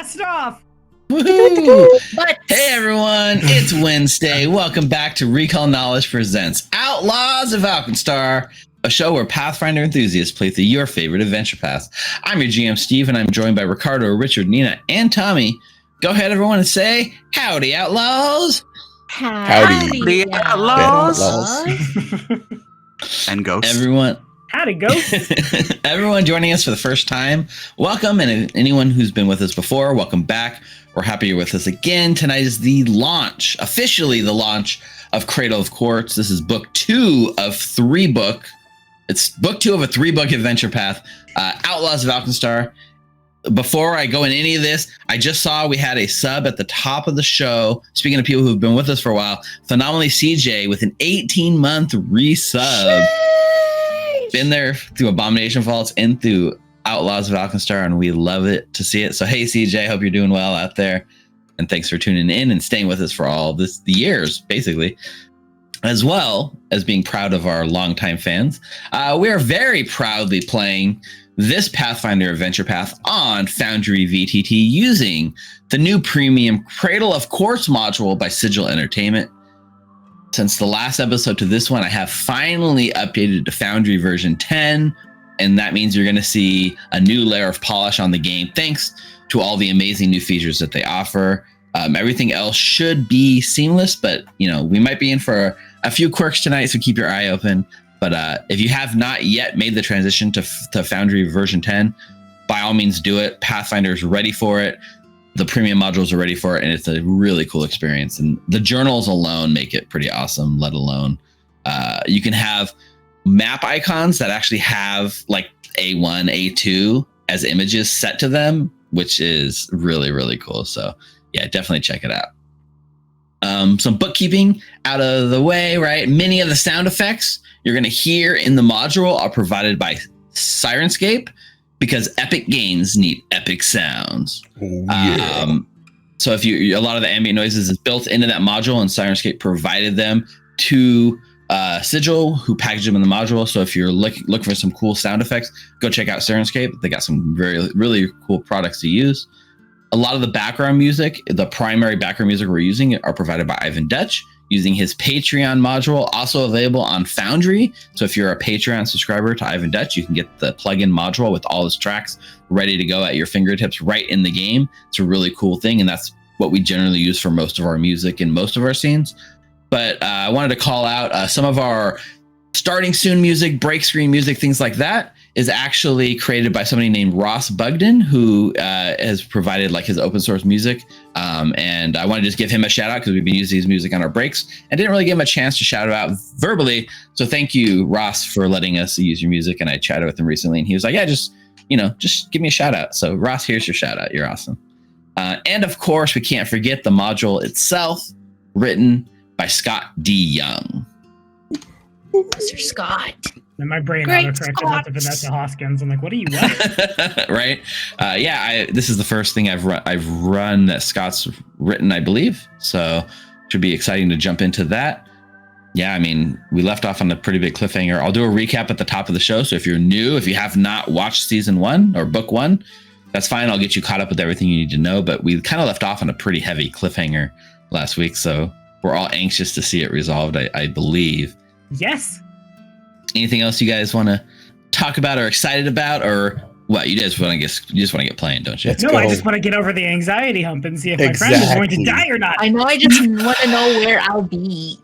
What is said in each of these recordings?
Blast off! Woohoo! Hey everyone, it's Wednesday. Welcome back to Recall Knowledge presents Outlaws of Alkenstar, a show where Pathfinder enthusiasts play through your favorite adventure paths. I'm your GM Steve, and I'm joined by Ricardo, Richard, Nina, and Tommy. Go ahead, everyone, and say howdy, Outlaws. Howdy, Outlaws. And ghosts. Howdy, ghosts. Everyone joining us for the first time, welcome. And anyone who's been with us before, welcome back. We're happy you're with us again. Tonight is the launch, officially the launch of Cradle of Quartz. This is book 2 of 3 book. It's book 2 of a 3-book adventure path, Outlaws of Alkenstar. Before I go in any of this, I just saw we had a sub at the top of the show. Speaking of people who've been with us for a while, Phenomenally CJ with an 18-month resub. Been there through Abomination Vaults and through Outlaws of Alkenstar, and we love it to see it. So hey CJ, hope you're doing well out there, and thanks for tuning in and staying with us for all the years, basically, as well as being proud of our longtime fans. We are very proudly playing this Pathfinder adventure path on Foundry VTT using the new premium Cradle of Quartz module by Sigil Entertainment. Since the last episode to this one, I have finally updated to Foundry version 10, and that means you're going to see a new layer of polish on the game thanks to all the amazing new features that they offer. Everything else should be seamless, but we might be in for a few quirks tonight, so keep your eye open. But if you have not yet made the transition to Foundry version 10, by all means do it. Pathfinder's ready for it. The premium modules are ready for it, and it's a really cool experience. And the journals alone make it pretty awesome, let alone you can have map icons that actually have like A1, A2 as images set to them, which is really, really cool. So yeah, definitely check it out. Some bookkeeping out of the way, right? Many of the sound effects you're going to hear in the module are provided by Syrinscape, because epic games need epic sounds. Oh, yeah. So if a lot of the ambient noises is built into that module, and Syrinscape provided them to Sigil, who packaged them in the module. So if you're looking for some cool sound effects, go check out Syrinscape. They got some really cool products to use. A lot of the background music, the primary background music we're using, are provided by Ivan Dutch using his Patreon module, also available on Foundry. So if you're a Patreon subscriber to Ivan Dutch, you can get the plugin module with all his tracks ready to go at your fingertips right in the game. It's a really cool thing, and that's what we generally use for most of our music and most of our scenes. But I wanted to call out some of our starting soon music, break screen music, things like that is actually created by somebody named Ross Bugden, who has provided like his open source music. And I want to just give him a shout out because we've been using his music on our breaks and didn't really give him a chance to shout it out verbally. So thank you, Ross, for letting us use your music. And I chatted with him recently, and he was like, yeah, just give me a shout out. So Ross, here's your shout out. You're awesome. And of course, we can't forget the module itself, written by Scott D. Young. Mr. Scott. And my brain autocorrected that to Vanessa Hoskins. I'm like, what are you like? Right? This is the first thing I've run that Scott's written, I believe. So should be exciting to jump into that. Yeah, I mean, we left off on a pretty big cliffhanger. I'll do a recap at the top of the show. So if you're new, if you have not watched season 1 or book 1, that's fine. I'll get you caught up with everything you need to know. But we kind of left off on a pretty heavy cliffhanger last week. So we're all anxious to see it resolved, I believe. Yes. Anything else you guys want to talk about or excited about, or what? You just want to get playing, don't you? I just want to get over the anxiety hump and see if my friend is going to die or not. I know. I just want to know where I'll be.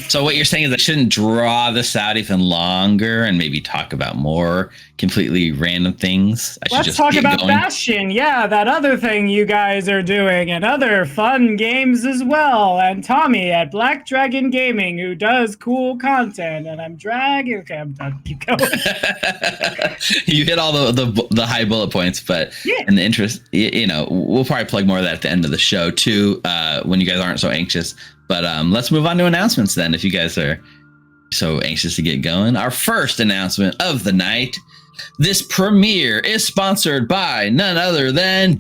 So what you're saying is I shouldn't draw this out even longer and maybe talk about more completely random things. Let's talk about Bastion. Yeah, that other thing you guys are doing, and other fun games as well. And Tommy at Black Dragon Gaming, who does cool content. And I'm dragging. Okay, I'm done. Keep going. You hit all the high bullet points, but in the interest, we'll probably plug more of that at the end of the show too, when you guys aren't so anxious. But let's move on to announcements then, if you guys are so anxious to get going. Our first announcement of the night: this premiere is sponsored by none other than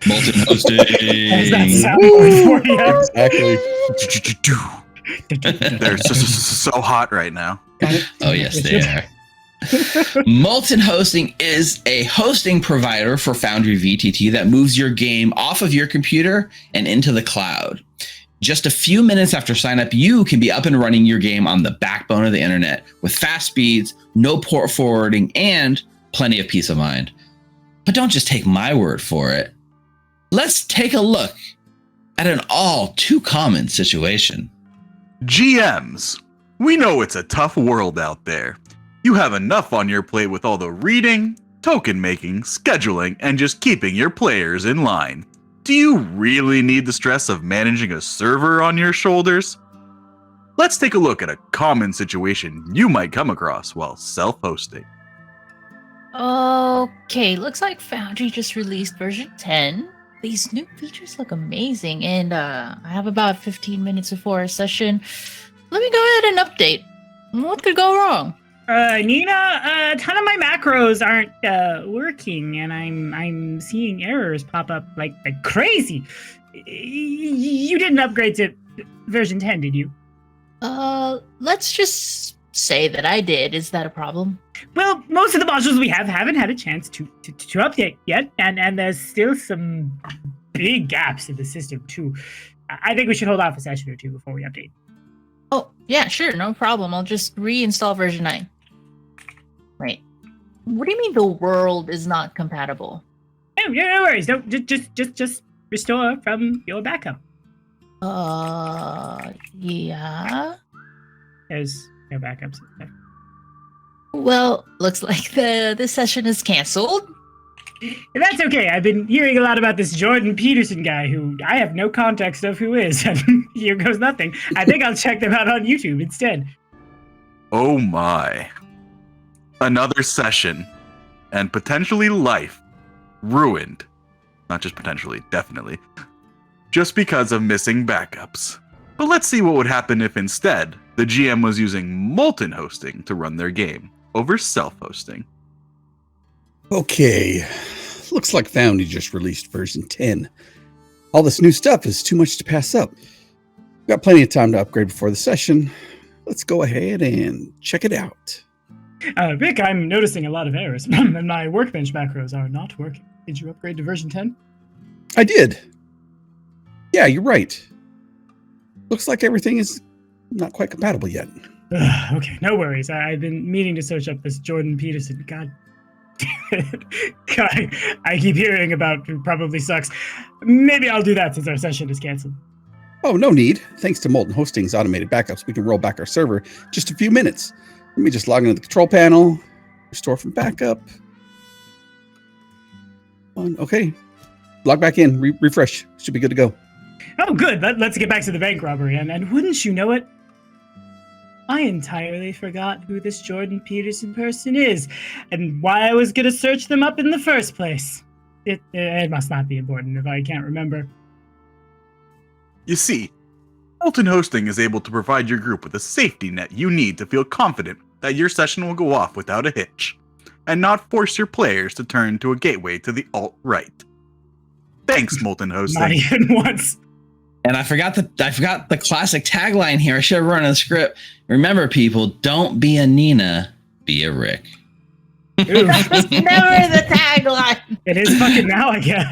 Molten Hosting. That sound for you? Exactly. They're so hot right now. Oh yes, they are. Molten Hosting is a hosting provider for Foundry VTT that moves your game off of your computer and into the cloud. Just a few minutes after sign up, you can be up and running your game on the backbone of the internet with fast speeds, no port forwarding, and plenty of peace of mind. But don't just take my word for it. Let's take a look at an all too common situation. GMs, we know it's a tough world out there. You have enough on your plate with all the reading, token making, scheduling, and just keeping your players in line. Do you really need the stress of managing a server on your shoulders? Let's take a look at a common situation you might come across while self-hosting. Okay, looks like Foundry just released version 10. These new features look amazing, and I have about 15 minutes before a session. Let me go ahead and update. What could go wrong? Nina, a ton of my macros aren't working, and I'm seeing errors pop up like crazy. You didn't upgrade to version 10, did you? Let's just say that I did. Is that a problem? Well, most of the modules we haven't had a chance to update yet, and there's still some big gaps in the system too. I think we should hold off a session or two before we update. Oh, yeah, sure, no problem. I'll just reinstall version 9. Wait, what do you mean the world is not compatible? No worries. No, just restore from your backup. Yeah. There's no backups. Well, looks like this session is canceled. That's okay. I've been hearing a lot about this Jordan Peterson guy who I have no context of who is. Here goes nothing. I think I'll check them out on YouTube instead. Oh my. Another session, and potentially life, ruined. Not just potentially, definitely. Just because of missing backups. But let's see what would happen if instead, the GM was using Molten hosting to run their game, over self-hosting. Okay, looks like Foundry just released version 10. All this new stuff is too much to pass up. We've got plenty of time to upgrade before the session. Let's go ahead and check it out. Rick, I'm noticing a lot of errors, and my workbench macros are not working. Did you upgrade to version 10? I did. Yeah, you're right. Looks like everything is not quite compatible yet. Okay, no worries. I've been meaning to search up this Jordan Peterson. God damn it. God, I keep hearing about who probably sucks. Maybe I'll do that since our session is canceled. Oh, no need. Thanks to Molten Hosting's automated backups, we can roll back our server just a few minutes. Let me just log into the control panel, restore from backup. Okay, log back in, refresh. Should be good to go. Oh, good. Let's get back to the bank robbery. And wouldn't you know it, I entirely forgot who this Jordan Peterson person is and why I was going to search them up in the first place. It must not be important if I can't remember. You see, Molten Hosting is able to provide your group with a safety net you need to feel confident that your session will go off without a hitch, and not force your players to turn to a gateway to the alt-right. Thanks, Molten Hosting. Not even once. And I forgot the classic tagline here. I should have run a script. Remember, people, don't be a Nina, be a Rick. That was never the tagline. It is fucking now, I guess.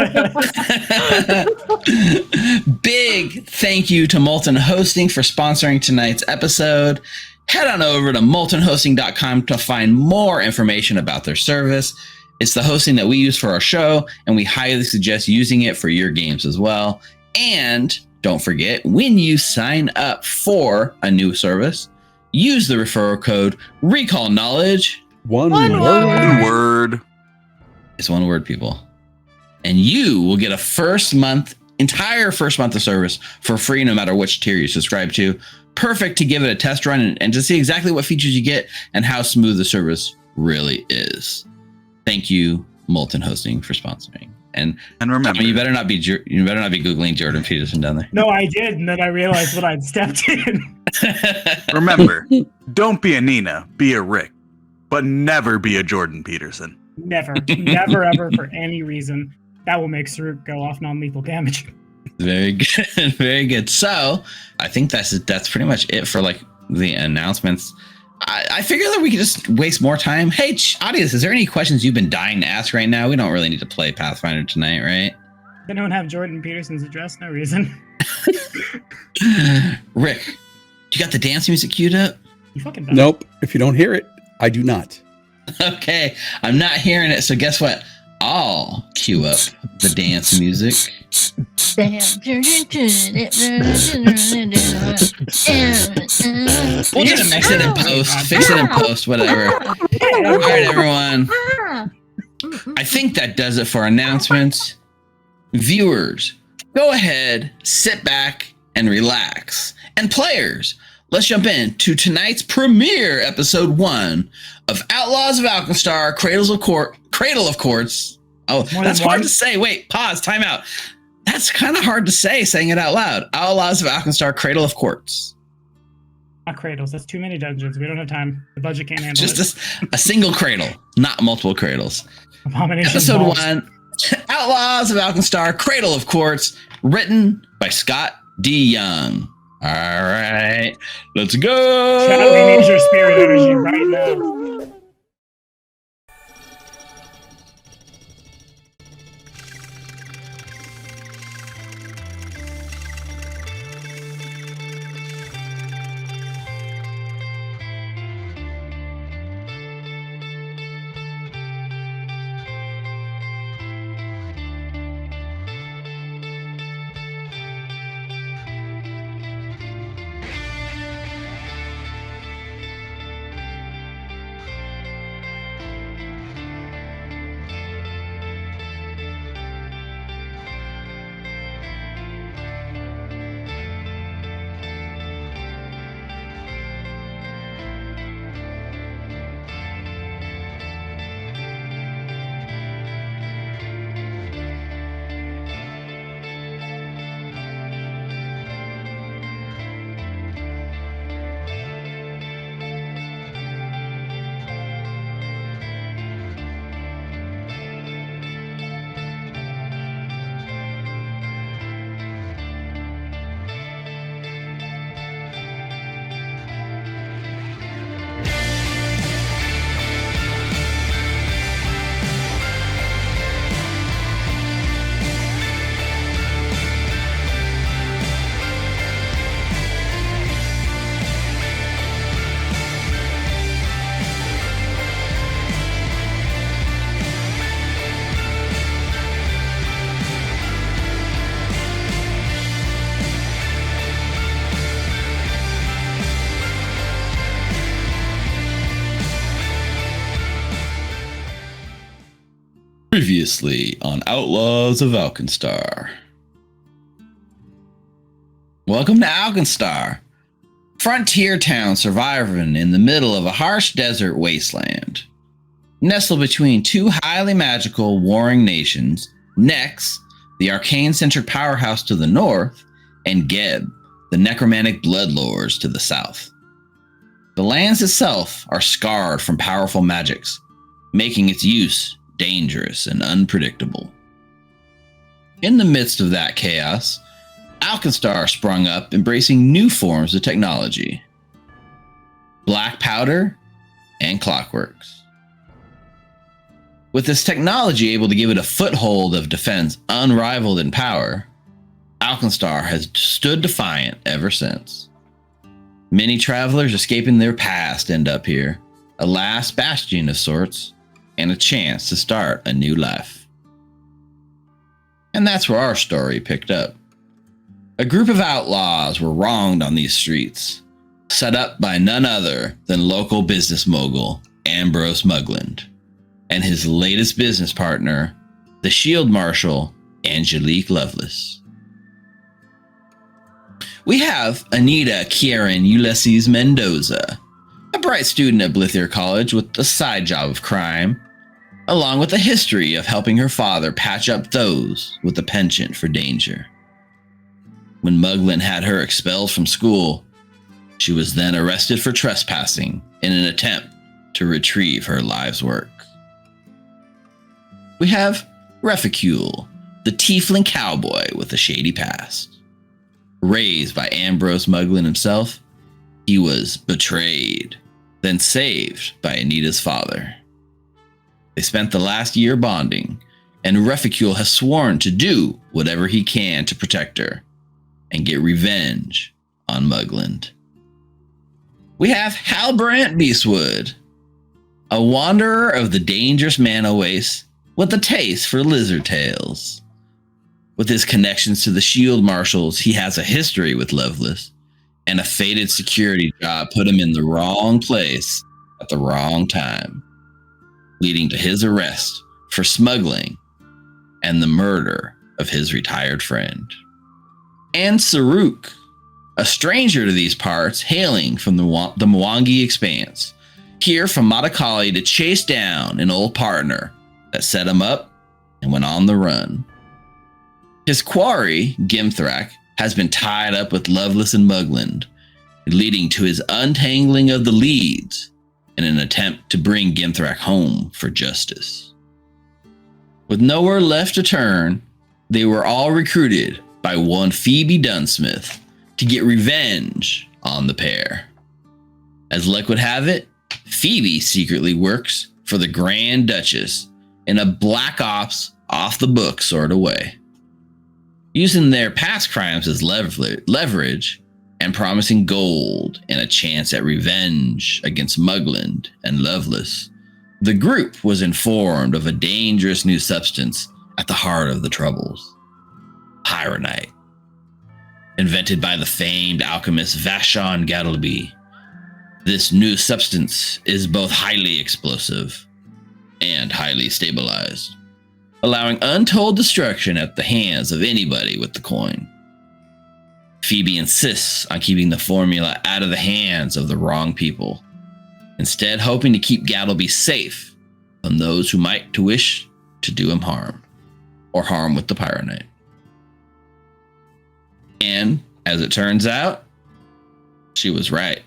Big thank you to Molten Hosting for sponsoring tonight's episode. Head on over to moltenhosting.com to find more information about their service. It's the hosting that we use for our show, and we highly suggest using it for your games as well. And don't forget, when you sign up for a new service, use the referral code RecallKnowledge. One One word. It's one word, people. And you will get a entire first month of service for free, no matter which tier you subscribe to. Perfect to give it a test run and to see exactly what features you get and how smooth the service really is. Thank you, Molten Hosting, for sponsoring. And remember, Tommy, you better not be Googling Jordan Peterson down there. No, I did, and then I realized what I'd stepped in. remember, don't be a Nina, be a Rick, but never be a Jordan Peterson. Never, ever, for any reason. That will make Saruk go off non-lethal damage. Very good, very good. So I think that's pretty much it for like the announcements. I figure that we could just waste more time. Hey, audience, is there any questions you've been dying to ask right now? We don't really need to play Pathfinder tonight, right? They don't have Jordan Peterson's address. No reason. Rick, you got the dance music queued up? You fucking dumb. Nope. If you don't hear it, I do not. Okay, I'm not hearing it, so guess what? I'll cue up the dance music. Damn. We'll just fix it in post. Fix it in post, whatever. All right, everyone. I think that does it for announcements. Viewers, go ahead, sit back, and relax. And players, let's jump into tonight's premiere, episode 1 of Outlaws of Alkenstar, Cradle of Quartz. Oh, that's hard to say. Wait, pause, time out. That's kind of hard to say, saying it out loud. Outlaws of Alkenstar, Cradle of Quartz. Not cradles. That's too many dungeons. We don't have time. The budget can't handle Just it. a single cradle, not multiple cradles. Abomination Episode balls. 1, Outlaws of Alkenstar, Cradle of Quartz, written by Scott D. Young. All right, let's go. Charlie needs your spirit energy right now. Previously on Outlaws of Alkenstar. Welcome to Alkenstar, frontier town surviving in the middle of a harsh desert wasteland. Nestled between two highly magical warring nations, Nex, the arcane-centered powerhouse to the north, and Geb, the necromantic bloodlords to the south. The lands itself are scarred from powerful magics, making its use dangerous and unpredictable. In the midst of that chaos, Alkenstar sprung up, embracing new forms of technology. Black powder and clockworks. With this technology able to give it a foothold of defense unrivaled in power, Alkenstar has stood defiant ever since. Many travelers escaping their past end up here, a last bastion of sorts, and a chance to start a new life. And that's where our story picked up. A group of outlaws were wronged on these streets, set up by none other than local business mogul Ambrose Mugland and his latest business partner, the Shield Marshal Angelique Lovelace. We have Anita Kieran Ulysses Mendoza, a bright student at Blithier College with a side job of crime, along with a history of helping her father patch up those with a penchant for danger. When Mugland had her expelled from school, she was then arrested for trespassing in an attempt to retrieve her life's work. We have Reficule, the tiefling cowboy with a shady past. Raised by Ambrose Mugland himself, he was betrayed, then saved by Anita's father. They spent the last year bonding, and Reficule has sworn to do whatever he can to protect her and get revenge on Mugland. We have Halbrant Beastwood, a wanderer of the dangerous Mana Waste with a taste for lizard tails. With his connections to the Shield Marshals, he has a history with Loveless, and a fated security job put him in the wrong place at the wrong time, leading to his arrest for smuggling and the murder of his retired friend. And Saruk, a stranger to these parts, hailing from the Mwangi Expanse, here from Matakali to chase down an old partner that set him up and went on the run. His quarry, Gimthrak, has been tied up with Loveless and Mugland, leading to his untangling of the leads in an attempt to bring Gimthrak home for justice. With nowhere left to turn, they were all recruited by one Phoebe Dunsmith to get revenge on the pair. As luck would have it, Phoebe secretly works for the Grand Duchess in a black ops off the book sort of way. Using their past crimes as leverage and promising gold and a chance at revenge against Mugland and Loveless, the group was informed of a dangerous new substance at the heart of the troubles. Pyronite. Invented by the famed alchemist Vashon Gadalby, this new substance is both highly explosive and highly stabilized, allowing untold destruction at the hands of anybody with the coin. Phoebe insists on keeping the formula out of the hands of the wrong people, instead hoping to keep Gadalby safe from those who might wish to do him harm, or harm with the Pyronite. And, as it turns out, she was right.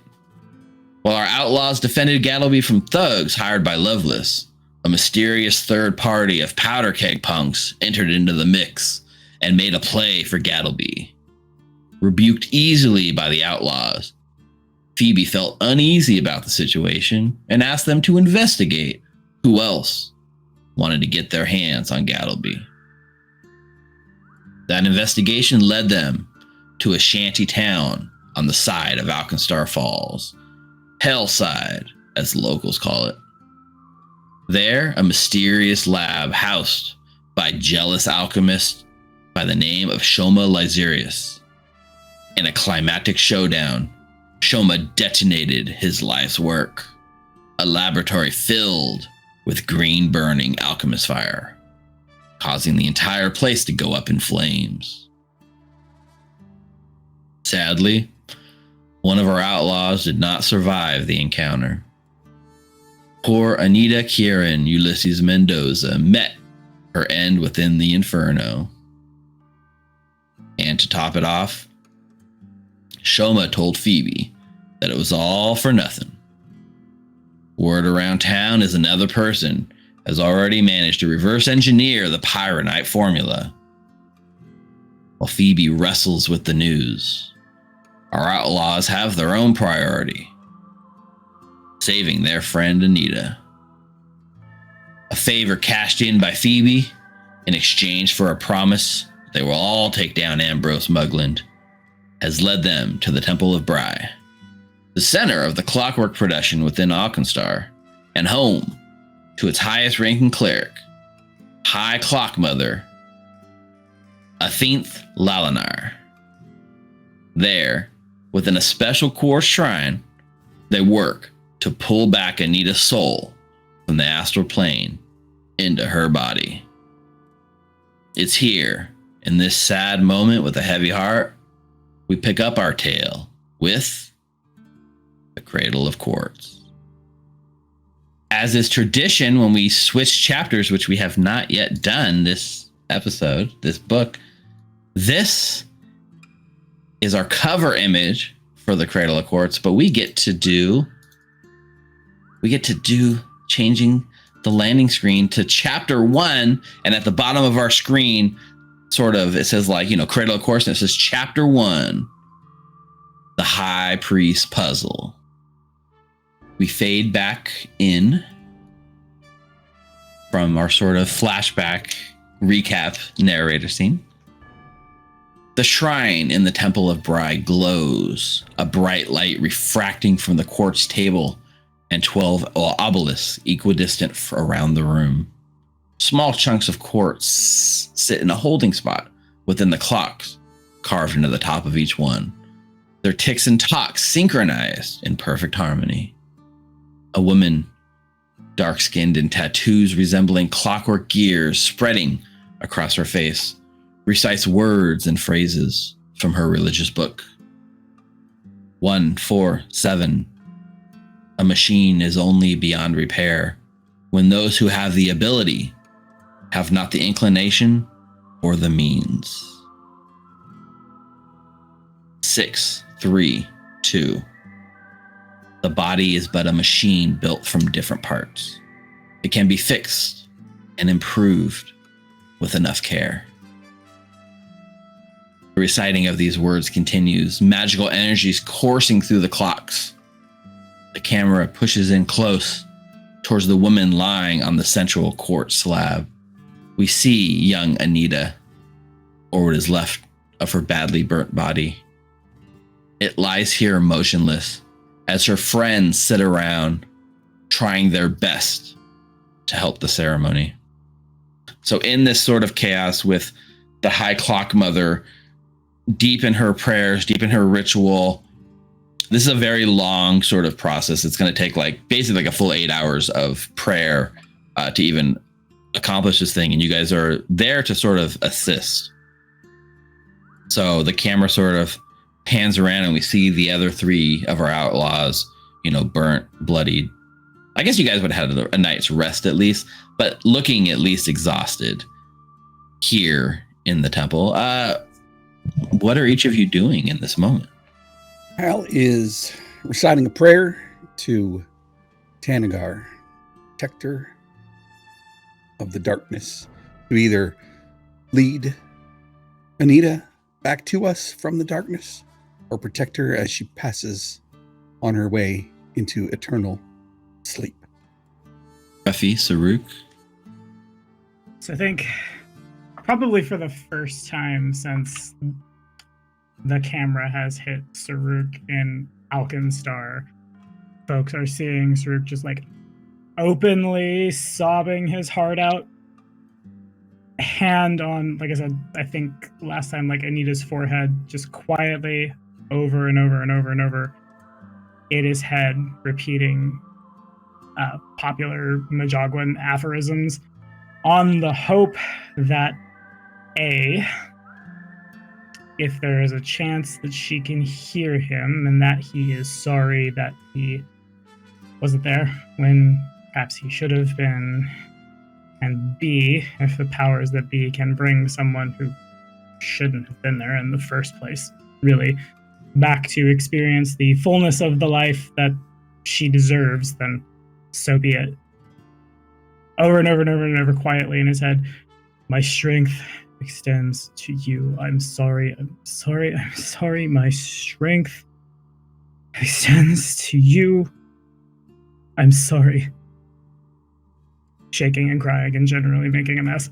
While our outlaws defended Gadalby from thugs hired by Loveless, a mysterious third party of powder keg punks entered into the mix and made a play for Gadalby. Rebuked easily by the outlaws, Phoebe felt uneasy about the situation and asked them to investigate who else wanted to get their hands on Gadalby. That investigation led them to a shanty town on the side of Alkenstar Falls, Hellside, as the locals call it. There, a mysterious lab housed by jealous alchemist by the name of Shoma Lyzerius. In a climactic showdown, Shoma detonated his life's work, a laboratory filled with green burning alchemist fire, causing the entire place to go up in flames. Sadly, one of our outlaws did not survive the encounter. Poor Anita Kieran Ulysses Mendoza met her end within the inferno. And to top it off, Shoma told Phoebe that it was all for nothing. Word around town is another person has already managed to reverse engineer the Pyronite Formula. While Phoebe wrestles with the news, our outlaws have their own priority: saving their friend Anita. A favor cashed in by Phoebe in exchange for a promise they will all take down Ambrose Mugland has led them to the Temple of Bry, the center of the clockwork production within Alkenstar, and home to its highest ranking cleric, High Clock Mother, Athinth Lalinar. There, within a special core shrine, they work to pull back Anita's soul from the astral plane into her body. It's here, in this sad moment with a heavy heart, we pick up our tale with the Cradle of Quartz. As is tradition, when we switch chapters, which we have not yet done this episode, this book, this is our cover image for the Cradle of Quartz, but we get to do changing the landing screen to chapter 1, and at the bottom of our screen, sort of, it says Cradle of Quartz, and it says chapter 1, the High Priest Puzzle. we fade back in from our sort of flashback recap narrator scene. The shrine in the Temple of Bride glows, a bright light refracting from the quartz table and 12 obelisks equidistant around the room. Small chunks of quartz sit in a holding spot within the clocks, carved into the top of each one. Their ticks and tocks synchronized in perfect harmony. A woman, dark-skinned and tattoos resembling clockwork gears spreading across her face, recites words and phrases from her religious book. 147. A machine is only beyond repair when those who have the ability have not the inclination or the means. 632. The body is but a machine built from different parts. It can be fixed and improved with enough care. The reciting of these words continues, magical energies coursing through the clocks. The camera pushes in close towards the woman lying on the central quartz slab. We see young Anita, or what is left of her badly burnt body. It lies here motionless as her friends sit around trying their best to help the ceremony. So in this sort of chaos with the High Clock Mother deep in her prayers, deep in her ritual, this is a very long sort of process. It's going to take basically a full 8 hours of prayer to even accomplish this thing. And you guys are there to sort of assist. So the camera sort of pans around and we see the other 3 of our outlaws, burnt, bloodied. I guess you guys would have had a night's rest at least, but looking at least exhausted here in the temple. What are each of you doing in this moment? Hal is reciting a prayer to Tanagar, protector of the darkness, to either lead Anita back to us from the darkness or protect her as she passes on her way into eternal sleep. Ruffy, Saruk? So I think probably for the first time since the camera has hit Saruk in Alkenstar, folks are seeing Saruk just openly sobbing his heart out. Hand on, like I said, I think last time, Anita's forehead, just quietly over and over and over and over in his head, repeating popular Majagwan aphorisms on the hope that if there is a chance that she can hear him and that he is sorry that he wasn't there when perhaps he should have been, and B, if the powers that be can bring someone who shouldn't have been there in the first place, really, back to experience the fullness of the life that she deserves, then so be it. Over and over and over and over, quietly in his head, my strength extends to you. I'm sorry. My strength extends to you. I'm sorry. Shaking and crying and generally making a mess.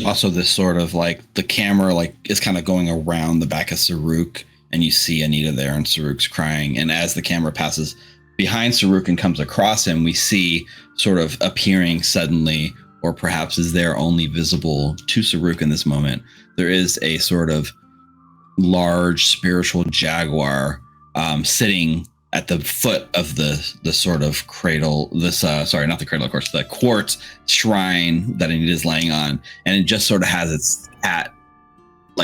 Also, this sort of the camera is kind of going around the back of Saruk, and you see Anita there, and Saruk's crying. And as the camera passes behind Saruk and comes across him, we see sort of appearing suddenly, or perhaps is there only visible to Saruk in this moment, there is a sort of large spiritual jaguar sitting at the foot of the sort of cradle, not the cradle, of course, the quartz shrine that Anita's laying on. And it just sort of has its cat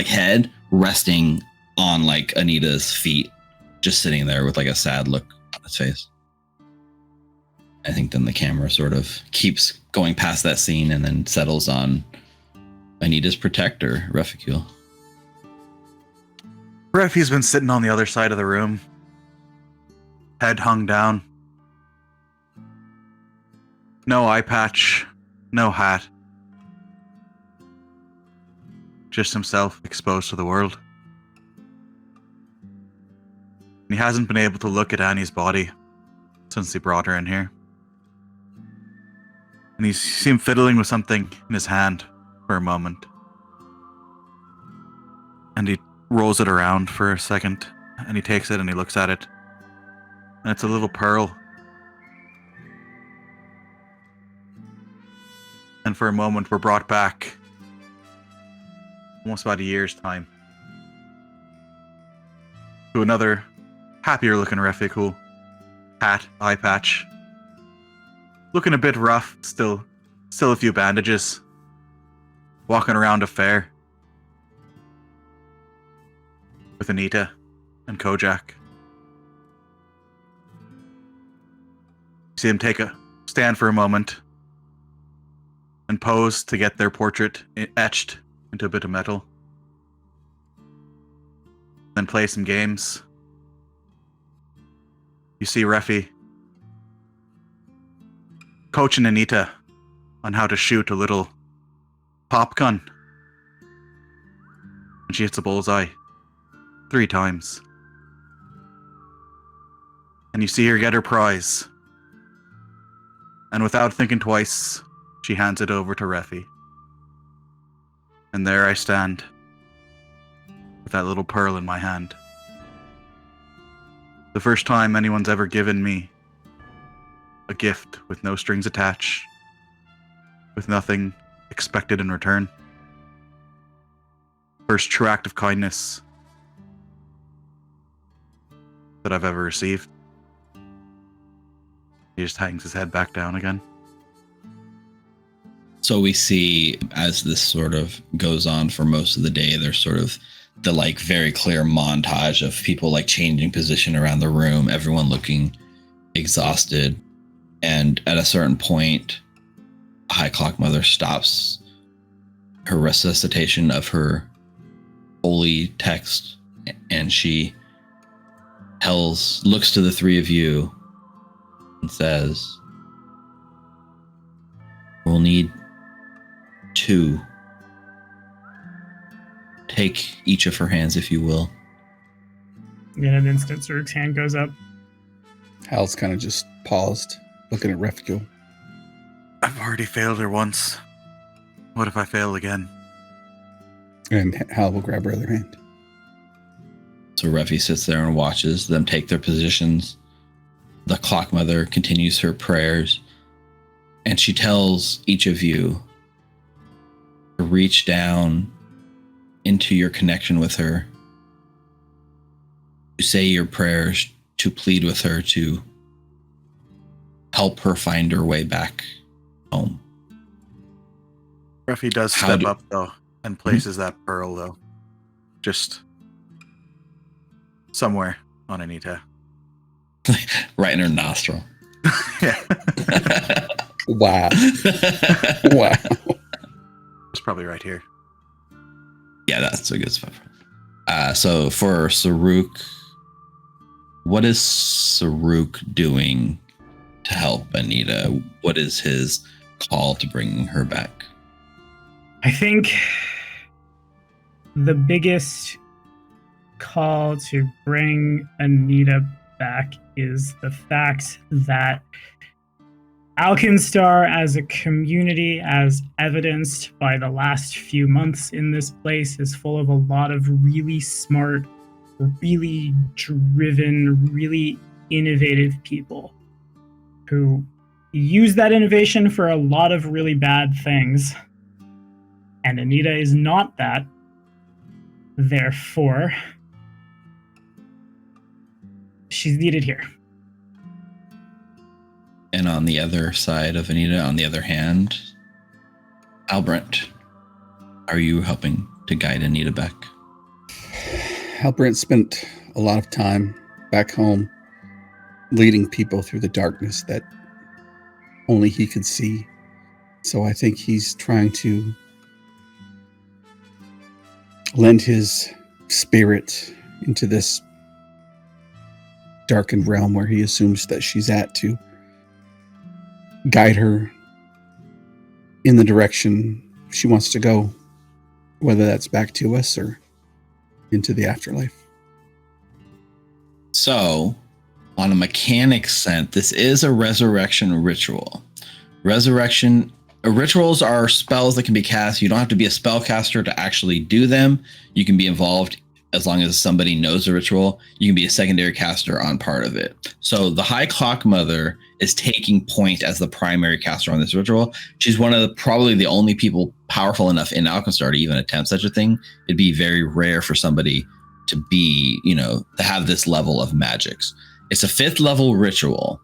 head resting on Anita's feet, just sitting there with a sad look on its face. I think then the camera sort of keeps going past that scene and then settles on Anita's protector, Refugule. Refy's been sitting on the other side of the room, head hung down. No eye patch, no hat. Just himself exposed to the world. And he he hasn't been able to look at Annie's body since they brought her in here. And you see him fiddling with something in his hand for a moment. And he rolls it around for a second, and he takes it and he looks at it. And it's a little pearl. And for a moment, we're brought back almost about a year's time to another happier looking Reficool. Hat, eye patch. Looking a bit rough, still a few bandages. Walking around a fair with Anita and Kojak. See him take a stand for a moment and pose to get their portrait etched into a bit of metal. Then play some games. You see Refi coaching Anita on how to shoot a little pop gun. And she hits a bullseye 3 times. And you see her get her prize. And without thinking twice, she hands it over to Refi. And there I stand, with that little pearl in my hand. The first time anyone's ever given me a gift with no strings attached, with nothing expected in return. First true act of kindness that I've ever received. He just hangs his head back down again. So we see, as this sort of goes on for most of the day, there's sort of the like very clear montage of people like changing position around the room, everyone looking exhausted. And at a certain point, High Clock Mother stops her resuscitation of her holy text, and she looks to the 3 of you and says, "We'll need 2. Take each of her hands, if you will." In an instant, Zerg's hand goes up. Hal's kind of just paused, looking at Refico. I've already failed her once. What if I fail again? And Hal will grab her other hand. So Refi sits there and watches them take their positions. The Clock Mother continues her prayers, and she tells each of you to reach down into your connection with her, to say your prayers, to plead with her, to help her find her way back home. Refi does step up, though, and places that pearl, though, just somewhere on Anita. Right in her nostril. Yeah. Wow. Wow. It's probably right here. Yeah, that's a good spot. So for Saruk, what is Saruk doing to help Anita? What is his call to bring her back? I think the biggest call to bring Anita back is the fact that Alkenstar as a community, as evidenced by the last few months in this place, is full of a lot of really smart, really driven, really innovative people who use that innovation for a lot of really bad things. And Anita is not that. Therefore, she's needed here. And on the other side of Anita, on the other hand, Albrent, are you helping to guide Anita back? Albrent spent a lot of time back home leading people through the darkness that only he could see. So I think he's trying to lend his spirit into this darkened realm where he assumes that she's at, to guide her in the direction she wants to go, whether that's back to us or into the afterlife. So, on a mechanics sense, this is a resurrection ritual. Rituals are spells that can be cast. You don't have to be a spellcaster to actually do them. You can be involved as long as somebody knows the ritual. You can be a secondary caster on part of it. So the High Clock Mother is taking point as the primary caster on this ritual. She's one of probably the only people powerful enough in Alkenstar to even attempt such a thing. It'd be very rare for somebody to be, to have this level of magics. It's a 5th level ritual,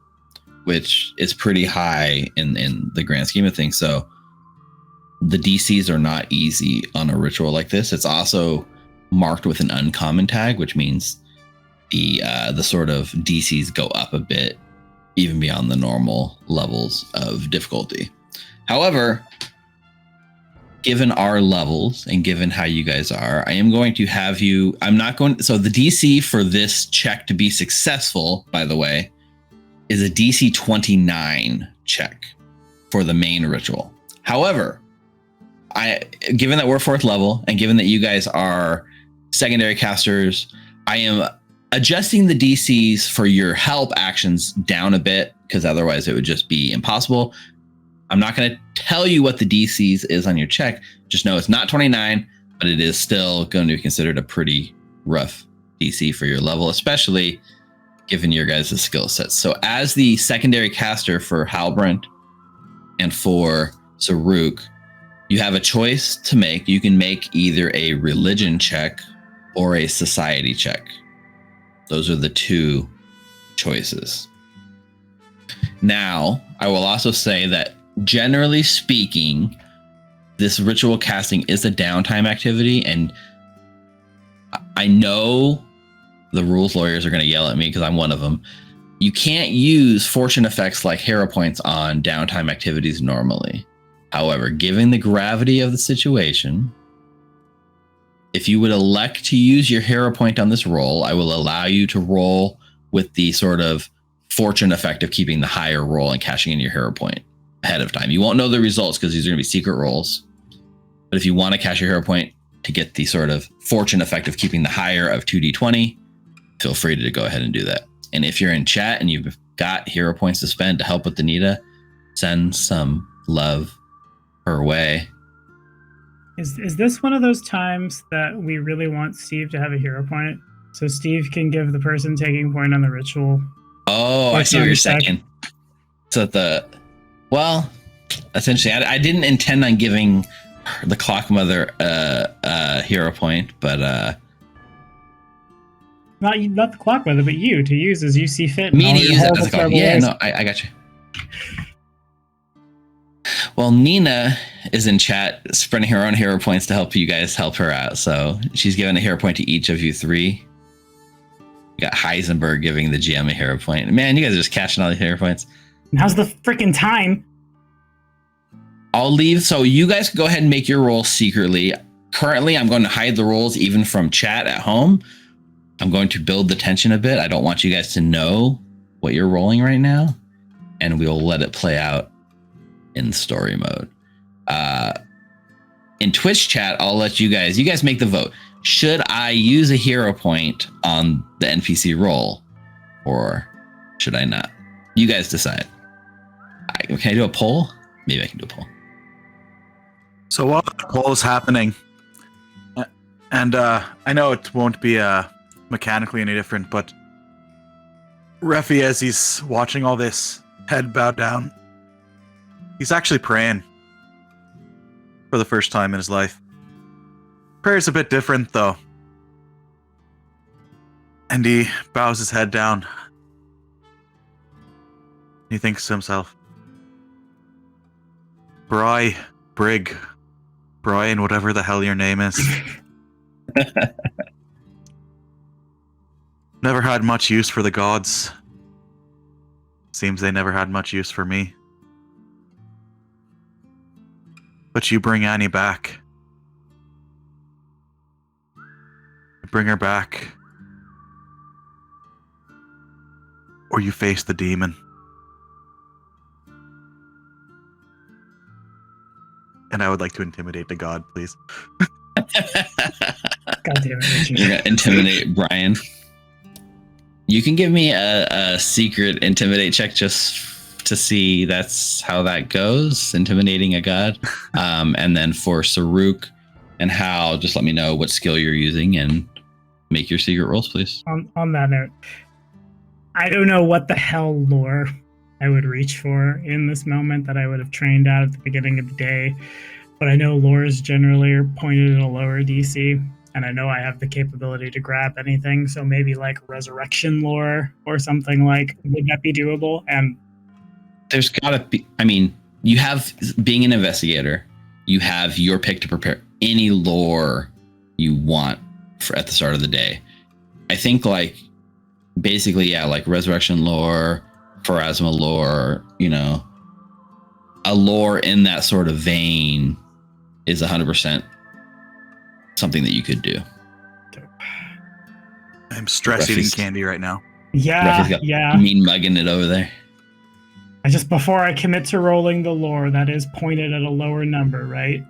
which is pretty high in the grand scheme of things. So the DCs are not easy on a ritual like this. It's also marked with an uncommon tag, which means the sort of DCs go up a bit, even beyond the normal levels of difficulty. However, given our levels and given how you guys are, I am going to have you, so the DC for this check to be successful, by the way, is a DC 29 check for the main ritual. However, given that we're 4th level and given that you guys are secondary casters, I am adjusting the DCs for your help actions down a bit, because otherwise it would just be impossible. I'm not going to tell you what the DCs is on your check. Just know it's not 29, but it is still going to be considered a pretty rough DC for your level, especially given your guys' skill sets. So as the secondary caster for Halbrand and for Zaruk, you have a choice to make. You can make either a religion check or a society check. Those are the 2 choices. Now, I will also say that generally speaking, this ritual casting is a downtime activity, and I know the rules lawyers are going to yell at me because I'm one of them. You can't use fortune effects like hero points on downtime activities normally. However, given the gravity of the situation, if you would elect to use your hero point on this roll, I will allow you to roll with the sort of fortune effect of keeping the higher roll and cashing in your hero point ahead of time. You won't know the results because these are going to be secret rolls. But if you want to cash your hero point to get the sort of fortune effect of keeping the higher of 2d20, feel free to go ahead and do that. And if you're in chat and you've got hero points to spend to help with Anita, send some love her way. Is this one of those times that we really want Steve to have a hero point? So Steve can give the person taking point on the ritual. Oh, I see what you're saying. So essentially, I didn't intend on giving the Clock Mother a hero point, but not the Clock Mother, but you to use as you see fit. Me to use it as a clock. Yeah, no, I got you. Well, Nina is in chat spreading her own hero points to help you guys help her out. So she's given a hero point to each of you 3. You got Heisenberg giving the GM a hero point. Man, you guys are just catching all the hero points. Now's the freaking time. I'll leave. So you guys can go ahead and make your roll secretly. Currently, I'm going to hide the rolls even from chat at home. I'm going to build the tension a bit. I don't want you guys to know what you're rolling right now. And we'll let it play out in story mode. In Twitch chat, I'll let you guys make the vote. Should I use a hero point on the NPC roll or should I not? You guys decide. Can I do a poll? Maybe I can do a poll. So while the poll is happening, and I know it won't be mechanically any different, but Refi, as he's watching all this, head bowed down, he's actually praying for the first time in his life. Prayer's a bit different, though. And he bows his head down. He thinks to himself, Brian, whatever the hell your name is. Never had much use for the gods. Seems they never had much use for me. But you bring Annie back. You bring her back. Or you face the demon. And I would like to intimidate the god, please. God damn it, Richard. You're gonna intimidate Brian. You can give me a secret intimidate check just to see that's how that goes. Intimidating a god. And then for Saruk and Hal, just let me know what skill you're using and make your secret rolls, please. On that note, I don't know what the hell lore I would reach for in this moment that I would have trained at the beginning of the day. But I know lores generally are pointed at a lower DC. And I know I have the capability to grab anything, so maybe like resurrection lore or something like, would that be doable? And there's gotta be, I mean, you have, being an investigator, you have your pick to prepare any lore you want for at the start of the day. I think like, basically, yeah, like resurrection lore, Pharasma lore, you know, a lore in that sort of vein is 100% something that you could do. I'm stress eating candy right now. Yeah. Mean mugging it over there. Before I commit to rolling the lore, that is pointed at a lower number, right?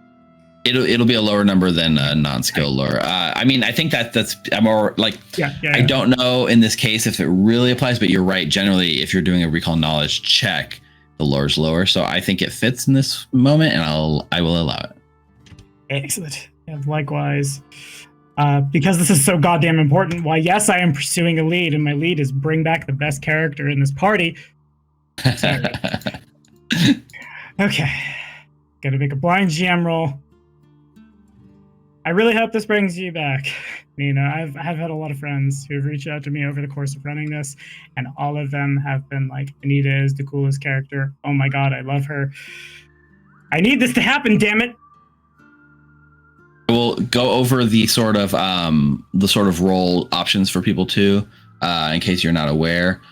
It'll be a lower number than a non-skill lore. I mean, I think that's more like, I don't know in this case if it really applies, but you're right. Generally, if you're doing a recall knowledge check, the lore's lower. So I think it fits in this moment, and I will allow it. Excellent. Yeah, likewise. Because this is so goddamn important, why, yes, I am pursuing a lead, and my lead is bring back the best character in this party. Okay. Gotta make a blind GM roll. I really hope this brings you back, Nina. I've had a lot of friends who've reached out to me over the course of running this, and all of them have been like, Anita is the coolest character. Oh my god, I love her. I need this to happen, damn it! We'll go over the sort of role options for people too, in case you're not aware.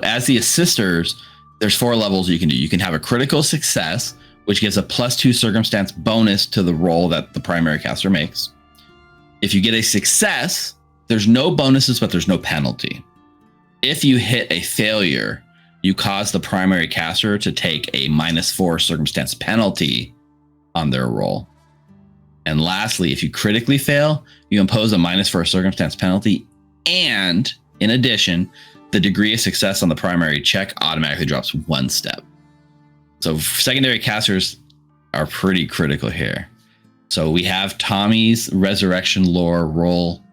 As the assisters, there's 4 levels you can do. You can have a critical success, which gives a +2 circumstance bonus to the roll that the primary caster makes. If you get a success, there's no bonuses, but there's no penalty. If you hit a failure, you cause the primary caster to take a -4 circumstance penalty on their roll. And lastly, if you critically fail, you impose a -4 circumstance penalty. And in addition, the degree of success on the primary check automatically drops 1 step. So secondary casters are pretty critical here. So we have Tommy's resurrection lore roll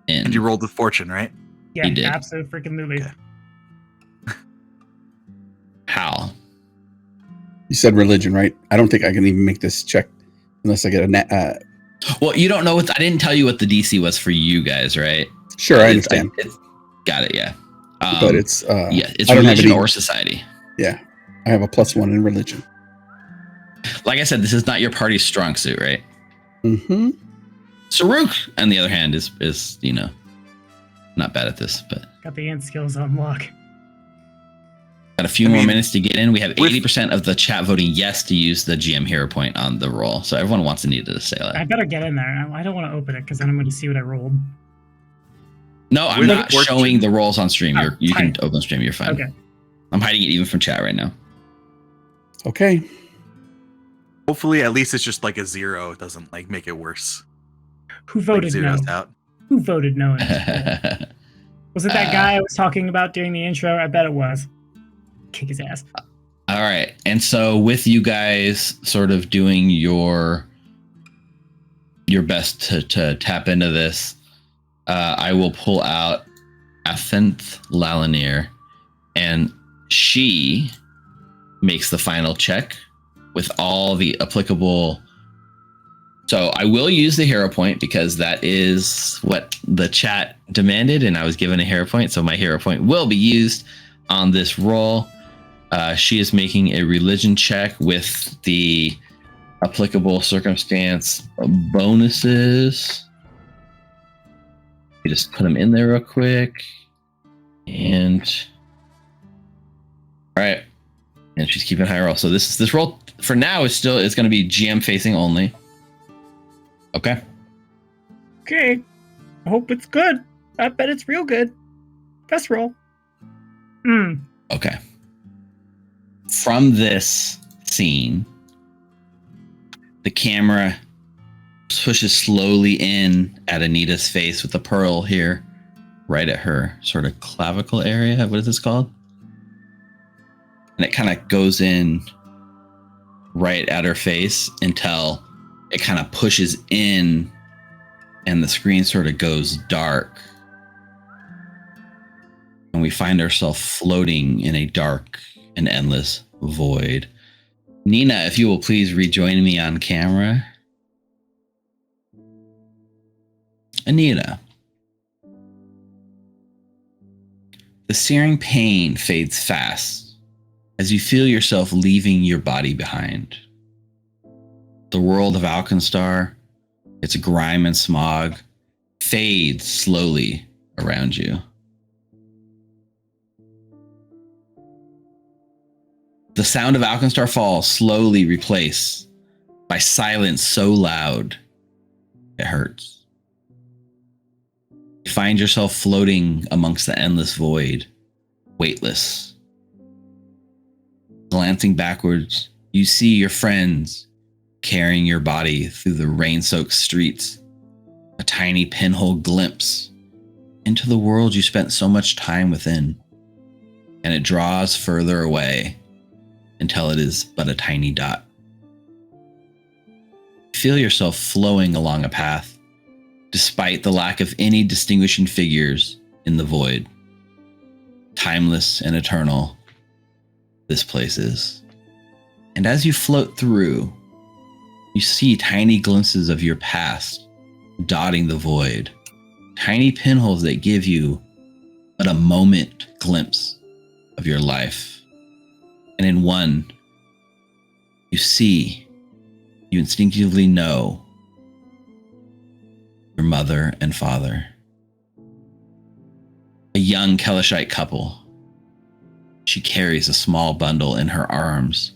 in. And you rolled with fortune, right? Yeah, he did. Absolutely freaking literally. Okay. Hal. You said religion, right? I don't think I can even make this check unless I get a well, you don't know what I didn't tell you what the DC was for you guys, right? Sure, I understand. Got it, yeah. But it's it's religion or society. Yeah, I have a +1 in religion. Like I said, this is not your party's strong suit, right? Mm-hmm. Saruk, on the other hand, is you know, not bad at this, but Got the ant skills on lock. got a few more minutes to get in. We have 80% of the chat voting yes to use the GM hero point on the roll. So everyone wants Anita to say that. I better get in there. I don't want to open it because then I'm going to see what I rolled. No, I'm not showing the rolls on stream. You can open stream. You're fine. Okay. I'm hiding it even from chat right now. Okay. Hopefully, at least it's just like a 0. It doesn't like make it worse. Who voted no? Out. Who voted no? Was it that guy I was talking about during the intro? I bet it was. Kick his ass. All right. And so with you guys sort of doing your best to tap into this, I will pull out Athenth Lalanier, and she makes the final check with all the applicable. So I will use the hero point because that is what the chat demanded, and I was given a hero point. So my hero point will be used on this roll. She is making a religion check with the applicable circumstance bonuses. We just put them in there real quick. And all right. And she's keeping high roll. So this roll for now is going to be GM facing only. Okay. Okay. I hope it's good. I bet it's real good. Best roll. Okay. From this scene, the camera pushes slowly in at Anita's face with the pearl here. right at her sort of clavicle area. What is this called? And it kind of goes in right at her face until it kind of pushes in and the screen sort of goes dark. And we find ourselves floating in a dark and endless void. Ninna, if you will please rejoin me on camera. Anita. The searing pain fades fast as you feel yourself leaving your body behind. The world of Alkenstar, its grime and smog, fades slowly around you. The sound of Alkenstar Fall slowly replaced by silence so loud it hurts. You find yourself floating amongst the endless void, weightless. Glancing backwards, you see your friends carrying your body through the rain-soaked streets, a tiny pinhole glimpse into the world you spent so much time within, and it draws further away until it is but a tiny dot. Feel yourself flowing along a path, despite the lack of any distinguishing figures in the void. Timeless and eternal, this place is. And as you float through, you see tiny glimpses of your past dotting the void. Tiny pinholes that give you but a moment glimpse of your life. And in one, you instinctively know your mother and father. A young Kelishite couple. She carries a small bundle in her arms,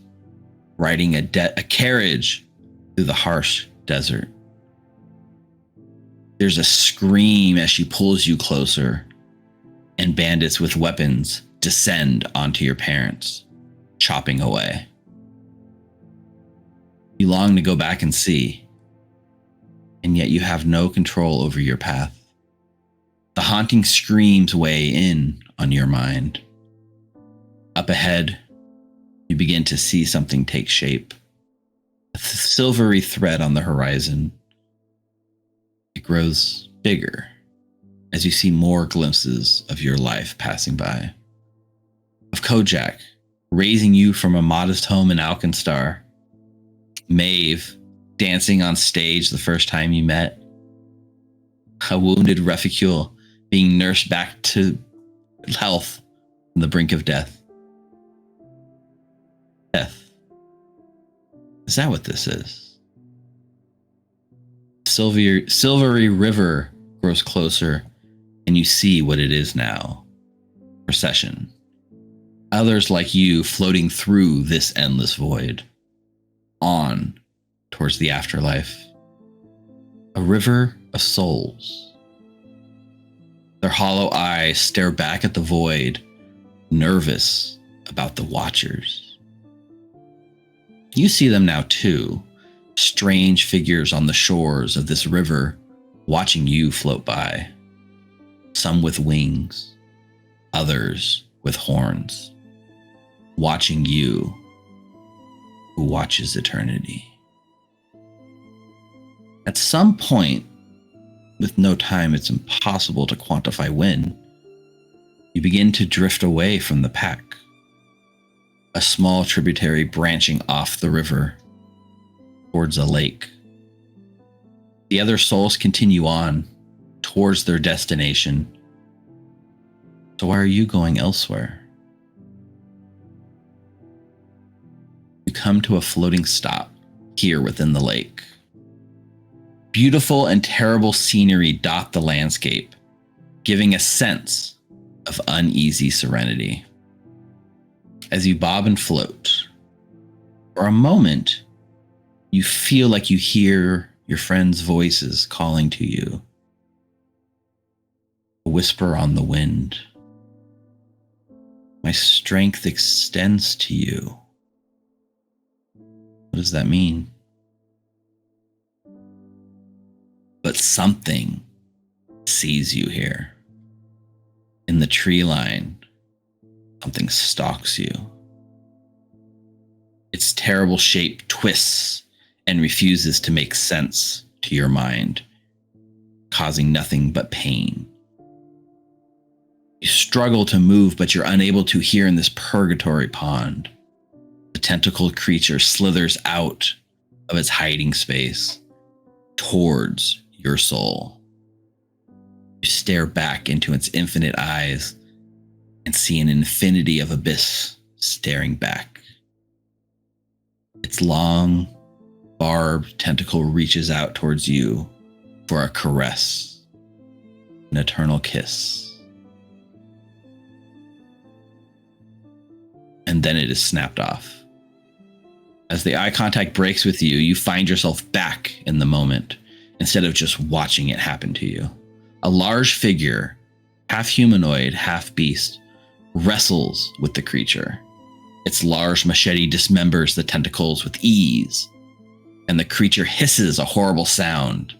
riding a carriage through the harsh desert. There's a scream as she pulls you closer, and bandits with weapons descend onto your parents, chopping away. You long to go back and see, and yet you have no control over your path. The haunting screams weigh in on your mind. Up ahead, you begin to see something take shape. A silvery thread on the horizon. It grows bigger as you see more glimpses of your life passing by. Of Kojak, raising you from a modest home in Alkenstar. Maeve, dancing on stage the first time you met. A wounded reficule being nursed back to health on the brink of death. Death. Is that what this is? Silvery river grows closer, and you see what it is now. Procession. Others like you floating through this endless void. On towards the afterlife. A river of souls. Their hollow eyes stare back at the void, nervous about the watchers. You see them now too, strange figures on the shores of this river, watching you float by. Some with wings, others with horns, watching you who watches eternity. At some point, with no time it's impossible to quantify when, you begin to drift away from the pack. A small tributary branching off the river towards a lake. The other souls continue on towards their destination. So why are you going elsewhere? You come to a floating stop here within the lake. Beautiful and terrible scenery dot the landscape, giving a sense of uneasy serenity. As you bob and float, for a moment, you feel like you hear your friends' voices calling to you. A whisper on the wind. My strength extends to you. What does that mean? But something sees you here. In the tree line, something stalks you. Its terrible shape twists and refuses to make sense to your mind, causing nothing but pain. You struggle to move, but you're unable to here in this purgatory pond. The tentacled creature slithers out of its hiding space towards your soul. You stare back into its infinite eyes and see an infinity of abyss staring back. Its long, barbed tentacle reaches out towards you for a caress, an eternal kiss. And then it is snapped off. As the eye contact breaks with you, you find yourself back in the moment instead of just watching it happen to you. A large figure, half humanoid, half beast, wrestles with the creature. Its large machete dismembers the tentacles with ease, and the creature hisses a horrible sound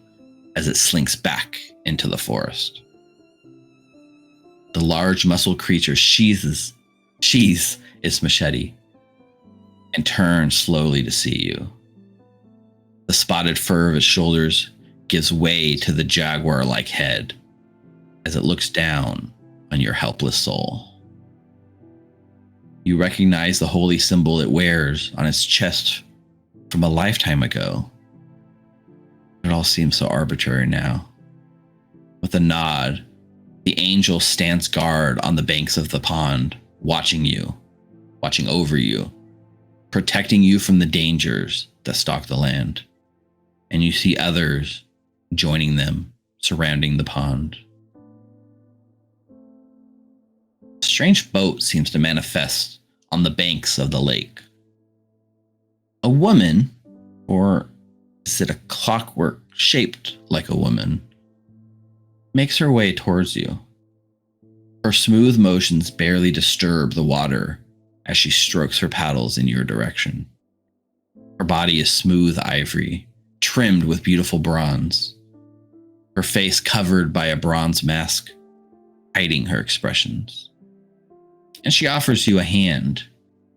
as it slinks back into the forest. The large muscled creature sheathes its machete and turns slowly to see you. The spotted fur of its shoulders gives way to the jaguar-like head as it looks down on your helpless soul. You recognize the holy symbol it wears on its chest from a lifetime ago. It all seems so arbitrary now. With a nod, the angel stands guard on the banks of the pond, watching over you, protecting you from the dangers that stalk the land. And you see others joining them, surrounding the pond. A strange boat seems to manifest on the banks of the lake. A woman, or is it a clockwork shaped like a woman, makes her way towards you. Her smooth motions barely disturb the water as she strokes her paddles in your direction. Her body is smooth ivory, trimmed with beautiful bronze. Her face covered by a bronze mask, hiding her expressions. And she offers you a hand,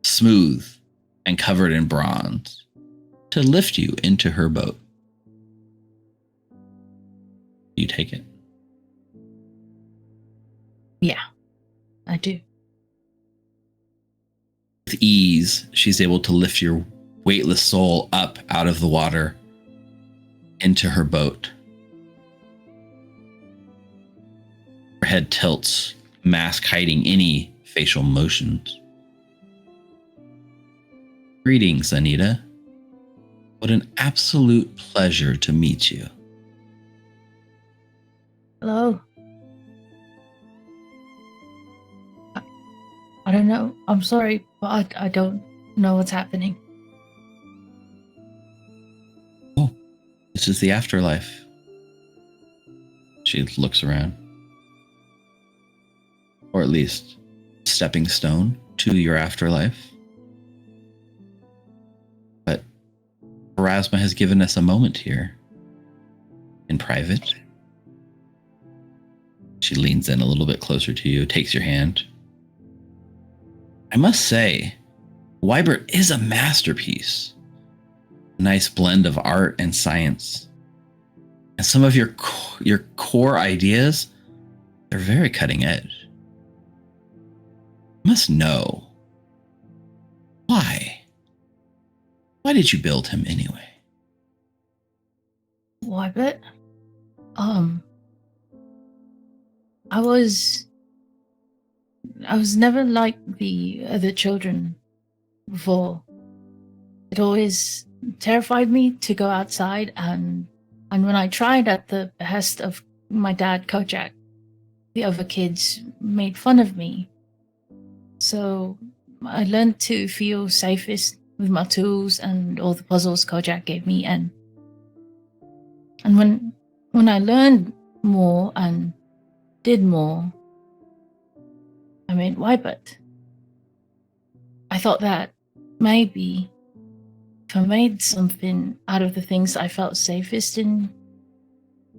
smooth and covered in bronze, to lift you into her boat. You take it? Yeah, I do. With ease, she's able to lift your weightless soul up out of the water into her boat. Her head tilts, mask hiding any facial motions. Greetings, Anita. What an absolute pleasure to meet you. Hello. I don't know. I'm sorry, but I don't know what's happening. Oh, this is the afterlife. She looks around. Or at least, stepping stone to your afterlife. But Pharasma has given us a moment here. In private. She leans in a little bit closer to you, takes your hand. I must say, Wybert is a masterpiece. A nice blend of art and science. And some of your core ideas, they're very cutting edge. You must know. Why? Why did you build him anyway? Wybert? I was never like the other children before. It always terrified me to go outside, and when I tried at the behest of my dad, Kojak, the other kids made fun of me. So I learned to feel safest with my tools and all the puzzles Kojak gave me, and when I learned more and did more, I made Wybert. I thought that maybe if I made something out of the things I felt safest in,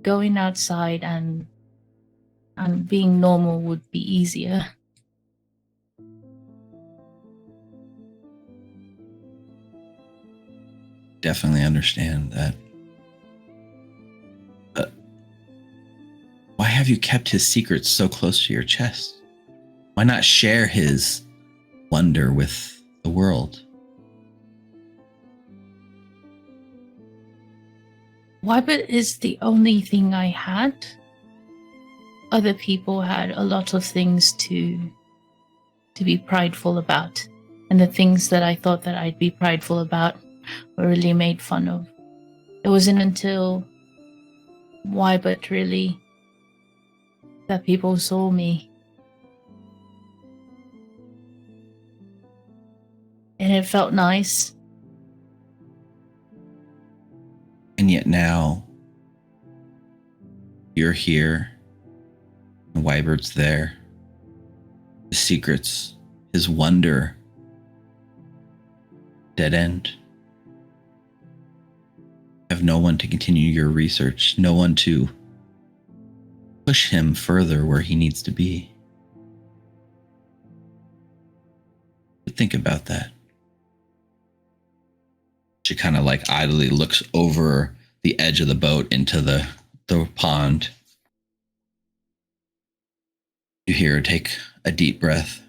going outside and and being normal would be easier. Definitely understand that. But why have you kept his secrets so close to your chest? Why not share his wonder with the world? Wybert is the only thing I had. Other people had a lot of things to be prideful about. And the things that I thought that I'd be prideful about were really made fun of. It wasn't until Wybert really that people saw me. And it felt nice. And yet now, you're here, and Wybert's there. His secrets, his wonder, dead end. You have no one to continue your research, no one to push him further where he needs to be. But think about that. She kind of like idly looks over the edge of the boat into the pond. You hear her take a deep breath.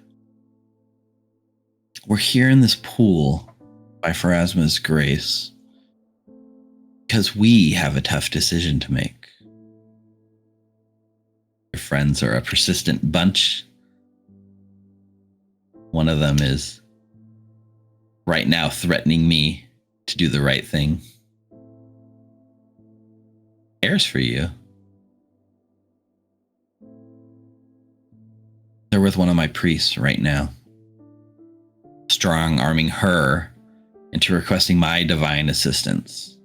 We're here in this pool by Pharasma's grace because we have a tough decision to make. Your friends are a persistent bunch. One of them is right now threatening me to do the right thing. Cares for you. They're with one of my priests right now, strong arming her into requesting my divine assistance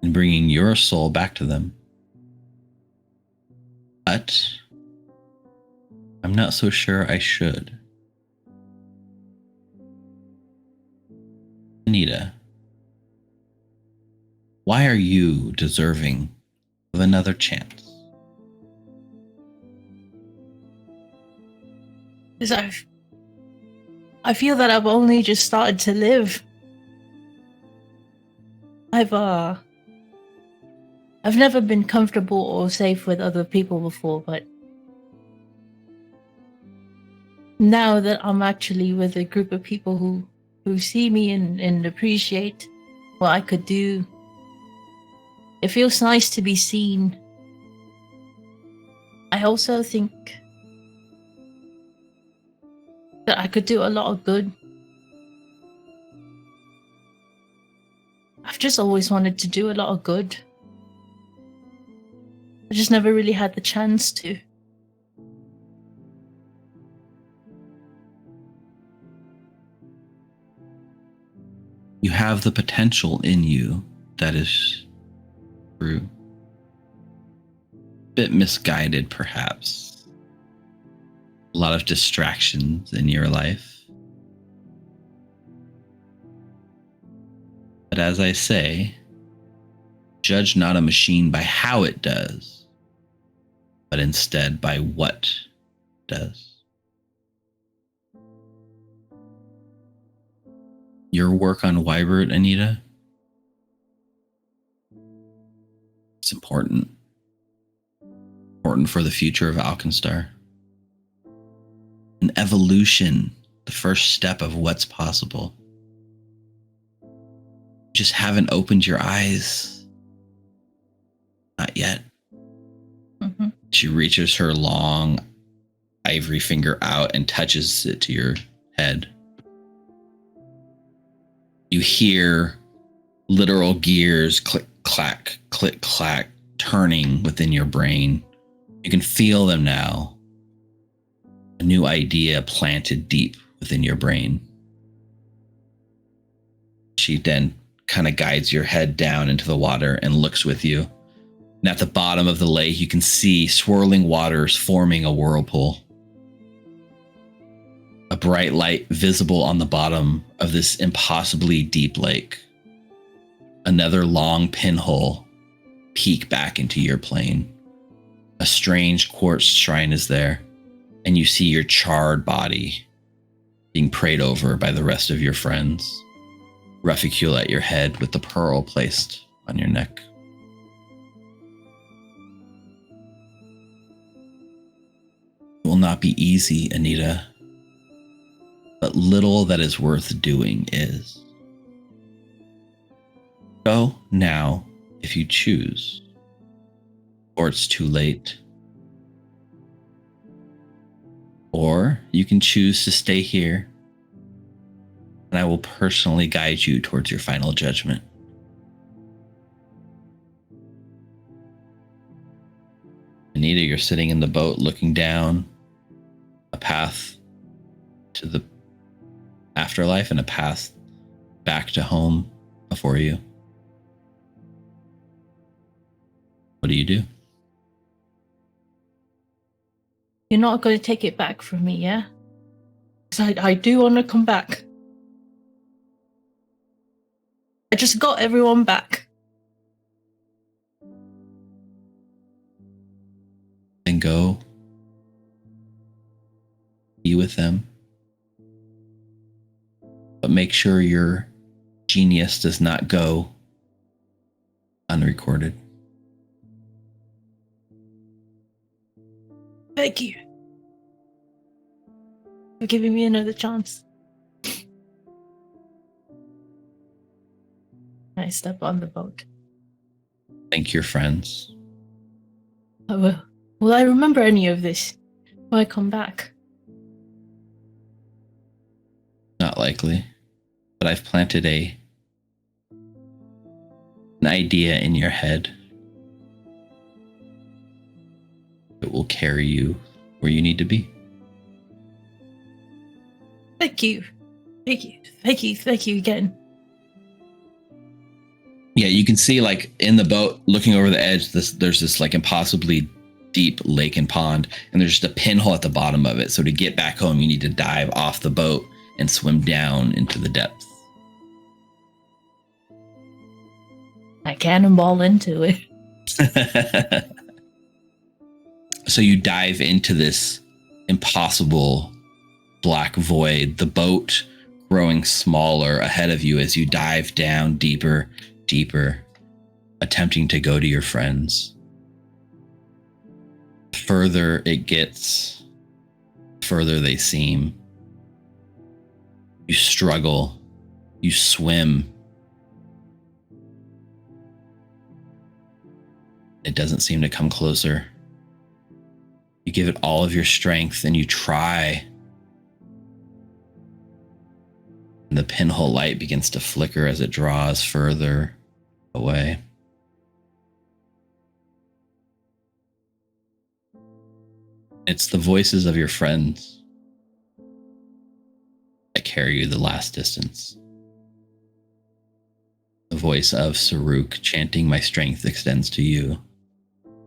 and bringing your soul back to them. But I'm not so sure I should. Anita, why are you deserving of another chance? Because I feel that I've only just started to live. I've never been comfortable or safe with other people before, but now that I'm actually with a group of people who see me and appreciate what I could do, it feels nice to be seen. I also think that I could do a lot of good. I've just always wanted to do a lot of good. I just never really had the chance to. You have the potential in you, that is true. Bit misguided, perhaps. A lot of distractions in your life. But as I say, judge not a machine by how it does, but instead by what it does. Your work on Wybert, Anita, it's important. Important for the future of Alkenstar. An evolution, the first step of what's possible. You just haven't opened your eyes. Not yet. Mm-hmm. She reaches her long ivory finger out and touches it to your head. You hear literal gears click, clack, turning within your brain. You can feel them now. A new idea planted deep within your brain. She then kind of guides your head down into the water and looks with you. And at the bottom of the lake, you can see swirling waters forming a whirlpool. A bright light visible on the bottom of this impossibly deep lake. Another long pinhole peek back into your plane. A strange quartz shrine is there, and you see your charred body being prayed over by the rest of your friends. Reficule at your head with the pearl placed on your neck. It will not be easy, Anita, but little that is worth doing is. Go now if you choose, or it's too late. Or you can choose to stay here, and I will personally guide you towards your final judgment. Anita, you're sitting in the boat looking down a path to the afterlife and a path back to home before you. What do you do? You're not going to take it back from me, yeah? Because I do want to come back. I just got everyone back. Then go be with them. But make sure your genius does not go unrecorded. Thank you for giving me another chance. I step on the boat. Thank your friends. I will. Will I remember any of this when I come back? Not likely. But I've planted an idea in your head. It will carry you where you need to be. Thank you. Thank you. Thank you. Thank you again. Yeah, you can see like in the boat looking over the edge, there's this like impossibly deep lake and pond, and there's just a pinhole at the bottom of it. So to get back home, you need to dive off the boat and swim down into the depths. I cannonball into it. So you dive into this impossible black void, the boat growing smaller ahead of you as you dive down deeper, attempting to go to your friends. The further it gets, the further they seem. You struggle, you swim. It doesn't seem to come closer. You give it all of your strength and you try. And the pinhole light begins to flicker as it draws further away. It's the voices of your friends that carry you the last distance. The voice of Saruk chanting, "My strength extends to you."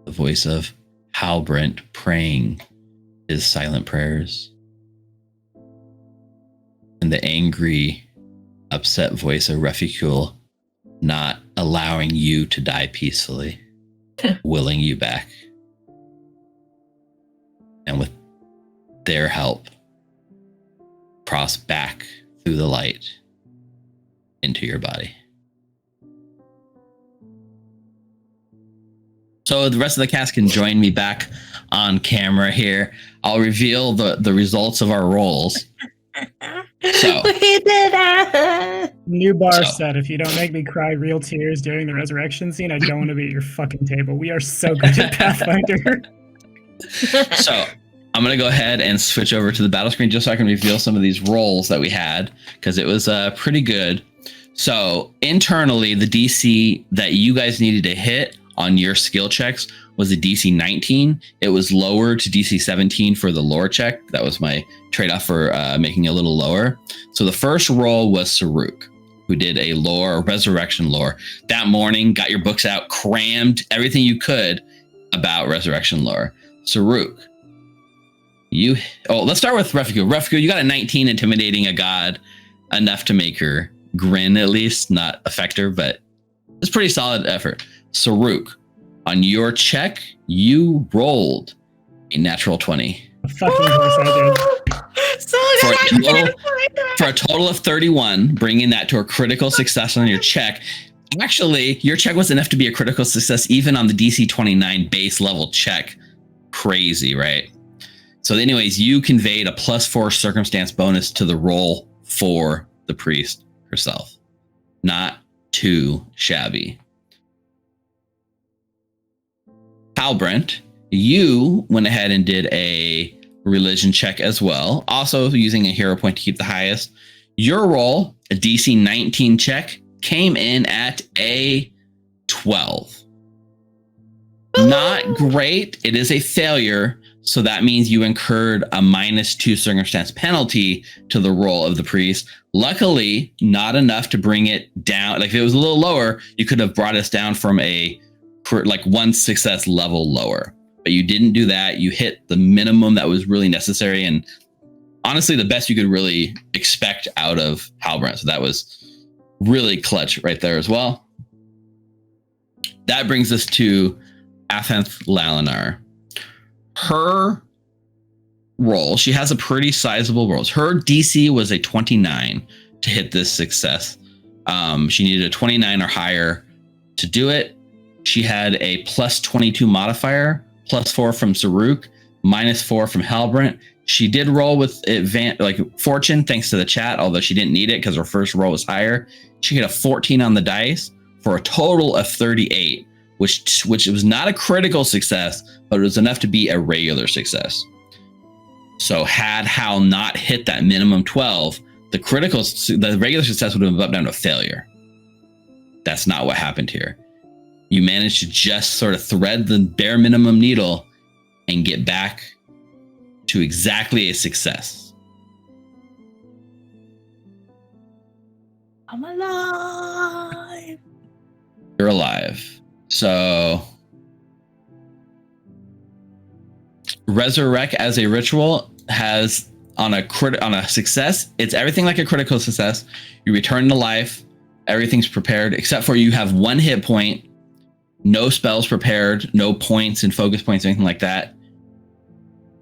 The voice of Halbrent praying his silent prayers. And the angry, upset voice of Reficule not allowing you to die peacefully, willing you back. And with their help, cross back through the light into your body. So the rest of the cast can join me back on camera here. I'll reveal the results of our rolls. So We did it! New bar set. If you don't make me cry real tears during the resurrection scene, I don't want to be at your fucking table. We are so good at Pathfinder. So I'm going to go ahead and switch over to the battle screen just so I can reveal some of these rolls that we had, because it was pretty good. So internally, the DC that you guys needed to hit on your skill checks was a DC 19. It was lower to DC 17 for the lore check. That was my trade-off for making it a little lower. So the first roll was Saruk, who did a resurrection lore. That morning, got your books out, crammed everything you could about resurrection lore. Saruk, let's start with Reficule. Reficule, you got a 19 intimidating a god, enough to make her grin at least, not affect her, but it's pretty solid effort. Saruk, On your check, you rolled a natural 20. Of fucking course I did. So For a total of 31, bringing that to a critical success on your check. Actually, your check was enough to be a critical success even on the DC 29 base level check. Crazy, right? So anyways, you conveyed a +4 circumstance bonus to the roll for the priest herself. Not too shabby. Halbrand, you went ahead and did a religion check as well, also using a hero point to keep the highest. Your roll, a DC 19 check, came in at a 12. Not great. It is a failure. So that means you incurred a -2 circumstance penalty to the roll of the priest. Luckily, not enough to bring it down. Like if it was a little lower, you could have brought us down from a like 1 success level lower. But you didn't do that. You hit the minimum that was really necessary. And honestly, the best you could really expect out of Halbrand. So that was really clutch right there as well. That brings us to Athenth Lalinar. Her roll, she has a pretty sizable roll. Her DC was a 29 to hit this success. She needed a 29 or higher to do it. She had a +22 modifier, +4 from Saruk, -4 from Halbrand. She did roll with fortune thanks to the chat, although she didn't need it because her first roll was higher. She got a 14 on the dice for a total of 38, which was not a critical success, but it was enough to be a regular success. So had Hal not hit that minimum 12, the regular success would have been up down to a failure. That's not what happened here. You managed to just sort of thread the bare minimum needle and get back to exactly a success. I'm alive. You're alive. So Resurrect as a ritual has on a success, it's everything like a critical success. You return to life. Everything's prepared except for you have 1 hit point, no spells prepared, no points and focus points, anything like that.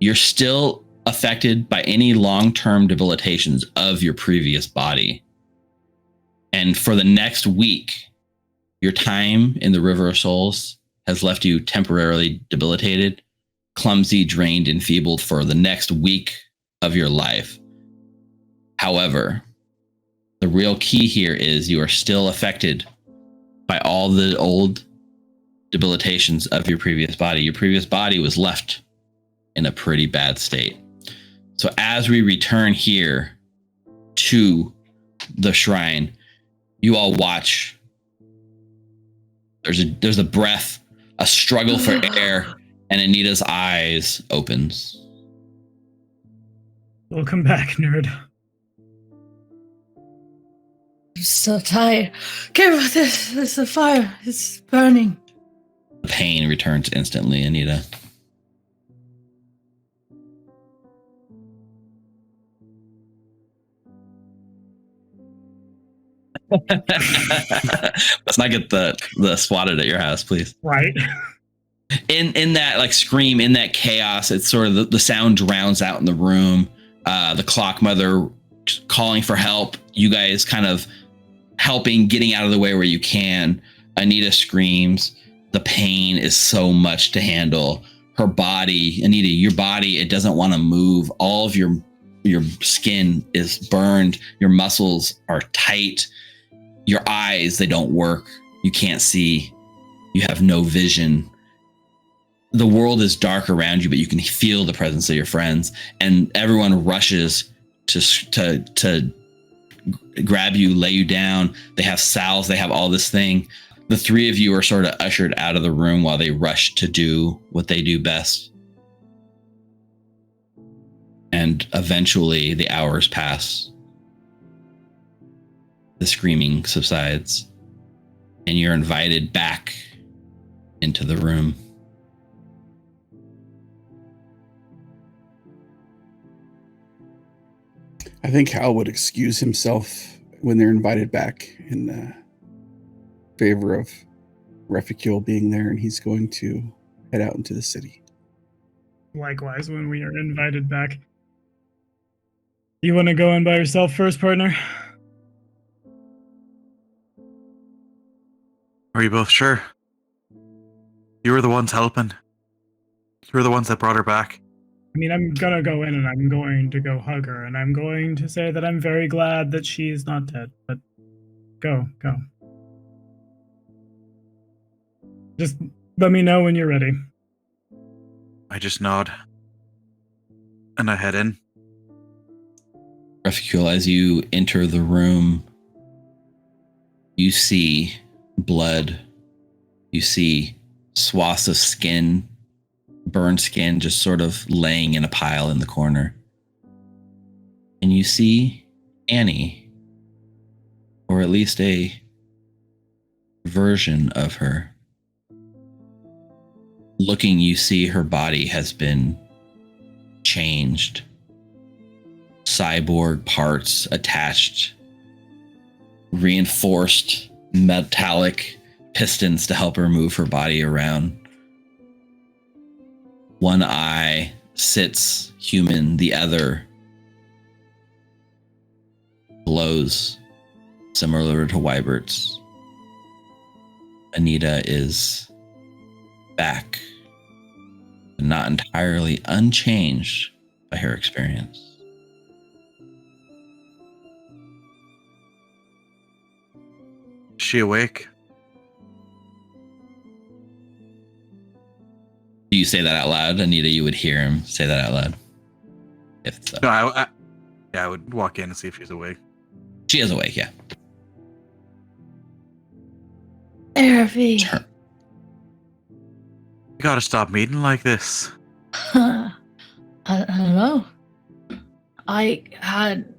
You're still affected by any long-term debilitations of your previous body. And for the next week, your time in the River of Souls has left you temporarily debilitated, clumsy, drained, enfeebled for the next week of your life. However, the real key here is you are still affected by all the old debilitations of your previous body. Your previous body was left in a pretty bad state. So as we return here to the shrine, you all watch. There's a breath, a struggle for air, and Anita's eyes opens. Welcome back, nerd. I'm so tired. Careful, there's a fire. It's burning. The pain returns instantly, Anita. Let's not get the swatted at your house, please. Right. In that like scream, in that chaos, it's sort of the sound drowns out in the room. The clock mother calling for help. You guys kind of helping, getting out of the way where you can. Anita screams. The pain is so much to handle. Her body, Anita, your body, it doesn't want to move. All of your skin is burned. Your muscles are tight. Your eyes, they don't work. You can't see. You have no vision. The world is dark around you, but you can feel the presence of your friends, and everyone rushes to grab you, lay you down. They have salves. They have all this thing. The three of you are sort of ushered out of the room while they rush to do what they do best. And eventually the hours pass. The screaming subsides, and you're invited back into the room. I think Hal would excuse himself when they're invited back in favor of Reficule being there, and he's going to head out into the city. Likewise, when we are invited back. You want to go in by yourself first, partner? Are you both sure? You were the ones helping. You were the ones that brought her back. I mean, I'm gonna go in and I'm going to go hug her, and I'm going to say that I'm very glad that she's not dead, but go. Just let me know when you're ready. I just nod. And I head in. Reficule, as you enter the room, you see blood. You see swaths of skin, burned skin, just sort of laying in a pile in the corner. And you see Annie, or at least a version of her. Looking, you see her body has been changed. Cyborg parts attached, reinforced metallic pistons to help her move her body around. One eye sits human, the other glows, similar to Wybert's. Anita is back, but not entirely unchanged by her experience. Is she awake? Do you say that out loud? Anita, you would hear him say that out loud. If so. No, I would walk in and see if she's awake. She is awake, yeah. Therapy. Turn. You gotta stop meeting like this. I don't know. I had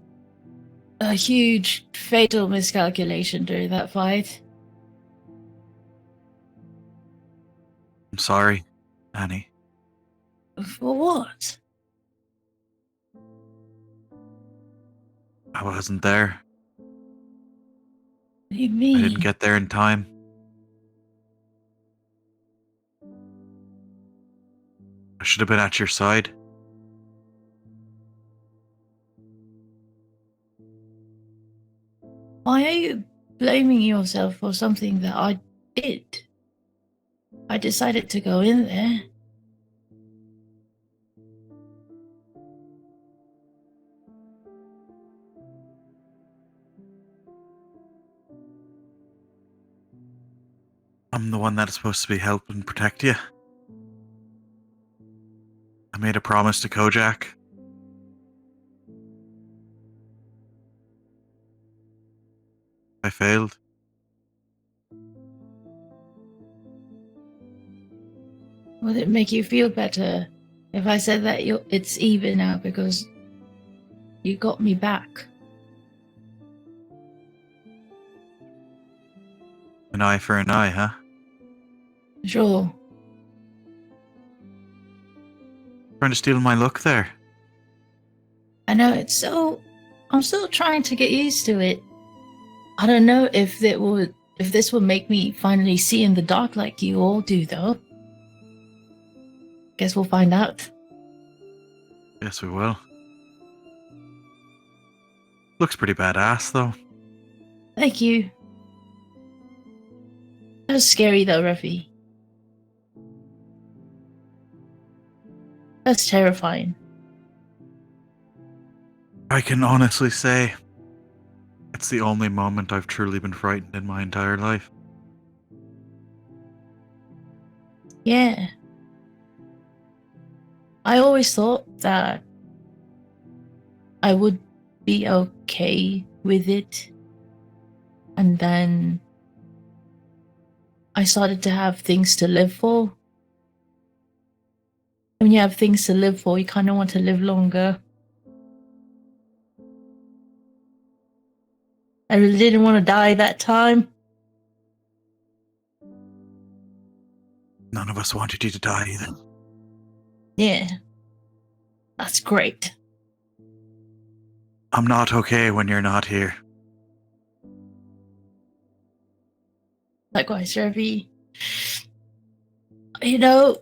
a huge fatal miscalculation during that fight. I'm sorry, Annie. For what? I wasn't there. What do you I mean? didn't get there in time. I should have been at your side. Why are you blaming yourself for something that I did? I decided to go in there. I'm the one that is supposed to be help and protect you. I made a promise to Kojak. I failed. Would it make you feel better if I said that it's even now because you got me back? An eye for an eye, huh? Sure. Trying to steal my luck there. I know I'm still trying to get used to it. I don't know if this will make me finally see in the dark like you all do, though. Guess we'll find out. Yes, we will. Looks pretty badass, though. Thank you. That was scary, though, Ruffy. That's terrifying. I can honestly say it's the only moment I've truly been frightened in my entire life. Yeah. I always thought that I would be okay with it. And then I started to have things to live for. When you have things to live for, you kind of want to live longer. I really didn't want to die that time. None of us wanted you to die either. Yeah. That's great. I'm not okay when you're not here. Likewise, Ruffy. You know,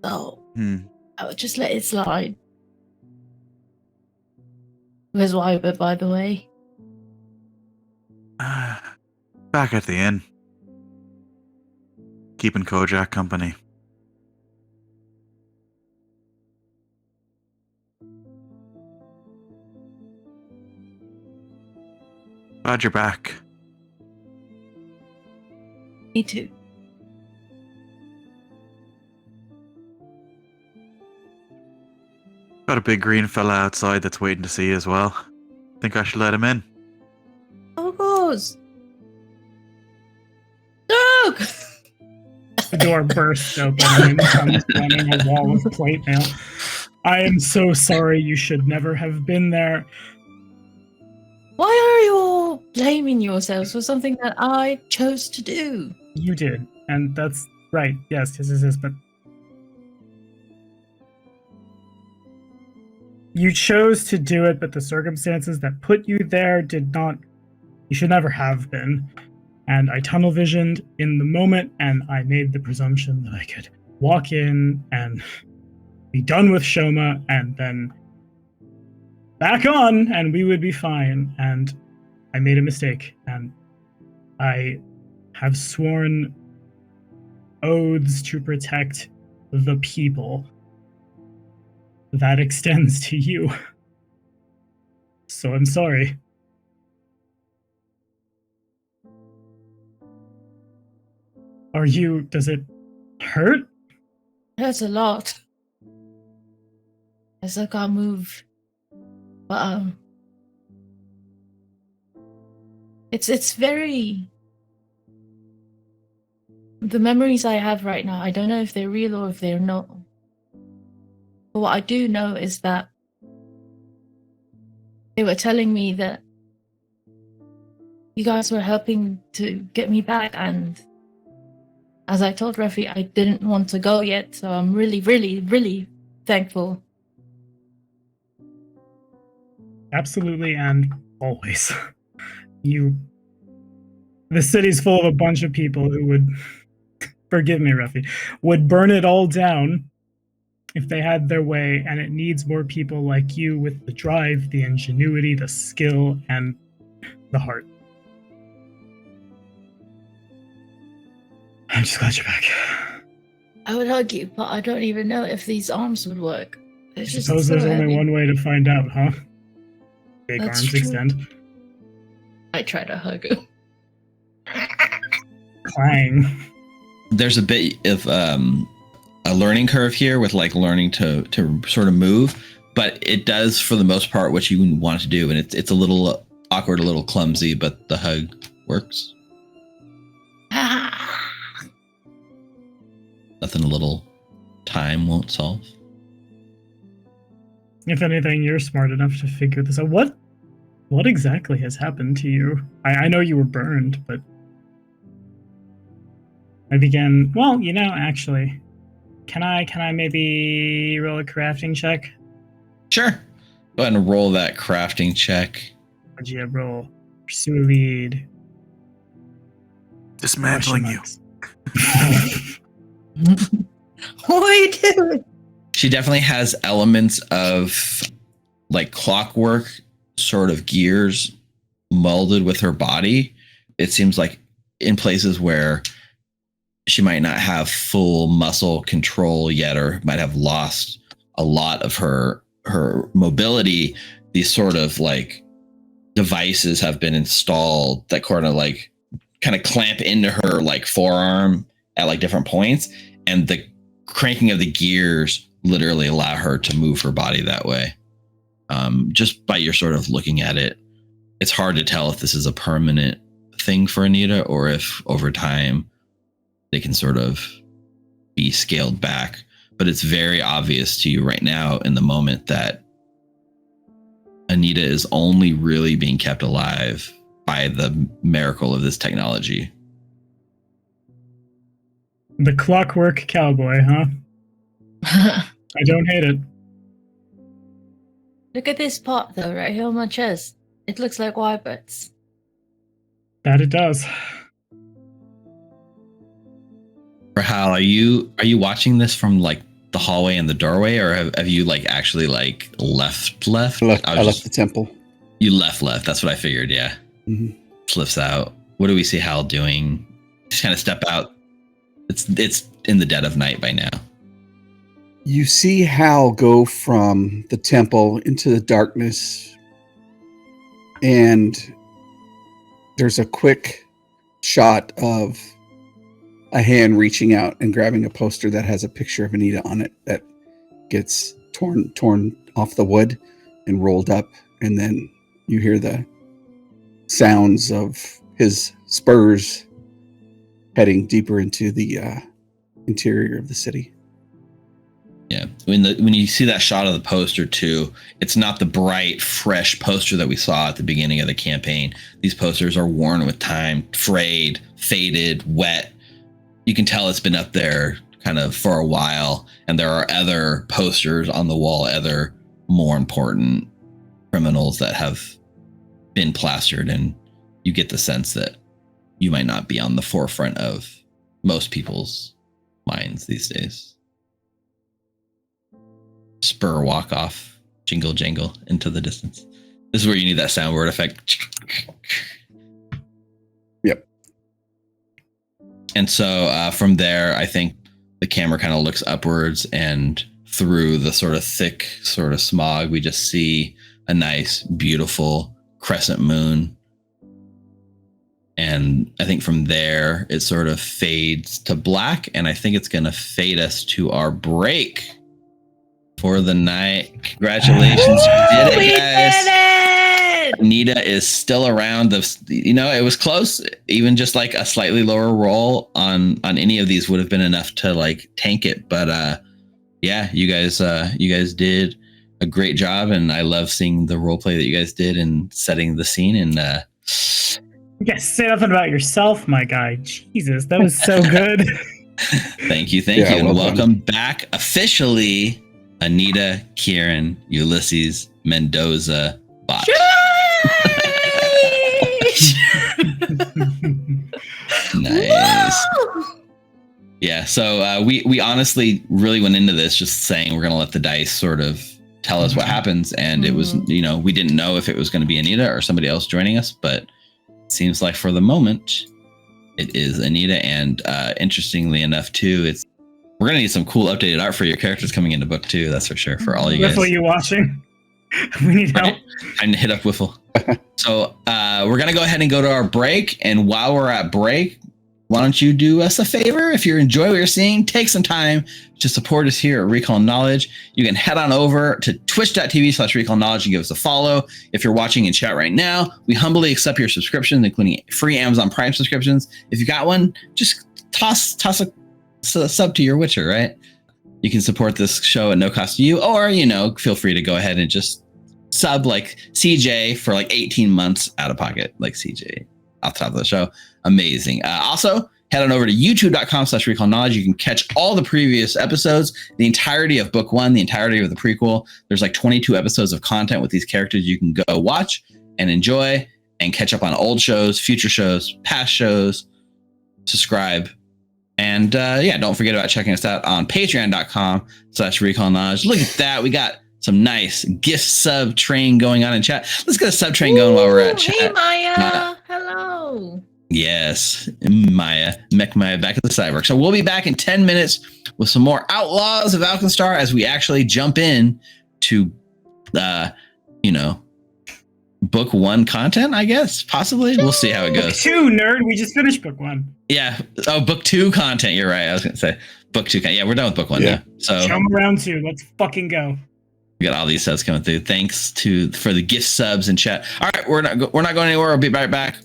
no, I would just let it slide. Where's Wyber, by the way? Back at the inn. Keeping Kojak company. Glad you're back. Me too. Got a big green fella outside that's waiting to see you as well. Think I should let him in. Of course. Dog! The door bursts open and comes running a wall of plate mail. I am so sorry. You should never have been there. Why are you all blaming yourselves for something that I chose to do? You did, and that's right. Yes, but you chose to do it, but the circumstances that put you there did not. You should never have been. And I tunnel visioned in the moment, and I made the presumption that I could walk in and be done with Shoma, and then back on, and we would be fine. And I made a mistake, and I have sworn oaths to protect the people. That extends to you. So I'm sorry. Does it hurt? It hurts a lot. I still can't move. But, it's very... The memories I have right now, I don't know if they're real or if they're not. But what I do know is that they were telling me that you guys were helping to get me back, and as I told Refi, I didn't want to go yet, so I'm really, really, really thankful. Absolutely, and always. The city's full of a bunch of people who would, forgive me, Refi, would burn it all down if they had their way, and it needs more people like you with the drive, the ingenuity, the skill, and the heart. I'm just glad you're back. I would hug you, but I don't even know if these arms would work. I suppose there's only one way to find out, huh? Big That's arms true. extend. I try to hug you. Clang. There's a bit of a learning curve here with like learning to sort of move, but it does for the most part what you want to do, and it's a little awkward, a little clumsy, but the hug works. Nothing a little time won't solve. If anything, you're smart enough to figure this out. What exactly has happened to you? I know you were burned, but I began. Well, actually, can I maybe roll a crafting check? Sure. Go ahead and roll that crafting check. What'd you roll? Pursue a lead. Dismantling you. What are you doing? She definitely has elements of like clockwork sort of gears molded with her body. It seems like in places where she might not have full muscle control yet, or might have lost a lot of her mobility, these sort of like devices have been installed that kind of clamp into her like forearm at like different points, and the cranking of the gears literally allow her to move her body that way. Just by your sort of looking at it, it's hard to tell if this is a permanent thing for Anita or if over time they can sort of be scaled back. But it's very obvious to you right now in the moment that Anita is only really being kept alive by the miracle of this technology. The clockwork cowboy, huh? I don't hate it. Look at this pot, though, right here on my chest. It looks like wipers. That it does. Hal, are you watching this from like the hallway and the doorway, or have you like actually like left? I left the temple. You left. That's what I figured. Yeah. Mm-hmm. Flips out. What do we see Hal doing? Just kind of step out. It's in the dead of night by now. You see Hal go from the temple into the darkness, and there's a quick shot of a hand reaching out and grabbing a poster that has a picture of Anita on it that gets torn off the wood and rolled up, and then you hear the sounds of his spurs heading deeper into the interior of the city. Yeah, when you see that shot of the poster too, it's not the bright, fresh poster that we saw at the beginning of the campaign. These posters are worn with time, frayed, faded, wet. You can tell it's been up there kind of for a while, and there are other posters on the wall, other more important criminals that have been plastered, and you get the sense that you might not be on the forefront of most people's minds these days. Spur walk off, jingle jangle into the distance. This is where you need that soundboard effect. Yep. And so from there, I think the camera kind of looks upwards, and through the sort of thick sort of smog, we just see a nice, beautiful crescent moon. And I think from there, it sort of fades to black, and I think it's going to fade us to our break for the night. Congratulations, you did it, guys. Did it! Anita is still around. It was close. Even just like a slightly lower roll on any of these would have been enough to like tank it. But yeah, you guys did a great job, and I love seeing the roleplay that you guys did and setting the scene. And yes, say nothing about yourself, my guy. Jesus, that was so good. Thank you, and welcome back officially, Anita, Kieran, Ulysses, Mendoza, Bot. Nice. Yeah, so we honestly really went into this just saying we're going to let the dice sort of tell us what happens. And it was, we didn't know if it was going to be Anita or somebody else joining us, but it seems like for the moment it is Anita. And interestingly enough, too, we're going to need some cool updated art for your characters coming into book 2. That's for sure. For all you guys. Wiffle, you watching? We need help. I hit up Wiffle. So we're going to go ahead and go to our break. And while we're at break, why don't you do us a favor? If you enjoy what you're seeing, take some time to support us here at Recall Knowledge. You can head on over to twitch.tv/Recall Knowledge and give us a follow. If you're watching in chat right now, we humbly accept your subscriptions, including free Amazon Prime subscriptions. If you got one, just toss a sub to your Witcher, right? You can support this show at no cost to you, or, feel free to go ahead and just sub like CJ for like 18 months out of pocket, like CJ off the top of the show. Amazing. Also, head on over to youtube.com/Recall Knowledge. You can catch all the previous episodes, the entirety of book 1, the entirety of the prequel. There's like 22 episodes of content with these characters you can go watch and enjoy and catch up on old shows, future shows, past shows, subscribe. And don't forget about checking us out on patreon.com/Recall Knowledge. Look at that. We got some nice gift sub train going on in chat. Let's get a sub train going while we're at chat. Hey, Maya. Hello. Yes, Maya back at the Cyborg. So we'll be back in 10 minutes with some more Outlaws of Alkenstar as we actually jump in to, book 1 content, I guess, possibly. We'll see how it goes. Book 2, nerd. We just finished book 1. Yeah. Oh, book 2 content. You're right. I was going to say book 2. Yeah, we're done with book 1 now. So show 'em round 2. Let's fucking go. We got all these subs coming through. Thanks for the gift subs in chat. All right, we're not going anywhere. We'll be right back.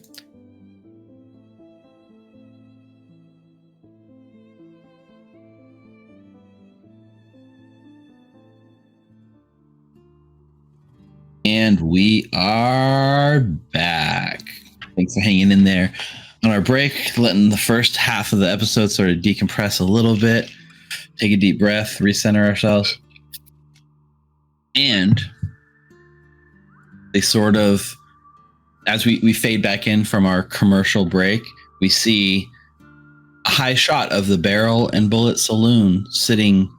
And we are back. Thanks for hanging in there on our break, letting the first half of the episode sort of decompress a little bit, take a deep breath, recenter ourselves. And they sort of as we fade back in from our commercial break, we see a high shot of the Barrel and Bullet Saloon sitting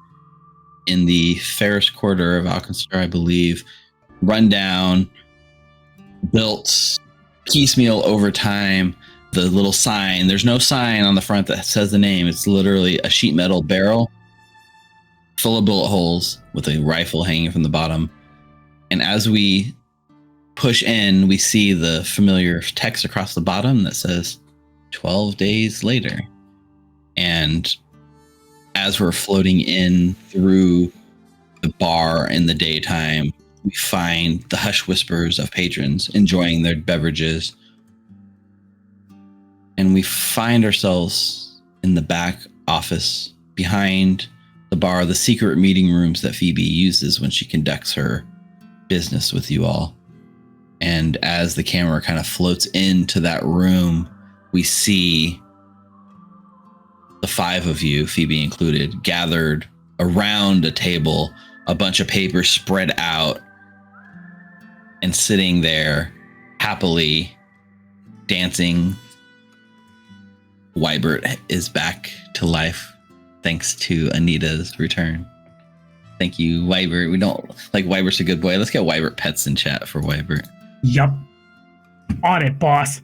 in the Ferris Quarter of Alkenstar, I believe. Run down, built piecemeal over time. The little sign, there's no sign on the front that says the name. It's literally a sheet metal barrel full of bullet holes with a rifle hanging from the bottom. And as we push in, we see the familiar text across the bottom that says 12 days later. And as we're floating in through the bar in the daytime, we find the hushed whispers of patrons enjoying their beverages. And we find ourselves in the back office behind the bar, the secret meeting rooms that Phoebe uses when she conducts her business with you all. And as the camera kind of floats into that room, we see the five of you, Phoebe included, gathered around a table, a bunch of papers spread out, and sitting there happily dancing. Wybert is back to life thanks to Anita's return. Thank you, Wybert. We don't like Wybert's a good boy. Let's get Wybert pets in chat for Wybert. Yup. On it, boss.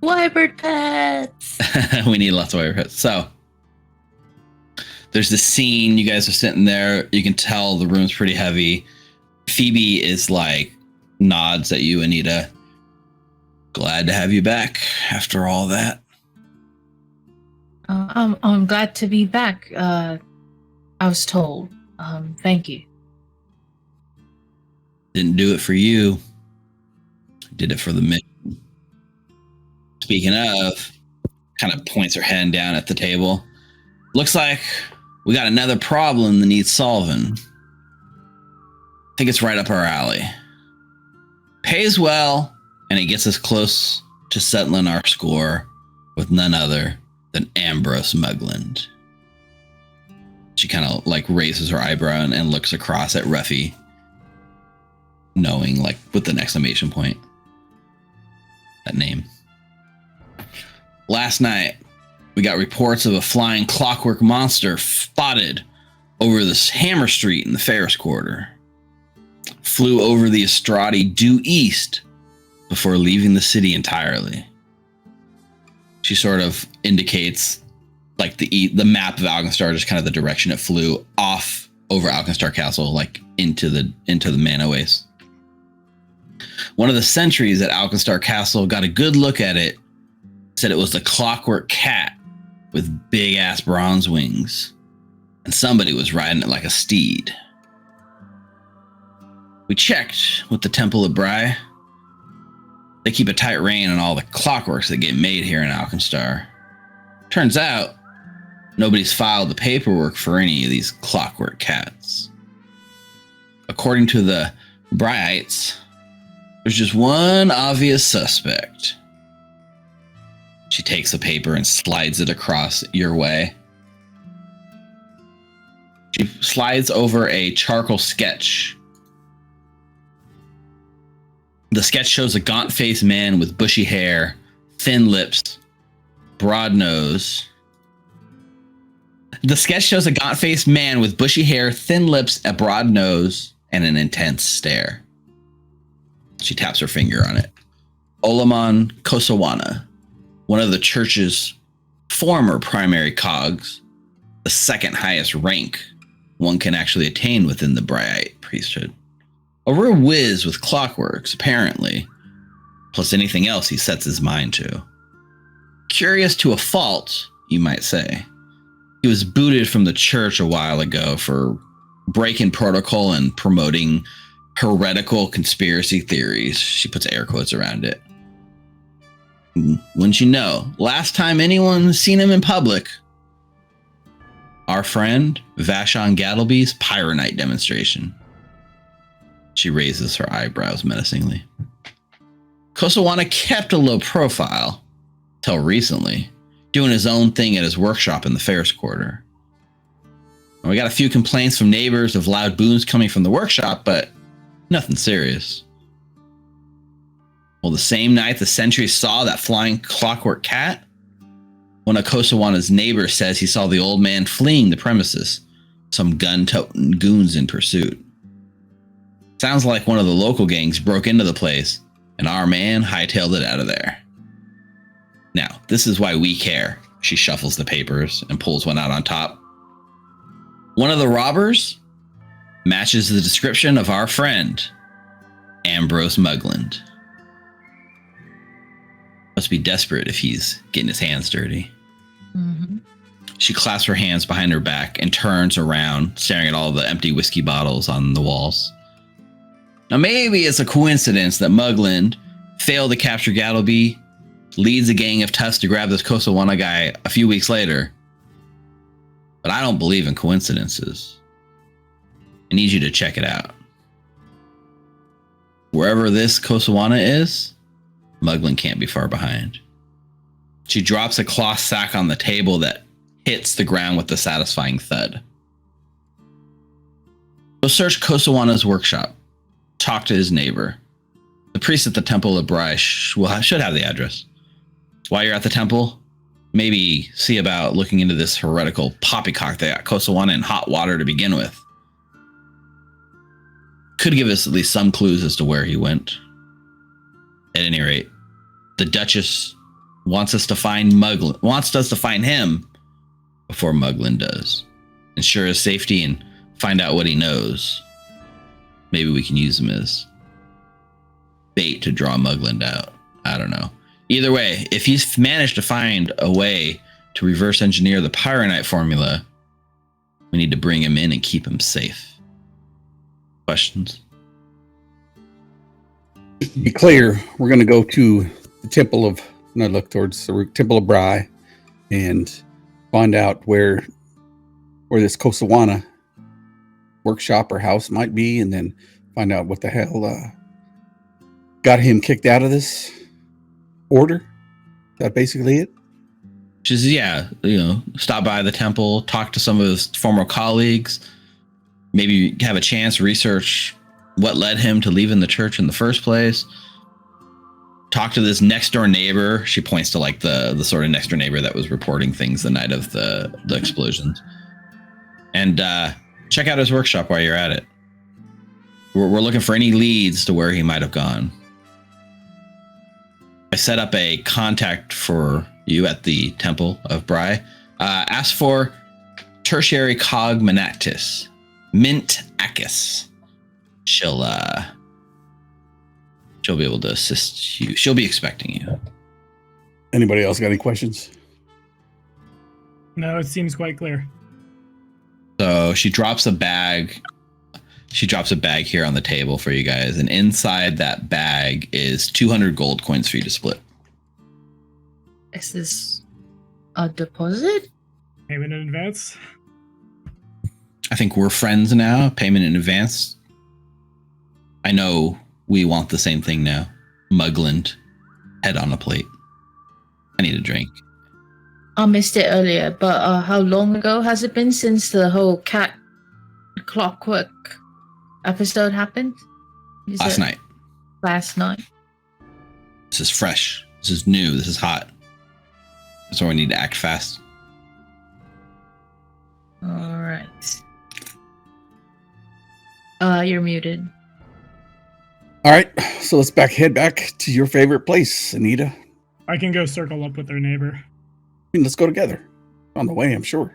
Wybert pets. We need lots of Wybert pets. So there's this scene. You guys are sitting there. You can tell the room's pretty heavy. Phoebe is like nods at you, Anita. Glad to have you back after all that. I'm glad to be back. I was told. Thank you. Didn't do it for you. Did it for the mission. Speaking of, kind of points her hand down at the table. Looks like we got another problem that needs solving. I think it's right up our alley. Pays well, and it gets us close to settling our score with none other than Ambrose Mugland. She kind of like raises her eyebrow and looks across at Ruffy, knowing like with an exclamation point. That name. Last night, we got reports of a flying clockwork monster spotted over this Hammer Street in the Ferris Quarter. Flew over the Estradi due east before leaving the city entirely. She sort of indicates like the map of Alkenstar, just kind of the direction it flew off over Alkenstar Castle, like into the Mana Waste. One of the sentries at Alkenstar Castle got a good look at it, said it was the clockwork cat with big ass bronze wings, and somebody was riding it like a steed. We checked with the Temple of Bry. They keep a tight rein on all the clockworks that get made here in Alkenstar. Turns out, nobody's filed the paperwork for any of these clockwork cats. According to the Bryites, there's just one obvious suspect. She takes a paper and slides it across your way. She slides over a charcoal sketch. The sketch shows a gaunt-faced man with bushy hair, thin lips, broad nose. The sketch shows a gaunt-faced man with bushy hair, thin lips, a broad nose, and an intense stare. She taps her finger on it. Olamon Kosawana, one of the church's former primary cogs, the second highest rank one can actually attain within the Bryite priesthood. A real whiz with clockworks, apparently, plus anything else he sets his mind to. Curious to a fault, you might say. He was booted from the church a while ago for breaking protocol and promoting heretical conspiracy theories. She puts air quotes around it. Wouldn't you know, last time anyone's seen him in public, our friend Vashon Gattleby's Pyronite demonstration. She raises her eyebrows menacingly. Kosawana kept a low profile till recently, doing his own thing at his workshop in the Ferris Quarter. And we got a few complaints from neighbors of loud booms coming from the workshop, but nothing serious. Well, the same night the sentry saw that flying clockwork cat, one of Kosawana's neighbors says he saw the old man fleeing the premises, some gun-toting goons in pursuit. Sounds like one of the local gangs broke into the place, and our man hightailed it out of there. Now, this is why we care. She shuffles the papers and pulls one out on top. One of the robbers matches the description of our friend, Ambrose Mugland. Must be desperate if he's getting his hands dirty. Mm-hmm. She clasps her hands behind her back and turns around, staring at all the empty whiskey bottles on the walls. Now, maybe it's a coincidence that Mugland failed to capture Gattleby, leads a gang of toughs to grab this Kosawana guy a few weeks later. But I don't believe in coincidences. I need you to check it out. Wherever this Kosawana is, Mugland can't be far behind. She drops a cloth sack on the table that hits the ground with a satisfying thud. Go search Kosawana's workshop. Talk to his neighbor. The priest at the Temple of Bry should have the address. While you're at the temple, maybe see about looking into this heretical poppycock that got Kosawana in hot water to begin with. Could give us at least some clues as to where he went. At any rate, the Duchess wants us to find him before Mugland does. Ensure his safety and find out what he knows. Maybe we can use him as bait to draw Mugland out. I don't know. Either way, if he's managed to find a way to reverse engineer the Pyronite Formula, we need to bring him in and keep him safe. Questions? To be clear, we're going to go to the Temple of Bry and find out where this Kosawana workshop or house might be, and then find out what the hell got him kicked out of this order. Is that basically it? Just, yeah, stop by the temple, talk to some of his former colleagues, maybe have a chance to research what led him to leaving the church in the first place. Talk to this next door neighbor. She points to like the sort of next door neighbor that was reporting things the night of the explosions. And check out his workshop while you're at it. We're looking for any leads to where he might have gone. I set up a contact for you at the Temple of Bry. Ask for Tertiary Cogmanatus, Mint Akis. She'll be able to assist you. She'll be expecting you. Anybody else got any questions? No, it seems quite clear. So she drops a bag. She drops a bag here on the table for you guys, and inside that bag is 200 gold coins for you to split. Is this a deposit? Payment in advance? I think we're friends now. Payment in advance. I know we want the same thing now. Mugland, head on a plate. I need a drink. I missed it earlier, but how long ago has it been since the whole cat clockwork episode happened? Last night. Last night. This is fresh. This is new. This is hot. That's why we need to act fast. All right. You're muted. All right, so let's head back to your favorite place, Anita. I can go circle up with their neighbor. Let's go together. On the way, I'm sure.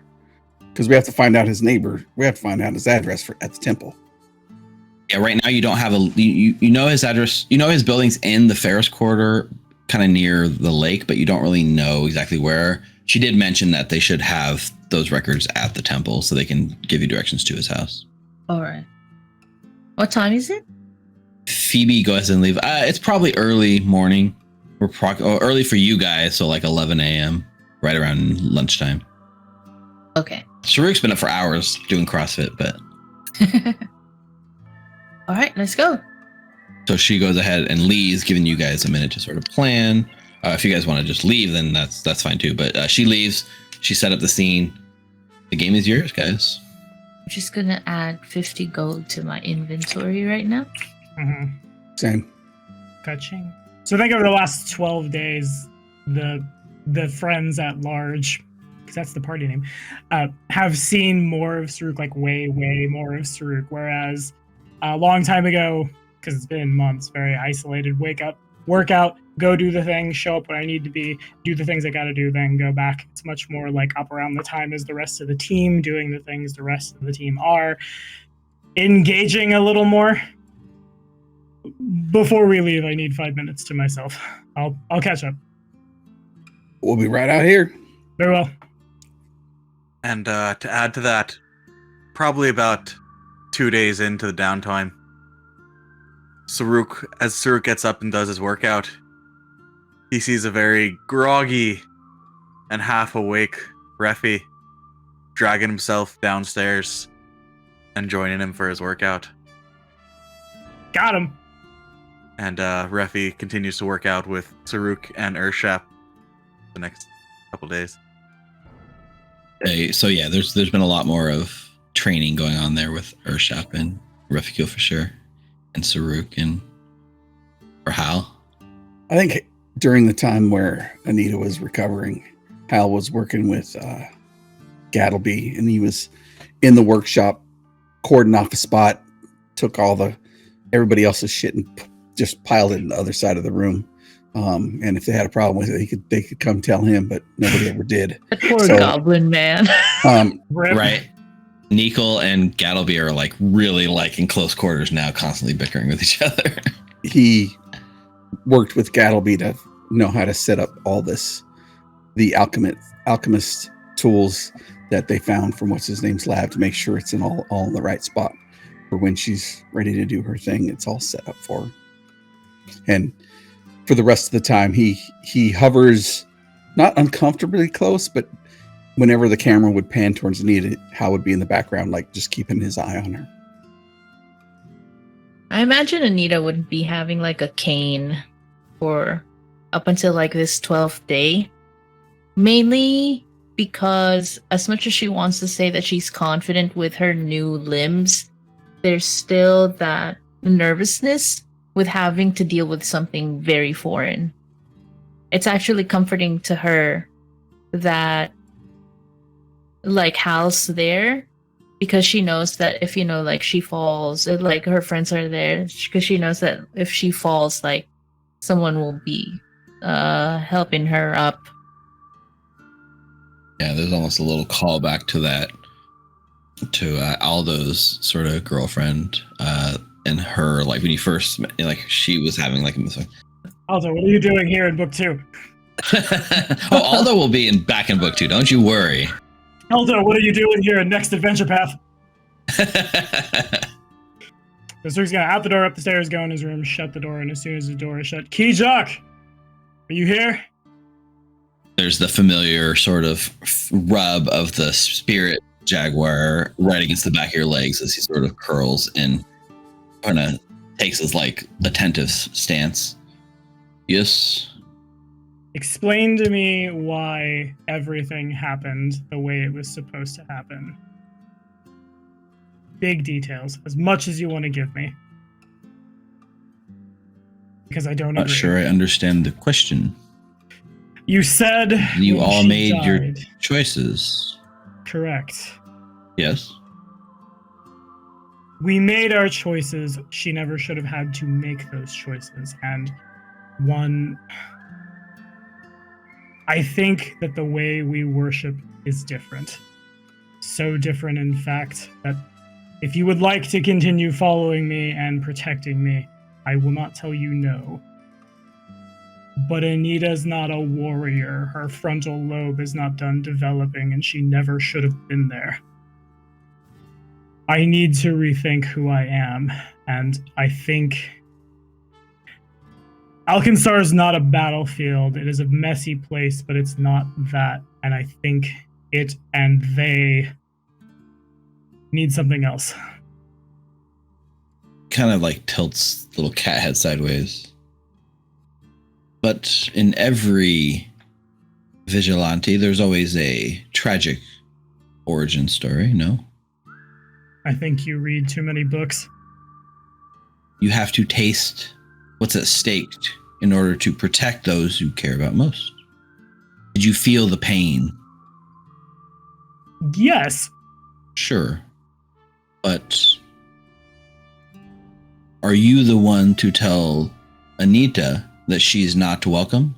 Because we have to find out his neighbor. We have to find out his address at the temple. Yeah, right now you don't have you know his address. You know his building's in the Ferris Quarter, kind of near the lake, but you don't really know exactly where. She did mention that they should have those records at the temple so they can give you directions to his house. All right. What time is it? Phoebe, go ahead and leave. It's probably early morning. We're early for you guys, so like 11 a.m., right around lunchtime. Okay. Sharuk's been up for hours doing CrossFit, but... All right, let's go. So she goes ahead, and Lee's giving you guys a minute to sort of plan. If you guys want to just leave, then that's fine too. But she leaves. She set up the scene. The game is yours, guys. I'm just going to add 50 gold to my inventory right now. Mm-hmm. Same. Catching. So I think over the last 12 days, the friends at large, because that's the party name, have seen more of Saruk, like way more of Saruk. Whereas a long time ago, because it's been months, very isolated, wake up, workout, go do the thing, show up when I need to be, do the things I got to do, then go back. It's much more like up around the time as the rest of the team, doing the things the rest of the team are, engaging a little more. Before we leave, I need 5 minutes to myself. I'll catch up. We'll be right out here. Very well. And to add to that, probably about 2 days into the downtime, as Saruk gets up and does his workout, he sees a very groggy and half-awake Refi dragging himself downstairs and joining him for his workout. Got him. And Refi continues to work out with Saruk and Urshap the next couple days. So yeah, there's been a lot more of training going on there with Urshap and Refiko for sure, and Saruk and or Hal. I think during the time where Anita was recovering, Hal was working with Gattleby, and he was in the workshop, cordoned off a spot, took everybody else's shit and just piled it in the other side of the room. And if they had a problem with it, they could come tell him, but nobody ever did. That poor goblin man. Right. Nicol and Gattleby are like really like in close quarters now, constantly bickering with each other. He worked with Gattleby to know how to set up all the alchemist tools that they found from what's his name's lab to make sure it's in all in the right spot for when she's ready to do her thing. It's all set up for her. And for the rest of the time, he hovers not uncomfortably close, but whenever the camera would pan towards Anita, Hal would be in the background, like just keeping his eye on her. I imagine Anita would be having like a cane for up until like this 12th day. Mainly because as much as she wants to say that she's confident with her new limbs, there's still that nervousness with having to deal with something very foreign. It's actually comforting to her that like Hal's there, because she knows that if like she falls, like her friends are there, because she knows that if she falls, like someone will be helping her up. Yeah, there's almost a little callback to that, to Aldo's sort of girlfriend and her, like when you first met, like she was having like Aldo, what are you doing here in book 2? Oh, Aldo will be back in book 2. Don't you worry. Aldo, what are you doing here in Next Adventure Path? So he's gonna out the door, up the stairs, go in his room, shut the door, and as soon as the door is shut, Kijok, are you here? There's the familiar sort of rub of the spirit jaguar right against the back of your legs as he sort of curls and kind of takes his like attentive stance. Yes. Explain to me why everything happened the way it was supposed to happen. Big details, as much as you want to give me. Because I don't agree. Not sure I understand the question. You said you all made died. your choices. Correct. Yes. We made our choices. She never should have had to make those choices. And I think that the way we worship is different. So different, in fact, that if you would like to continue following me and protecting me, I will not tell you no. But Anita's not a warrior. Her frontal lobe is not done developing, and she never should have been there. I need to rethink who I am, and I think Alkenstar is not a battlefield. It is a messy place, but it's not that. And I think it and they need something else. Kind of like tilts little cat head sideways. But in every vigilante, there's always a tragic origin story, no? I think you read too many books. You have to taste what's at stake in order to protect those you care about most. Did you feel the pain? Yes. Sure. But are you the one to tell Anita that she's not welcome?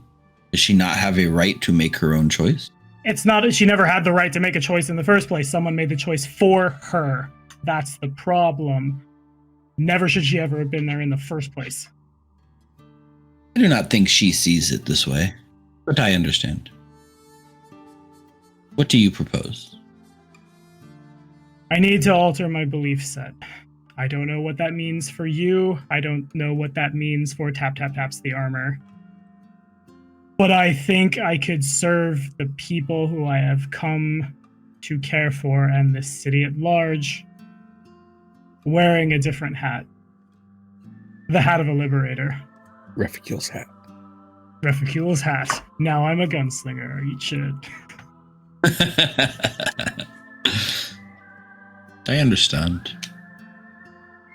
Does she not have a right to make her own choice? It's not, she never had the right to make a choice in the first place. Someone made the choice for her. That's the problem. Never should she ever have been there in the first place. I do not think she sees it this way, but I understand. What do you propose? I need to alter my belief set. I don't know what that means for you. I don't know what that means for Tap Tap Taps the Armor. But I think I could serve the people who I have come to care for and the city at large wearing a different hat. The hat of a liberator. Refucule's hat. Refucule's hat. Now I'm a gunslinger. Eat shit. I understand.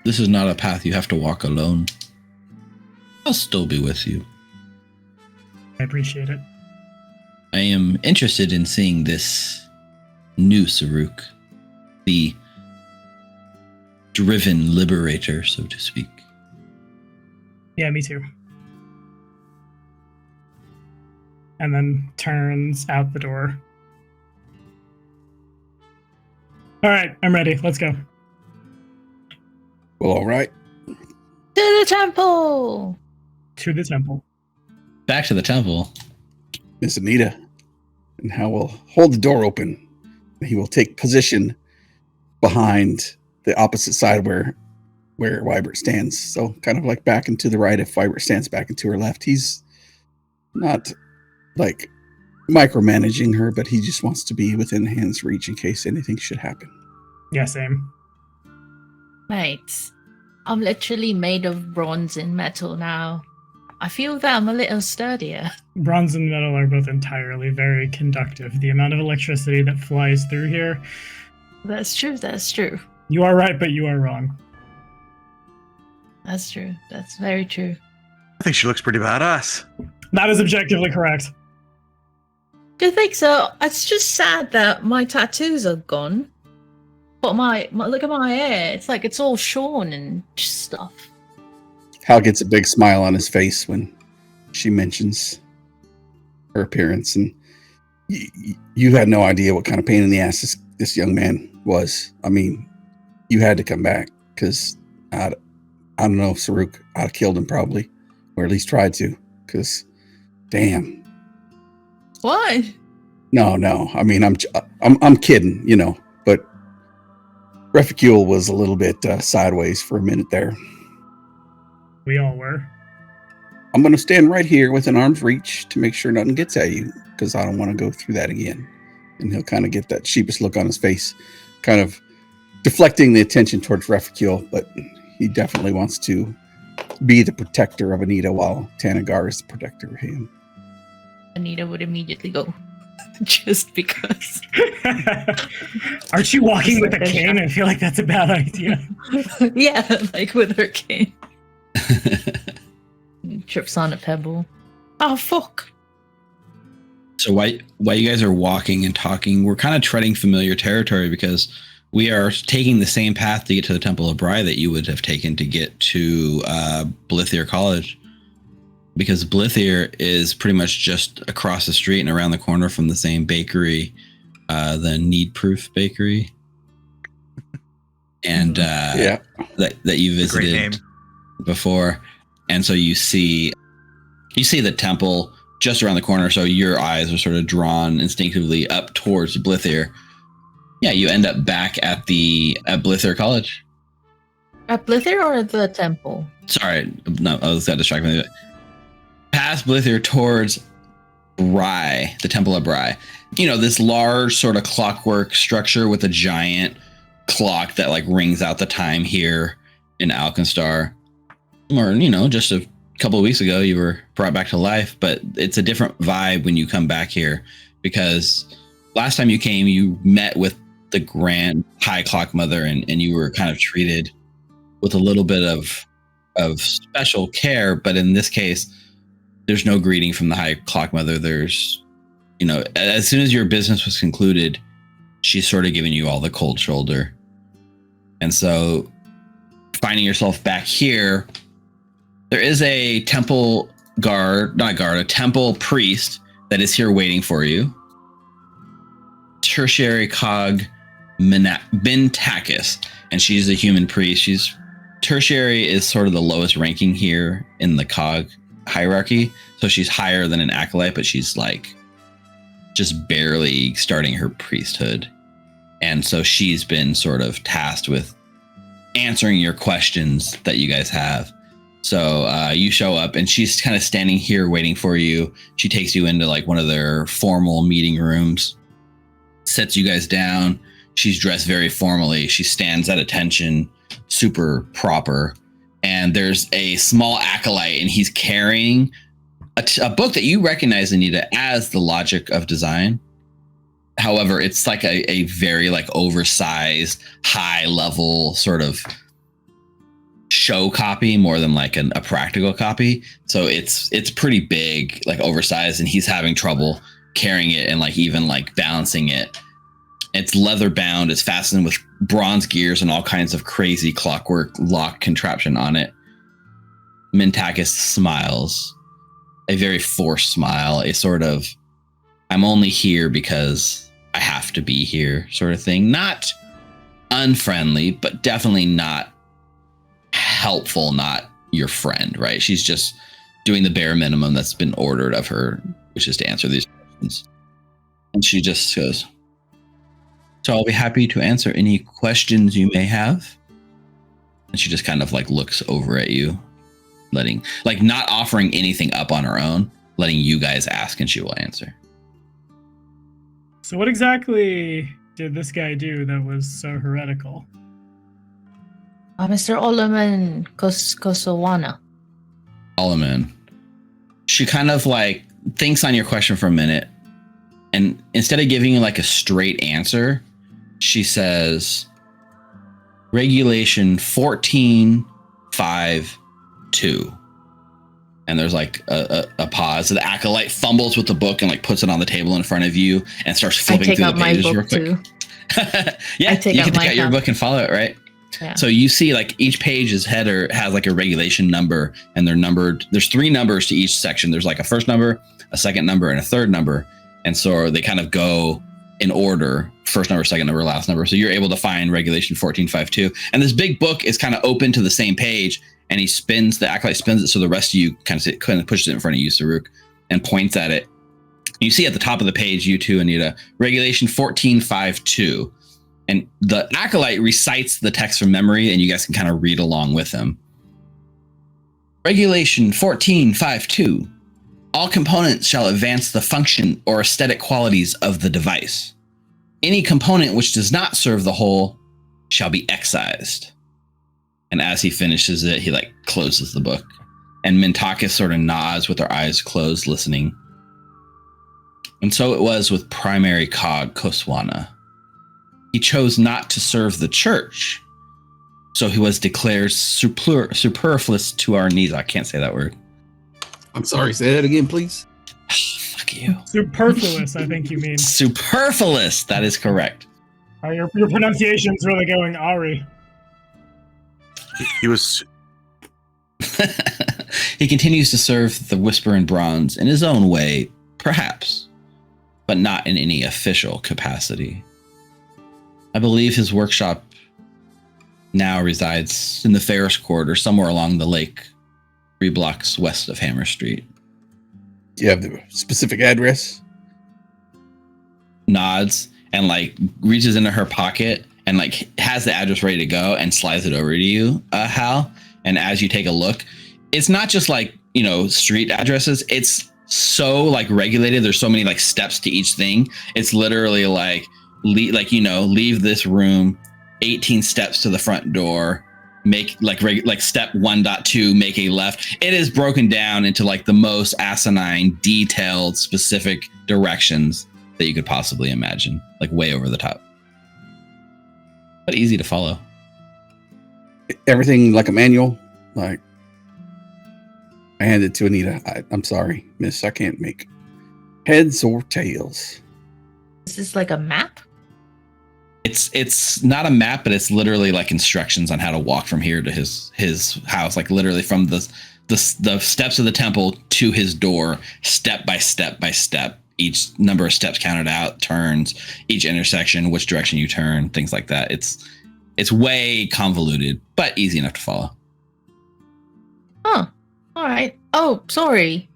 This is not a path you have to walk alone. I'll still be with you. I appreciate it. I am interested in seeing this new Saruk, the driven liberator, so to speak. Yeah, me too. And then turns out the door. All right, I'm ready. Let's go. Well, all right. To the temple! To the temple. Back to the temple. Miss Anita. And Hal will hold the door open. He will take position behind the opposite side where Wybert stands. So kind of like back and to the right if Wybert stands back and to her left. He's not like micromanaging her, but he just wants to be within hand's reach in case anything should happen. Yeah, same. Mate, I'm literally made of bronze and metal now. I feel that I'm a little sturdier. Bronze and metal are both entirely very conductive. The amount of electricity that flies through here. That's true, that's true. You are right, but you are wrong. That's true. That's very true. I think she looks pretty badass. That is objectively correct. Do you think so? It's just sad that my tattoos are gone. But my look at my hair. It's like it's all shorn and stuff. Hal gets a big smile on his face when she mentions her appearance, and you had no idea what kind of pain in the ass this young man was. I mean, you had to come back because I don't know, Saruk, I'd have killed him probably, or at least tried to. Because, damn. Why? No. I mean, I'm kidding, you know. But Refucule was a little bit sideways for a minute there. We all were. I'm going to stand right here within arm's reach to make sure nothing gets at you, because I don't want to go through that again. And he'll kind of get that sheepish look on his face, kind of deflecting the attention towards Refucule, but he definitely wants to be the protector of Anita while Tanagar is the protector of him. Anita would immediately go. Just because. Aren't you walking with a cane? I feel like that's a bad idea. Yeah, like with her cane. Trips on a pebble. Oh, fuck. So while you guys are walking and talking, we're kind of treading familiar territory because we are taking the same path to get to the Temple of Bry that you would have taken to get to Blithir College. Because Blithir is pretty much just across the street and around the corner from the same bakery, the Need Proof Bakery. And that you visited before. And so you see the temple just around the corner, so your eyes are sort of drawn instinctively up towards Blithir. Yeah, you end up back at Blithir College. At Blithir or the temple? Sorry, no, I was got distracted. Past Blithir towards Bry, the Temple of Bry. You know, this large sort of clockwork structure with a giant clock that like rings out the time here in Alkenstar. Or, you know, just a couple of weeks ago you were brought back to life, but it's a different vibe when you come back here because last time you came, you met with the Grand High Clock Mother and you were kind of treated with a little bit of special care. But in this case, There's no greeting from the High Clock Mother. There's, as soon as your business was concluded, she's sort of giving you all the cold shoulder. And so finding yourself back here, there is a temple a temple priest that is here waiting for you. Tertiary Cog Bentakis, and she's a human priest. Tertiary is sort of the lowest ranking here in the Cog hierarchy. So she's higher than an acolyte, but she's like just barely starting her priesthood. And so she's been sort of tasked with answering your questions that you guys have. So you show up and she's kind of standing here waiting for you. She takes you into like one of their formal meeting rooms, sets you guys down. She's dressed very formally. She stands at attention, super proper. And there's a small acolyte and he's carrying a book that you recognize, Anita, as The Logic of Design. However, it's like a very like oversized, high level sort of show copy more than like a practical copy. So it's pretty big, like oversized, and he's having trouble carrying it and like even like balancing it. It's leather bound. It's fastened with bronze gears and all kinds of crazy clockwork lock contraption on it. Bentakis smiles, a very forced smile, a sort of I'm only here because I have to be here sort of thing. Not unfriendly, but definitely not helpful, not your friend, right? She's just doing the bare minimum that's been ordered of her, which is to answer these questions. And she just goes, so I'll be happy to answer any questions you may have. And she just kind of like looks over at you, letting, like not offering anything up on her own, letting you guys ask and she will answer. So what exactly did this guy do that was so heretical? Mr. Olaman Kosowana. Olaman. She kind of like thinks on your question for a minute, and instead of giving you like a straight answer, she says, Regulation 14.5.2. And there's like a pause. So the acolyte fumbles with the book and like puts it on the table in front of you and starts flipping through the pages real quick. Too. Yeah, you can take out your book and follow it, right? Yeah. So you see like each page's header has like a regulation number, and they're numbered. There's 3 numbers to each section. There's like a first number, a second number, and a third number. And so they kind of go in order: first number, second number, last number. So you're able to find Regulation 14.5.2. And this big book is kind of open to the same page, and the acolyte spins it so the rest of you kind of pushes it in front of you, Saruk, and points at it. You see at the top of the page, you too, Anita, Regulation 14.5.2. And the acolyte recites the text from memory, and you guys can kind of read along with him. Regulation 14.5.2. All components shall advance the function or aesthetic qualities of the device. Any component which does not serve the whole shall be excised. And as he finishes it, he like closes the book. And Bentakis sort of nods with her eyes closed, listening. And so it was with primary cog Koswana. He chose not to serve the church, so he was declared superfluous to our needs. I can't say that word. I'm sorry, say that again, please. Fuck you. Superfluous, I think you mean. Superfluous, that is correct. Your pronunciation's really going Ari. He was. He continues to serve the Whisper in Bronze in his own way, perhaps, but not in any official capacity. I believe his workshop now resides in the Ferris Court or somewhere along the lake, 3 blocks west of Hammer Street. Do you have the specific address? Nods and like reaches into her pocket and like has the address ready to go and slides it over to you, Hal. And as you take a look, it's not just like, street addresses. It's so like regulated. There's so many like steps to each thing. It's literally like, leave this room, 18 steps to the front door, make like step 1.2, make a left. It is broken down into like the most asinine, detailed, specific directions that you could possibly imagine, like way over the top, but easy to follow. Everything like a manual, like I hand it to Anita. I'm sorry, miss. I can't make heads or tails. Is this like a map? It's not a map, but it's literally like instructions on how to walk from here to his house, like literally from the steps of the temple to his door, step by step by step. Each number of steps counted out, turns, each intersection, which direction you turn, things like that. It's way convoluted, but easy enough to follow. Oh, all right. Oh, sorry.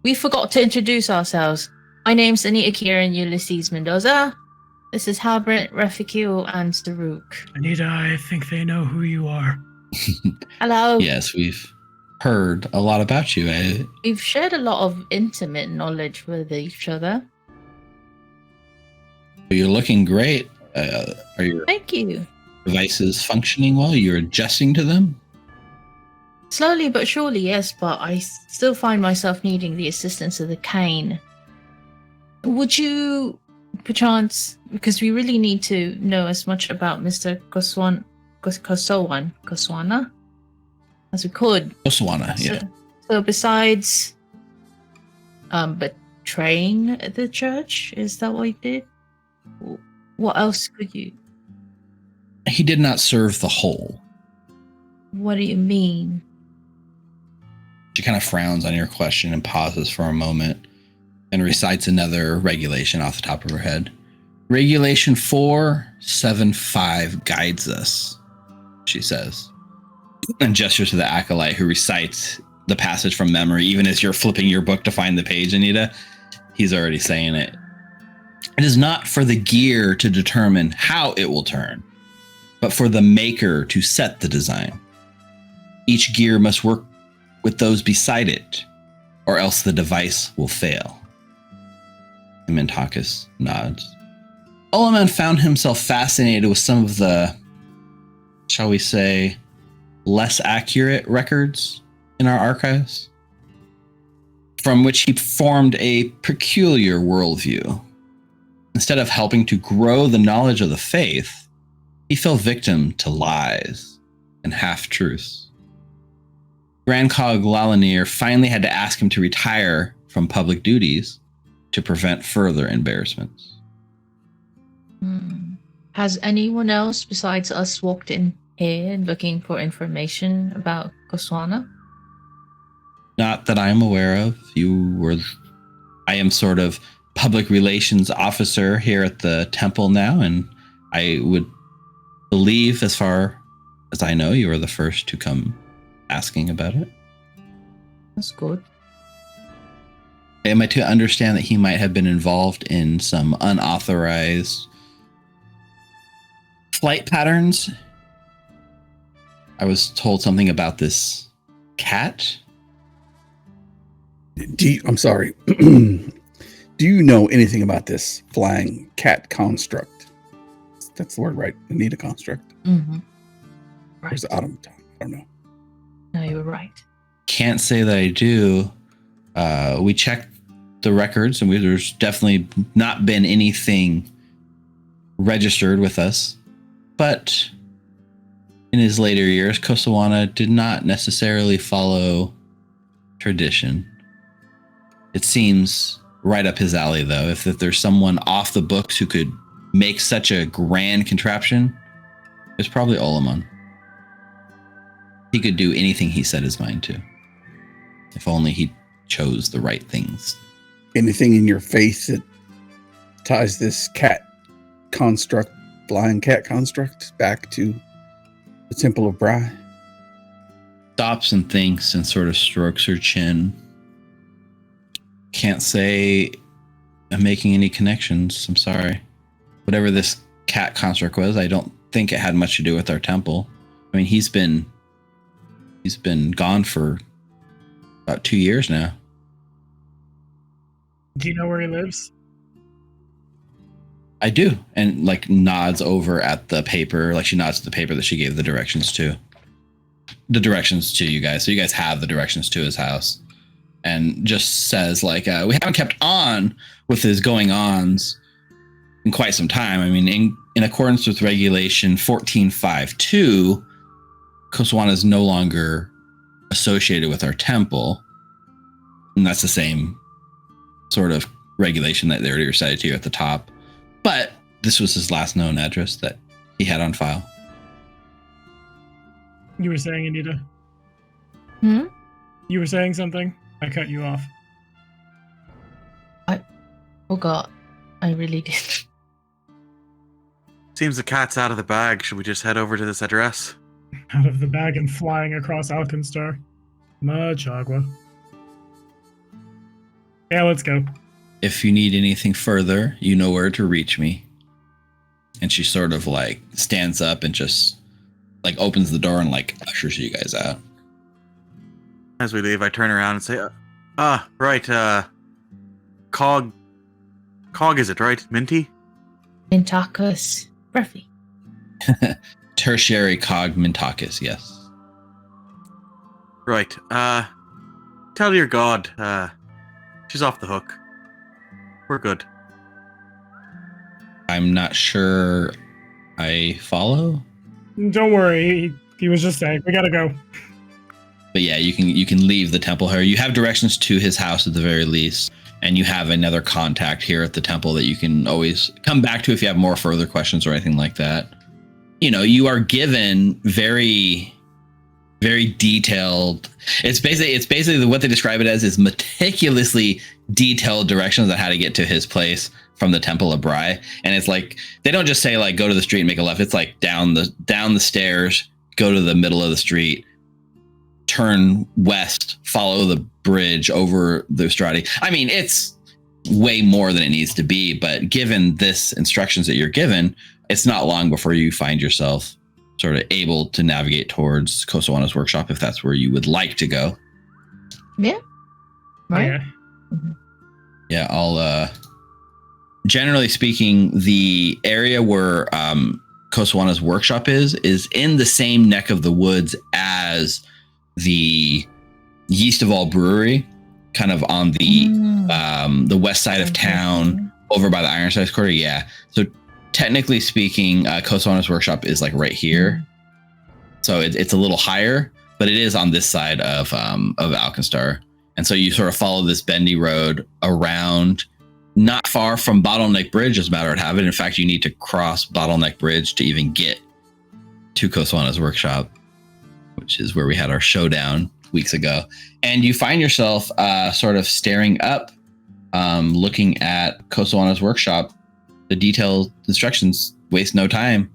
We forgot to introduce ourselves. My name's Anita Kieran Ulysses Mendoza. This is Halbrand, Refikil, and Staruk. Anita, I think they know who you are. Hello. Yes, we've heard a lot about you. We've shared a lot of intimate knowledge with each other. You're looking great. Are your Thank you. devices functioning well? You're adjusting to them? Slowly but surely, yes, but I still find myself needing the assistance of the cane. Would you, perchance, because we really need to know as much about Mr. Koswana as we could. Koswana, yeah. So besides betraying the church, is that what he did? What else could you? He did not serve the whole. What do you mean? She kind of frowns on your question and pauses for a moment and recites another regulation off the top of her head. Regulation 475 guides us, she says, and gestures to the acolyte who recites the passage from memory. Even as you're flipping your book to find the page, Anita, he's already saying it. It is not for the gear to determine how it will turn, but for the maker to set the design. Each gear must work with those beside it, or else the device will fail. Mentakis nods. Olaman found himself fascinated with some of the, shall we say, less accurate records in our archives, from which he formed a peculiar worldview. Instead of helping to grow the knowledge of the faith, he fell victim to lies and half-truths. Grand Cog Lalanir finally had to ask him to retire from public duties to prevent further embarrassments. Has anyone else besides us walked in here looking for information about Koswana? Not that I'm aware of. I am sort of public relations officer here at the temple now, and I would believe, as far as I know, you are the first to come asking about it. That's good. Am I to understand that he might have been involved in some unauthorized flight patterns? I was told something about this cat. I'm sorry. Do you know anything about this flying cat construct? That's the word, right? Anita construct. Mm-hmm. Right. Where's the automaton? I don't know. No, you were right. Can't say that I do. We checked the records, and there's definitely not been anything registered with us. But in his later years, Koswana did not necessarily follow tradition. It seems right up his alley, though. If there's someone off the books who could make such a grand contraption, it's probably Olaman. He could do anything he set his mind to, if only he chose the right things. Anything in your face that ties this cat construct, flying cat construct, back to the Temple of Bry? Stops and thinks and sort of strokes her chin. Can't say I'm making any connections. I'm sorry. Whatever this cat construct was, I don't think it had much to do with our temple. I mean, he's been gone for about 2 years now. Do you know where he lives? I do. And like nods over at the paper, like she nods to the paper that she gave the directions to. The directions to you guys. So you guys have the directions to his house. And just says like, we haven't kept on with his going-ons in quite some time. I mean, in accordance with regulation 1452, Koswana is no longer associated with our temple. And that's the same sort of regulation that they already recited to you at the top. But this was his last known address that he had on file. You were saying, Anita? Hmm? You were saying something? I cut you off. I forgot. I really did. Seems the cat's out of the bag. Should we just head over to this address? Out of the bag and flying across Alkenstar. Much agua. Yeah, let's go. If you need anything further, you know where to reach me. And she sort of like stands up and just like opens the door and like ushers you guys out. As we leave, I turn around and say, right, Cog is it, right? Minty? Mintakis. Ruffy. Tertiary Cog Mintakis, yes. Right, tell your god, she's off the hook. We're good. I'm not sure I follow. Don't worry. He was just saying, we gotta go. But yeah, you can leave the temple here. You have directions to his house at the very least, and you have another contact here at the temple that you can always come back to if you have more further questions or anything like that. You know, you are given very, very detailed. It's basically what they describe it as is meticulously detailed directions on how to get to his place from the Temple of Bry. And it's like they don't just say like go to the street and make a left. It's like down the stairs, go to the middle of the street, turn west, follow the bridge over the Strati. I mean, it's way more than it needs to be, but given this instructions that you're given, it's not long before you find yourself sort of able to navigate towards Kosawana's workshop if that's where you would like to go. Yeah. Right. Yeah. Mm-hmm. Yeah, I'll generally speaking, the area where Kosawana's workshop is in the same neck of the woods as the Yeast of All Brewery, kind of on the west side of town, over by the Ironsides Quarter. Yeah. So technically speaking, Kosawana's workshop is like right here. So it's a little higher, but it is on this side of Alkenstar. And so you sort of follow this bendy road around, not far from Bottleneck Bridge, as a matter of habit. In fact, you need to cross Bottleneck Bridge to even get to Kosawana's workshop, which is where we had our showdown weeks ago. And you find yourself sort of staring up, looking at Kosawana's workshop. The detailed instructions waste no time.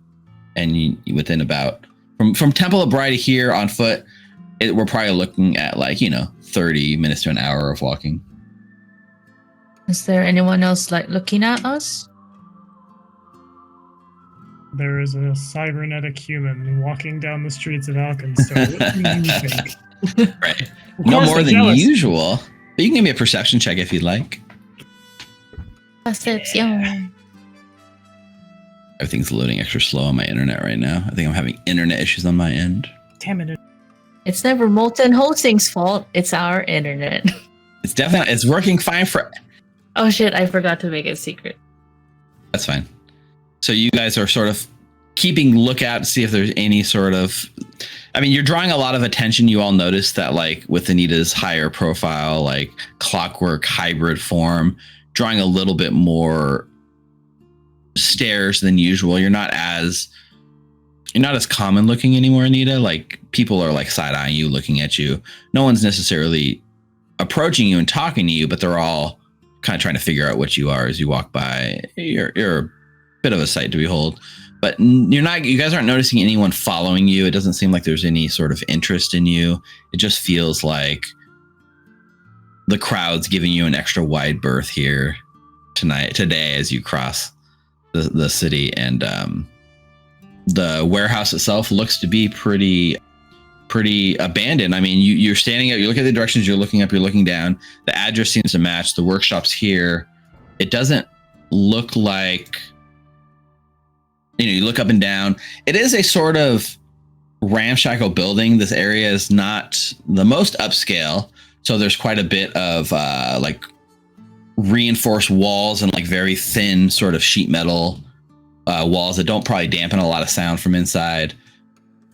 And you within about, from Temple of Bry to here on foot, we're probably looking at 30 minutes to an hour of walking. Is there anyone else looking at us? There is a cybernetic human walking down the streets of Alkenstar. What do you think? Right. No more than usual. But you can give me a perception check if you'd like. Perception. Everything's loading extra slow on my internet right now. I think I'm having internet issues on my end. Damn it. It's never Molten Hosting's fault. It's our internet. It's working fine for... Oh shit, I forgot to make it secret. That's fine. So you guys are sort of keeping lookout to see if there's any sort of... I mean, you're drawing a lot of attention. You all notice that with Anita's higher profile, clockwork hybrid form, drawing a little bit more stares than usual. You're not as common looking anymore, Anita. People are side-eyeing you, looking at you. No one's necessarily approaching you and talking to you, but they're all kind of trying to figure out what you are as you walk by. You're a bit of a sight to behold, but you guys aren't noticing anyone following you. It doesn't seem like there's any sort of interest in you. It just feels like the crowd's giving you an extra wide berth here today as you cross the city. And the warehouse itself looks to be pretty abandoned. I mean, you're standing up, you look at the directions, you're looking up, you're looking down. The address seems to match. The workshop's here. It doesn't look like, you look up and down. It is a sort of ramshackle building. This area is not the most upscale. So there's quite a bit of reinforced walls and very thin sort of sheet metal walls that don't probably dampen a lot of sound from inside.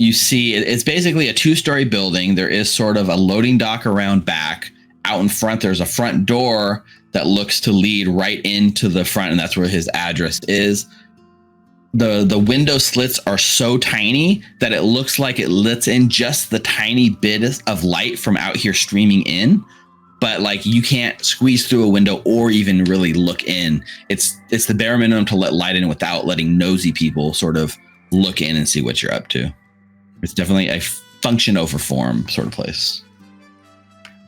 you see it's basically a 2-story building. There is sort of a loading dock around back. Out in front, there's a front door that looks to lead right into the front, and that's where his address is. The window slits are so tiny that it looks like it lets in just the tiny bit of light from out here streaming in, but like you can't squeeze through a window or even really look in. It's the bare minimum to let light in without letting nosy people sort of look in and see what you're up to. It's definitely a function over form sort of place.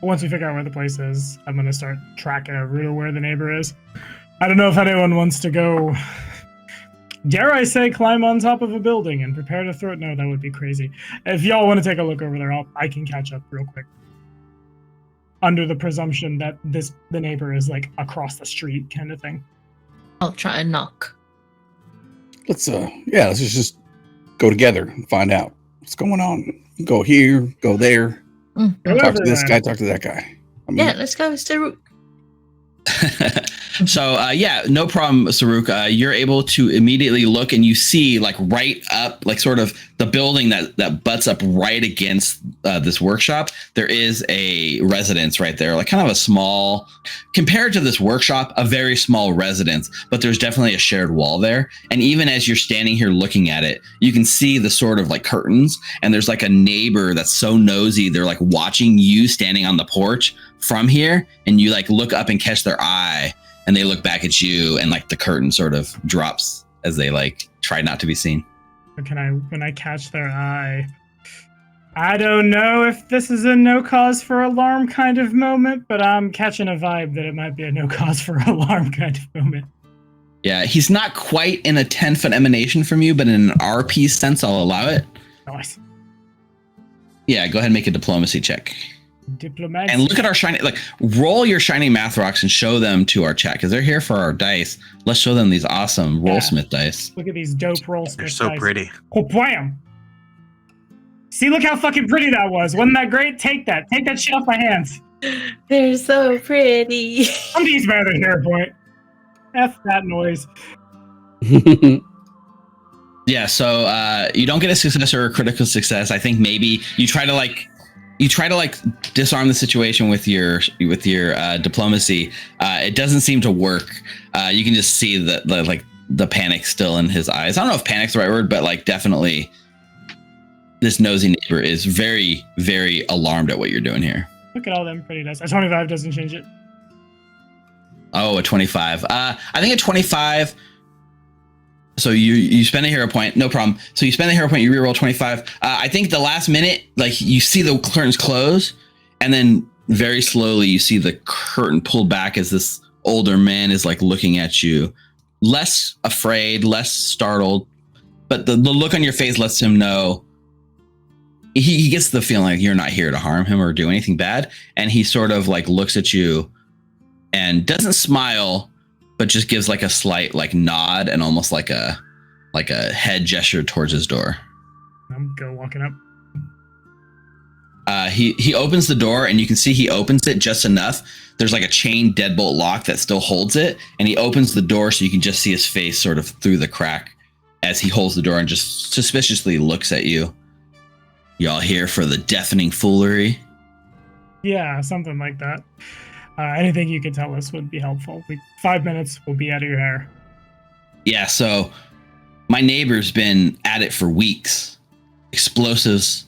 Once we figure out where the place is, I'm going to start tracking a route of where the neighbor is. I don't know if anyone wants to go, dare I say, climb on top of a building and prepare to throw it. No, that would be crazy. If y'all want to take a look over there, I can catch up real quick. Under the presumption that the neighbor is like across the street kind of thing. I'll try and knock. Let's just go together and find out what's going on. Go here, go there. Talk to this guy, talk to that guy. Let's go, Saruk. So, no problem, Saruk. You're able to immediately look and you see like right up, like sort of the building that butts up right against this workshop. There is a residence right there, like kind of a small, compared to this workshop, a very small residence, but there's definitely a shared wall there. And even as you're standing here looking at it, you can see the sort of like curtains, and there's like a neighbor that's so nosy. They're like watching you standing on the porch from here, and you like look up and catch their eye, and they look back at you, and like the curtain sort of drops as they like try not to be seen. When I catch their eye, I don't know if this is a no cause for alarm kind of moment, but I'm catching a vibe that it might be a no cause for alarm kind of moment. Yeah, he's not quite in a 10-foot emanation from you, but in an RP sense, I'll allow it. Nice. Yeah, go ahead and make a diplomacy check. Diplomacy. And look at our shiny, like roll your shiny math rocks and show them to our chat, because they're here for our dice. Let's show them these awesome Rollsmith dice. Look at these dope Rollsmith dice. They're so pretty. Oh, bam! See, look how fucking pretty that was. Wasn't that great? Take that shit off my hands. They're so pretty. Somebody's better hero point. F that noise. Yeah, so you don't get a success or a critical success. I think maybe you try to disarm the situation with your diplomacy. It doesn't seem to work. You can just see the panic still in his eyes. I don't know if panic's the right word, but like definitely this nosy neighbor is very, very alarmed at what you're doing here. Look at all them pretty dice. A 25 doesn't change it. Oh, a 25. I think a 25. So you spend a hero point, no problem. So you spend a hero point, you reroll 25. I think the last minute, like you see the curtains close, and then very slowly you see the curtain pull back as this older man is like looking at you, less afraid, less startled, but the look on your face lets him know. He gets the feeling like you're not here to harm him or do anything bad, and he sort of like looks at you and doesn't smile, but just gives like a slight like nod and almost like a head gesture towards his door. I'm go walking up. He opens the door, and you can see he opens it just enough. There's like a chain deadbolt lock that still holds it, and he opens the door so you can just see his face sort of through the crack as he holds the door and just suspiciously looks at you. Y'all here for the deafening foolery? Yeah, something like that. Anything you could tell us would be helpful. 5 minutes, we'll be out of your hair. Yeah, so my neighbor's been at it for weeks. Explosives,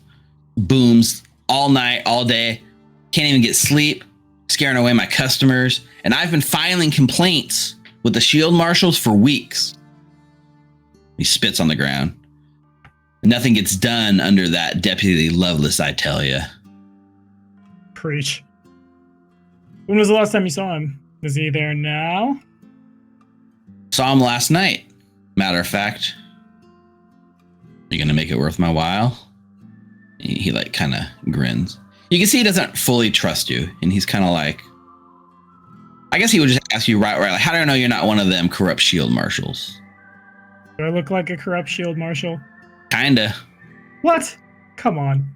booms, all night, all day. Can't even get sleep, scaring away my customers. And I've been filing complaints with the shield marshals for weeks. He spits on the ground. Nothing gets done under that Deputy Loveless, I tell ya. Preach. When was the last time you saw him? Is he there now? Saw him last night, matter of fact. You gonna make it worth my while? He like kind of grins. You can see he doesn't fully trust you, and he's kind of like, I guess he would just ask you right, like, how do I know you're not one of them corrupt shield marshals? Do I look like a corrupt shield marshal? Kinda. What? Come on.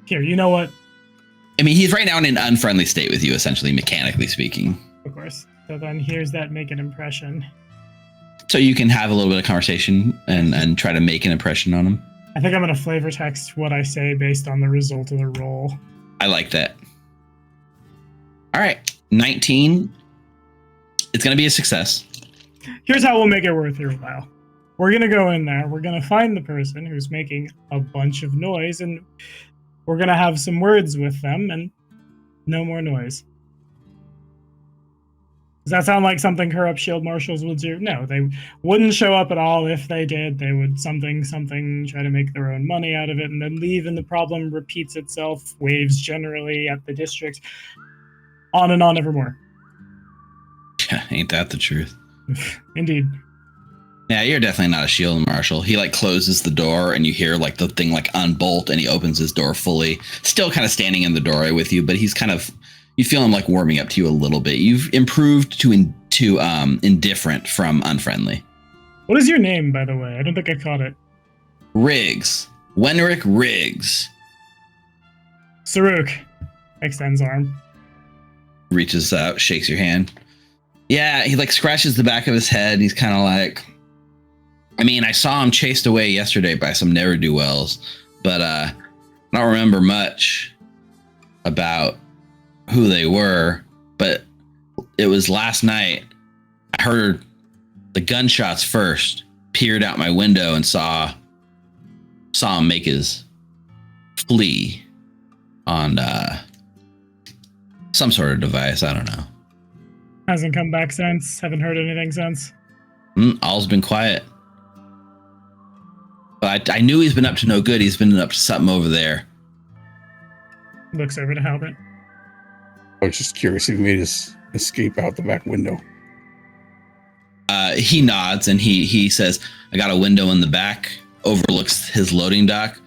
Here, you know what? I mean, he's right now in an unfriendly state with you, essentially, mechanically speaking. Of course. So then here's that make an impression. So you can have a little bit of conversation and try to make an impression on him. I think I'm going to flavor text what I say based on the result of the roll. I like that. All right. 19. It's going to be a success. Here's how we'll make it worth your while. We're going to go in there. We're going to find the person who's making a bunch of noise, and we're going to have some words with them, and no more noise. Does that sound like something corrupt shield marshals would do? No, they wouldn't show up at all. If they did, they would something, try to make their own money out of it and then leave, and the problem repeats itself, waves generally at the district, on and on evermore. Ain't that the truth? Indeed. Yeah, you're definitely not a shield marshal. He like closes the door and you hear like the thing like unbolt and he opens his door fully, still kind of standing in the doorway with you, but he's kind of, you feel him like warming up to you a little bit. You've improved to indifferent from unfriendly. What is your name, by the way? I don't think I caught it. Riggs. Wenrick Riggs. Saruk extends arm. Reaches out, shakes your hand. Yeah, he like scratches the back of his head and he's kind of like, I mean, I saw him chased away yesterday by some ne'er-do-wells, but I don't remember much about who they were, but it was last night. I heard the gunshots first, peered out my window and saw him make his flee on some sort of device. I don't know. Hasn't come back since. Haven't heard anything since. All's been quiet. But I knew he's been up to no good. He's been up to something over there. Looks over to Halbert. I was just curious if he made his escape out the back window. He nods and he says, I got a window in the back, overlooks his loading dock.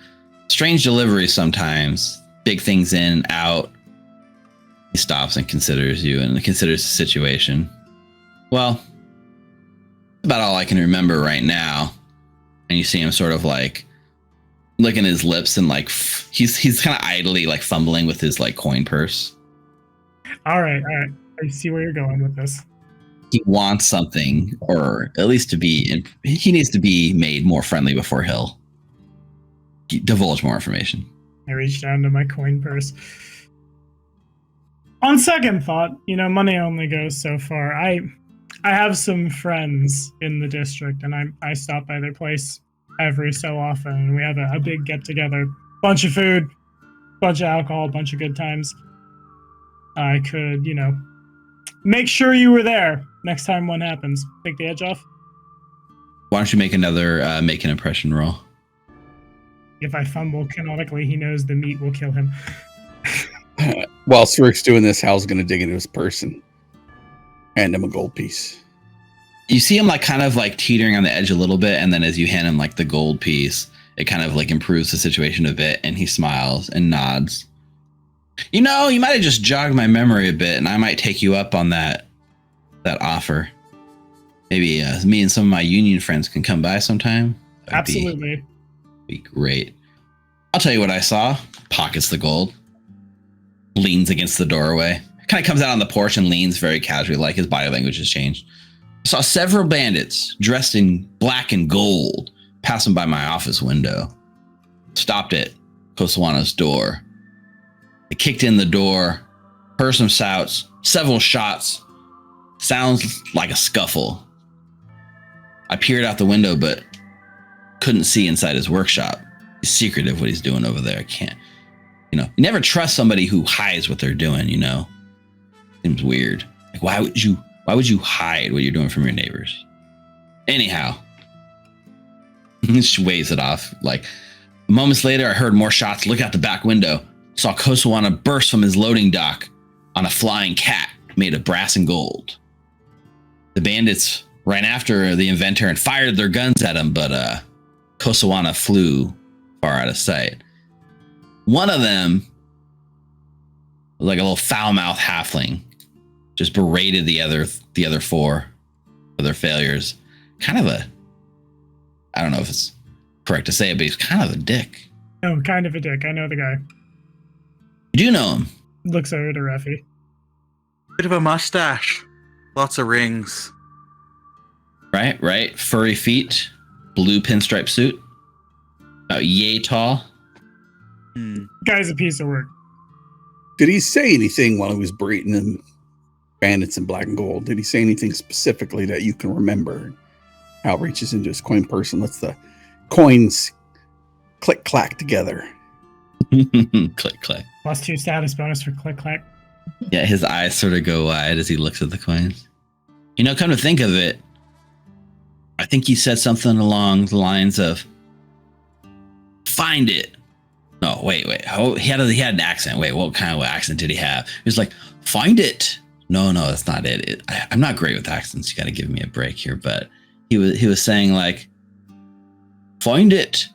Strange deliveries sometimes. Big things in, out. He stops and considers you and considers the situation. Well, about all I can remember right now. And you see him sort of like licking his lips and like he's kind of idly like fumbling with his like coin purse. All right. I see where you're going with this. He wants something, or at least he needs to be made more friendly before he'll divulge more information. I reach down to my coin purse. On second thought, money only goes so far. I have some friends in the district, and I stop by their place every so often, and we have a big get-together. Bunch of food, bunch of alcohol, bunch of good times. I could, make sure you were there next time one happens. Take the edge off. Why don't you make another make an impression roll? If I fumble canonically, he knows the meat will kill him. While Saruk's doing this, Hal's going to dig into his purse and hand him a gold piece. You see him like kind of like teetering on the edge a little bit, and then as you hand him like the gold piece, it kind of like improves the situation a bit, and he smiles and nods. You might have just jogged my memory a bit, and I might take you up on that offer. Maybe me and some of my union friends can come by sometime. Absolutely. Be great. I'll tell you what I saw. Pockets the gold. Leans against the doorway. Kind of comes out on the porch and leans very casually, like his body language has changed. I saw several bandits dressed in black and gold passing by my office window. Stopped at Kosawana's door. They kicked in the door, heard some shouts, several shots. Sounds like a scuffle. I peered out the window, but couldn't see inside his workshop. He's secretive what he's doing over there. I can't, you never trust somebody who hides what they're doing, Seems weird. Like, why would you hide what you're doing from your neighbors? Anyhow, she waves it off. Like, moments later, I heard more shots. Look out the back window. Saw Kosawana burst from his loading dock on a flying cat made of brass and gold. The bandits ran after the inventor and fired their guns at him, but Kosawana flew far out of sight. One of them, like a little foul-mouthed halfling, just berated the other four for their failures. Kind of I don't know if it's correct to say it, but he's kind of a dick. Oh, kind of a dick. I know the guy. You do know him. Looks over to Reffy. Bit of a mustache. Lots of rings. Right. Furry feet. Blue pinstripe suit. Yay tall. Guy's a piece of work. Did he say anything while he was berating them bandits in black and gold? Did he say anything specifically that you can remember? Hal reaches into his coin purse and lets the coins click clack together. Click clack. +2 status bonus for click clack. Yeah, his eyes sort of go wide as he looks at the coins. You know, come to think of it, I think he said something along the lines of, find it. No, wait. Oh, he had an accent. Wait, what kind of accent did he have? He was like, find it. No, that's not it. I'm not great with accents. You got to give me a break here. But he was saying like, find it,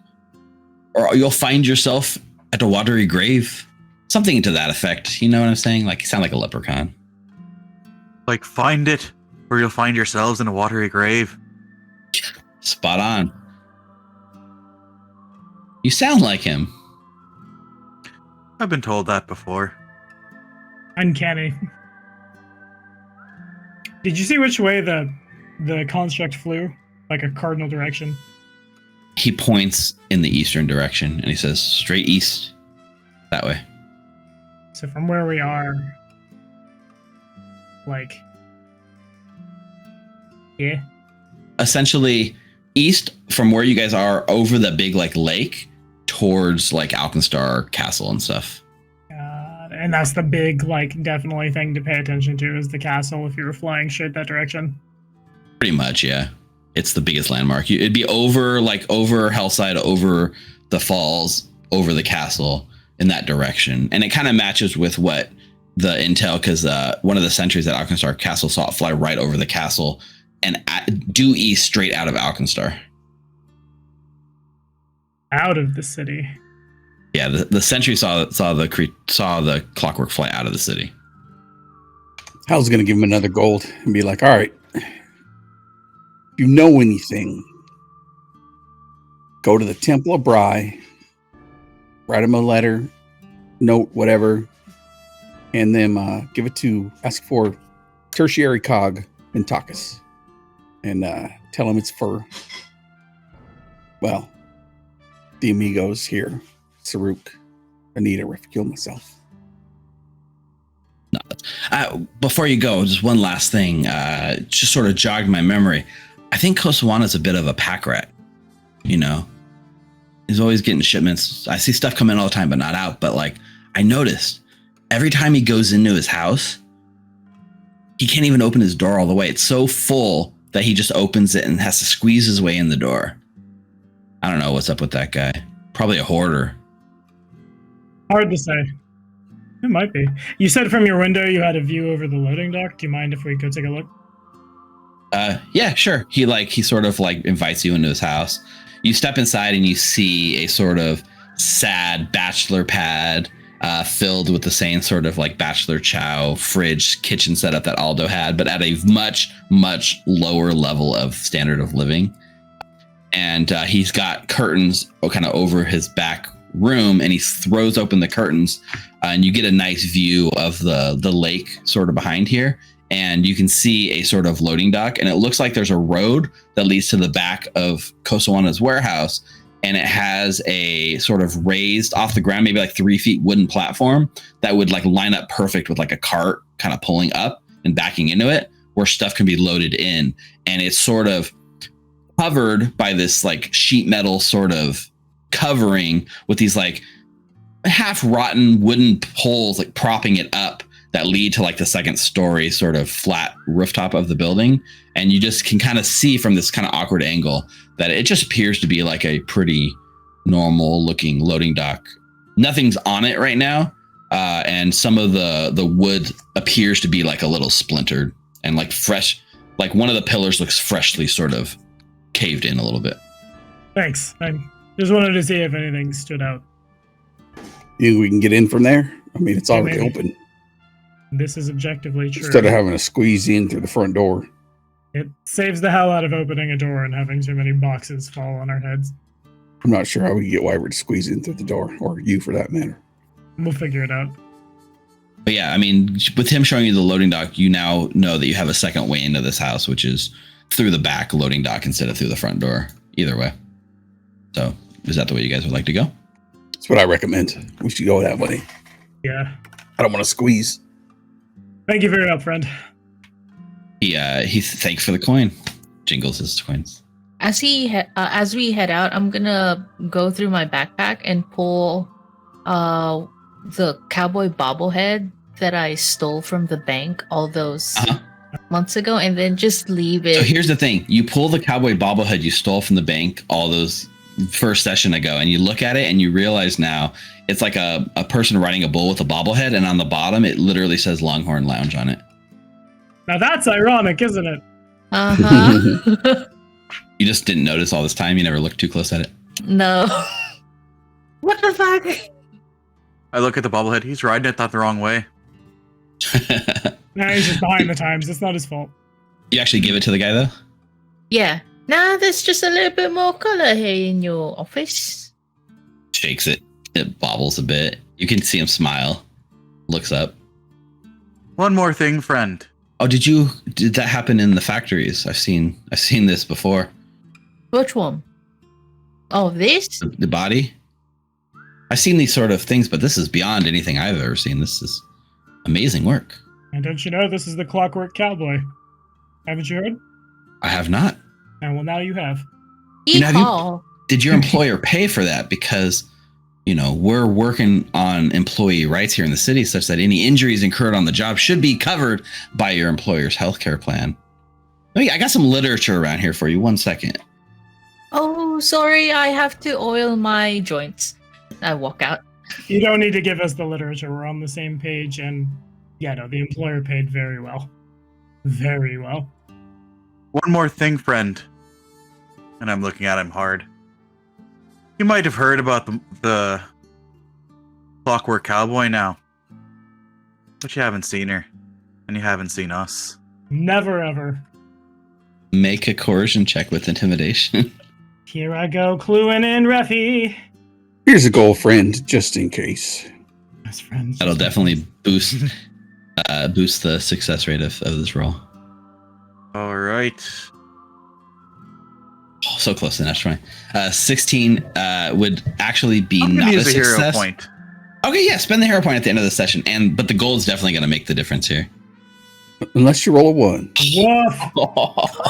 or you'll find yourself at a watery grave. Something to that effect. You know what I'm saying? Like, you sound like a leprechaun. Like, find it, or you'll find yourselves in a watery grave. Spot on. You sound like him. I've been told that before. Uncanny. Did you see which way the construct flew? Like a cardinal direction. He points in the eastern direction and he says, straight east. That way. So from where we are, like, yeah. Essentially, east from where you guys are over the big like lake towards like Alkenstar Castle and stuff. And that's the big, like, definitely thing to pay attention to is the castle if you were flying straight that direction. Pretty much, yeah. It's the biggest landmark. It'd be over Hellside, over the falls, over the castle in that direction. And it kind of matches with what the intel, because one of the sentries at Alkenstar Castle saw it fly right over the castle and due east straight out of Alkenstar. Out of the city. Yeah, the sentry saw the clockwork fly out of the city. Hal's going to give him another gold and be like, all right, if you know anything, go to the Temple of Bry, write him a letter, note, whatever, and then give it to, ask for tertiary cog in Takas, and tell him it's for, well, the amigos here. Saruk, Anita, or if I kill myself. No. Before you go, just one last thing. Just sort of jogged my memory. I think Kosawana's a bit of a pack rat. You know, he's always getting shipments. I see stuff come in all the time, but not out. But like, I noticed every time he goes into his house, he can't even open his door all the way. It's so full that he just opens it and has to squeeze his way in the door. I don't know what's up with that guy. Probably a hoarder. Hard to say. It might be. You said from your window you had a view over the loading dock. Do you mind if we go take a look? Yeah, sure. He sort of like invites you into his house. You step inside and you see a sort of sad bachelor pad filled with the same sort of like bachelor chow fridge kitchen setup that Aldo had, but at a much, much lower level of standard of living. And he's got curtains kind of over his back room, and he throws open the curtains and you get a nice view of the lake sort of behind here, and you can see a sort of loading dock, and it looks like there's a road that leads to the back of Kosawana's warehouse, and it has a sort of raised off the ground, maybe like 3 feet wooden platform that would like line up perfect with like a cart kind of pulling up and backing into it where stuff can be loaded in, and it's sort of covered by this like sheet metal sort of covering with these like half rotten wooden poles like propping it up that lead to like the second story sort of flat rooftop of the building. And you just can kind of see from this kind of awkward angle that it just appears to be like a pretty normal looking loading dock. Nothing's on it right now. And some of the wood appears to be like a little splintered and like fresh, like one of the pillars looks freshly sort of caved in a little bit. Thanks. I just wanted to see if anything stood out. You think we can get in from there? I mean, it's already maybe. open. This is objectively true. Instead of having to squeeze in through the front door. It saves the hell out of opening a door and having too many boxes fall on our heads. I'm not sure how we can get Wyvern to squeeze in through the door, or you for that matter. We'll figure it out. But yeah, I mean, with him showing you the loading dock, you now know that you have a second way into this house, which is through the back loading dock instead of through the front door. Either way. So Is that the way you guys would like to go? That's what I recommend. We should go that way. Yeah. I don't want to squeeze. Thank you very much, friend. He thanks for the coin. Jingles his coins. As we head out, I'm gonna go through my backpack and pull the cowboy bobblehead that I stole from the bank all those months ago, and then just leave it. So here's the thing. You pull the cowboy bobblehead you stole from the bank all those first session ago, and you look at it and you realize now it's like a person riding a bull with a bobblehead, and on the bottom it literally says Longhorn Lounge on it. Now that's ironic, isn't it? Uh-huh. You just didn't notice all this time. You never looked too close at it. No. What the fuck? I look at the bobblehead. He's riding it the wrong way. Nah, he's just behind the times. It's not his fault. You actually give it to the guy though? Yeah. Now there's just a little bit more color here in your office. Shakes it. It bobbles a bit. You can see him smile. Looks up. One more thing, friend. Oh, did that happen in the factories? I've seen this before. Which one? Oh, this? The body? I've seen these sort of things, but this is beyond anything I've ever seen. This is amazing work. And don't you know, this is the Clockwork Cowboy. Haven't you heard? I have not. And well, now you have. Yeehaw. Did your employer pay for that? Because, we're working on employee rights here in the city such that any injuries incurred on the job should be covered by your employer's healthcare plan. I got some literature around here for you. 1 second. Oh, sorry. I have to oil my joints. I walk out. You don't need to give us the literature. We're on the same page. And yeah, no, the employer paid very well. Very well. One more thing, friend. And I'm looking at him hard. You might have heard about the Clockwork Cowboy now. But you haven't seen her. And you haven't seen us. Never ever. Make a coercion check with intimidation. Here I go, cluing in, Reffy. Here's a goal, friend, just in case. Best friends. That'll definitely boost the success rate of this roll. All right. Oh, so close to the natural 20. 16 would actually be I'm not a use a success. hero point. Okay, yeah, spend the hero point at the end of the session, but the gold is definitely going to make the difference here. Unless you roll a 1. Woof.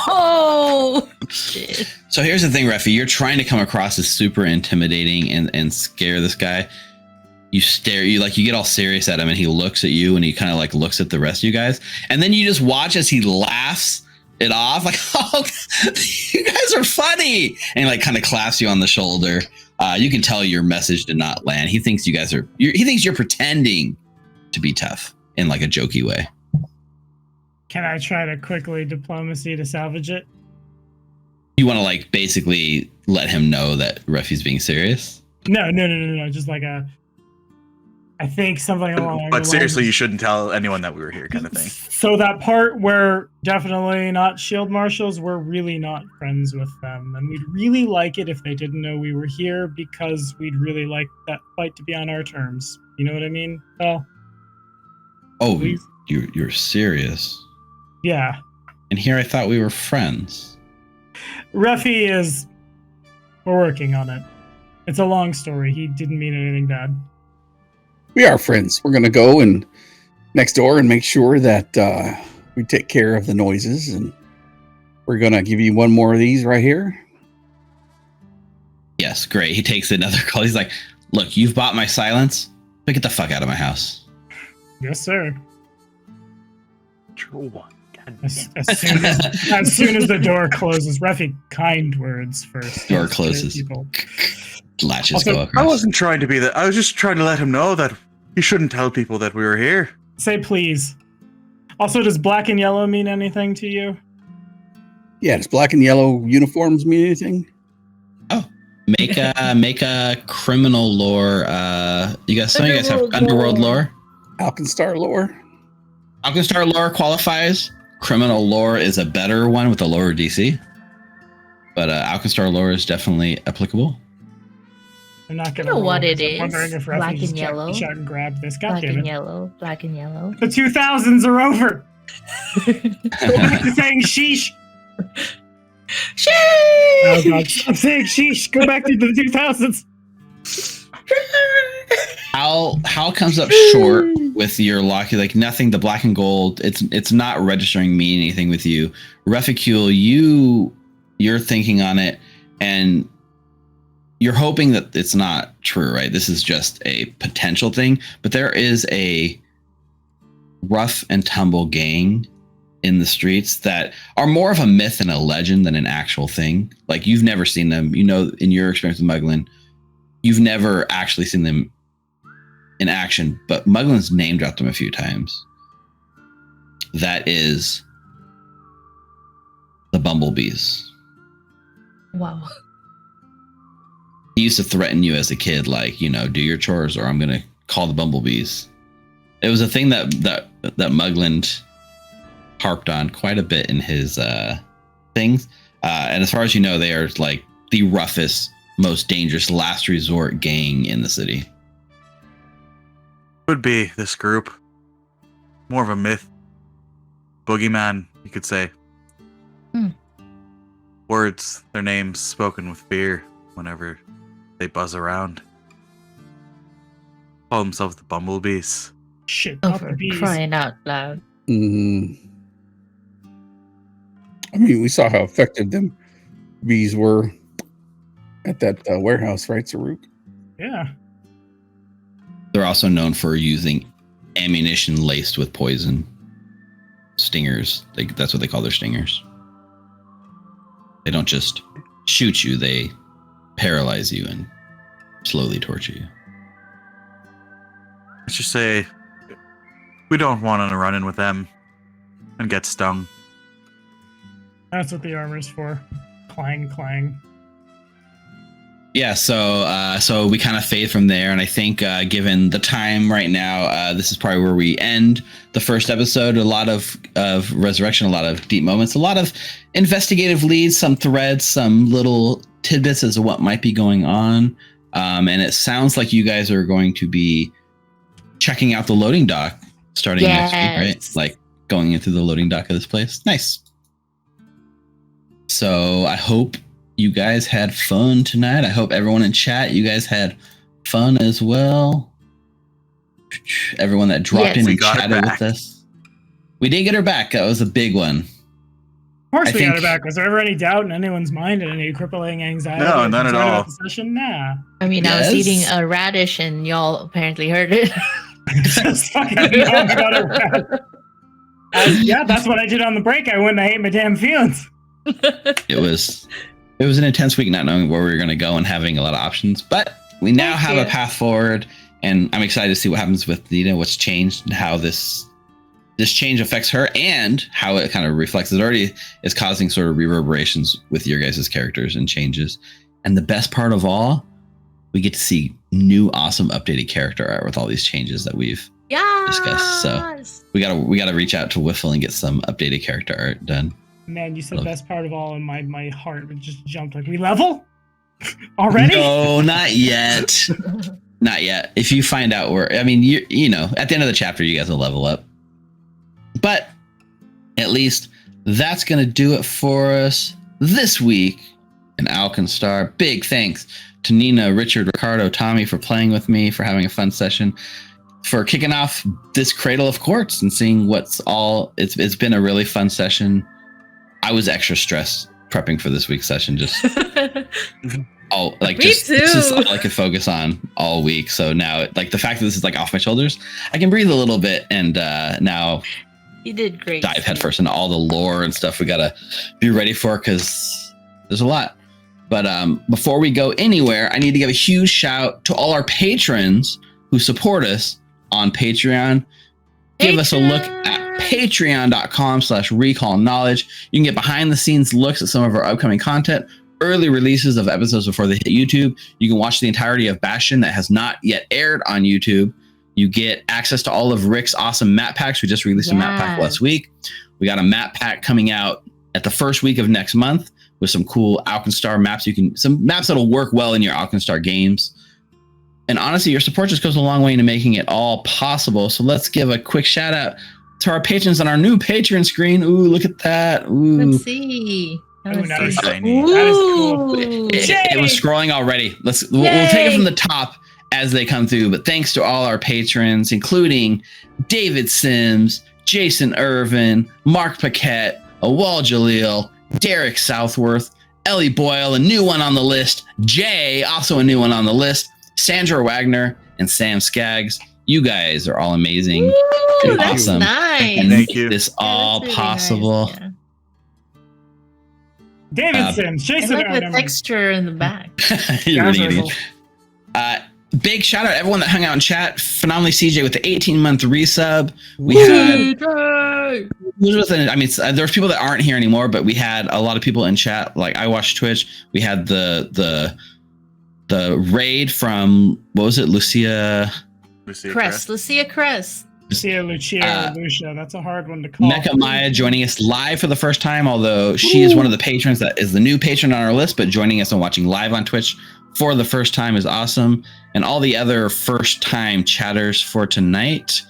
Oh, shit. So here's the thing, Reffy. You're trying to come across as super intimidating and scare this guy. You get all serious at him, and he looks at you, and he kind of looks at the rest of you guys, and then you just watch as he laughs it off, oh, you guys are funny, and he kind of claps you on the shoulder. You can tell your message did not land. He thinks he thinks you're pretending to be tough in a jokey way. Can I try to quickly diplomacy to salvage it? You want to basically let him know that Reffy's being serious? No. Just I think something along. But seriously, you shouldn't tell anyone that we were here, kind of thing. So that part where definitely not shield marshals, we're really not friends with them, and we'd really like it if they didn't know we were here because we'd really like that fight to be on our terms. You know what I mean? Well. Oh, Please? you're serious? Yeah. And here I thought we were friends. Reffy we're working on it. It's a long story. He didn't mean anything bad. We are friends. We're going to go next door and make sure that we take care of the noises. And we're going to give you one more of these right here. Yes, great. He takes another call. He's like, look, you've bought my silence, but get the fuck out of my house. Yes, sir. True one. As soon as the door closes, Reffy, kind words first. Door closes. Latches Also, go across. I wasn't trying to be that. I was just trying to let him know that he shouldn't tell people that we were here. Say please. Also, does black and yellow mean anything to you? Yeah, does black and yellow uniforms mean anything? Oh, make a criminal lore. Some of you guys have underworld lore. Alkenstar lore. Alkenstar lore qualifies. Criminal lore is a better one with a lower DC, but Alkenstar lore is definitely applicable. I'm not gonna. You know roll what this. it I'm is. wondering if Black Reffy just and yellow. reach out and grab this. God Black damn and it. yellow. Black and yellow. The 2000s are over. Go back to saying sheesh. Oh god, stop saying sheesh. Go back to the 2000s. Hal comes up short with your lock. Like nothing. The black and gold. It's not registering me anything with you. Reficule, you're thinking on it, and you're hoping that it's not true, right? This is just a potential thing, but there is a rough and tumble gang in the streets that are more of a myth and a legend than an actual thing. Like you've never seen them, in your experience with Muglin, you've never actually seen them in action, but Muglin's name dropped them a few times. That is the Bumblebees. Wow. He used to threaten you as a kid, like, do your chores or I'm going to call the Bumblebees. It was a thing that Muglin harped on quite a bit in his things. And as far as you know, they are like the roughest, most dangerous last resort gang in the city. Would be this group. More of a myth. Boogeyman, you could say. Words, their names spoken with fear whenever they buzz around. Call themselves the Bumblebees. Shit, Oh, not for the bees. crying out loud. I mean, we saw how effective them bees were at that warehouse, right, Saruk? Yeah. They're also known for using ammunition laced with poison. Stingers. That's what they call their stingers. They don't just shoot you, they paralyze you and slowly torture you. Let's just say we don't want to run in with them and get stung. That's what the armor's for. Clang, clang. Yeah, so we kind of fade from there, and I think given the time right now, this is probably where we end the first episode. A lot of resurrection, a lot of deep moments, a lot of investigative leads, some threads, some little tidbits as to what might be going on, and it sounds like you guys are going to be checking out the loading dock starting next week, right? Like going into the loading dock of this place. Nice. So I hope you guys had fun tonight. I hope everyone in chat, you guys had fun as well. Everyone that dropped in and chatted with us. We did get her back. That was a big one. Of course we got her back. Was there ever any doubt in anyone's mind and any crippling anxiety? No, not at all. The session? Nah. I mean, I was eating a radish and y'all apparently heard it. Just fucking know about a radish. Yeah, that's what I did on the break. I went and I ate my damn feelings. It was an intense week not knowing where we were going to go and having a lot of options, but we now have a path forward, and I'm excited to see what happens with Nina, what's changed, and how this change affects her, and how it kind of reflects. It already is causing sort of reverberations with your guys' characters and changes. And the best part of all, we get to see new, awesome, updated character art with all these changes that we've discussed. So we gotta reach out to Wiffle and get some updated character art done. Man, you said best part of all, and my heart just jumped. Like, we level already? No, not yet. Not yet. If you find out where, I mean, you know, at the end of the chapter, you guys will level up. But at least that's going to do it for us this week in Alkenstar. Big thanks to Nina, Richard, Ricardo, Tommy for playing with me, for having a fun session, for kicking off this Cradle of Quartz and seeing what's all. It's been a really fun session. I was extra stressed prepping for this week's session. Just this is all I could focus on all week. So now, like, the fact that this is like off my shoulders, I can breathe a little bit. And now you did great. Dive headfirst into all the lore and stuff we gotta be ready for, because there's a lot. But before we go anywhere, I need to give a huge shout to all our patrons who support us on Patreon. Give us a look at patreon.com/recallknowledge. You can get behind the scenes looks at some of our upcoming content, early releases of episodes before they hit YouTube. You can watch the entirety of Bastion that has not yet aired on YouTube. You get access to all of Rick's awesome map packs. We just released a map pack last week. We got a map pack coming out at the first week of next month with some cool Alkenstar maps. Some maps that'll work well in your Alkenstar games. And honestly, your support just goes a long way into making it all possible. So let's give a quick shout out to our patrons on our new Patreon screen. Ooh, look at that. Ooh. Let's see. Let's Ooh, nice. see. Shiny. That is cool. Ooh. It was scrolling already. We'll take it from the top as they come through. But thanks to all our patrons, including David Sims, Jason Irvin, Mark Paquette, Awal Jalil, Derek Southworth, Ellie Boyle, a new one on the list, Jay, also a new one on the list, Sandra Wagner, and Sam Skaggs. You guys are all amazing. Ooh, and that's awesome. nice. And Thank make you. this all That's really possible. nice, yeah. David Sims, I Jason. like oh, the never mind. texture in the back. You're That's really really good. cool. Big shout out to everyone that hung out in chat. Phenomenally CJ with the 18-month resub. We had there's people that aren't here anymore, but we had a lot of people in chat. Like I watched Twitch. We had the raid from, what was it, Lucia Crest. Lucia Crest. Lucia, Lucia. That's a hard one to call. Mecca Maya joining us live for the first time, although she is one of the patrons that is the new patron on our list, but joining us and watching live on Twitch for the first time is awesome. And all the other first time chatters for tonight.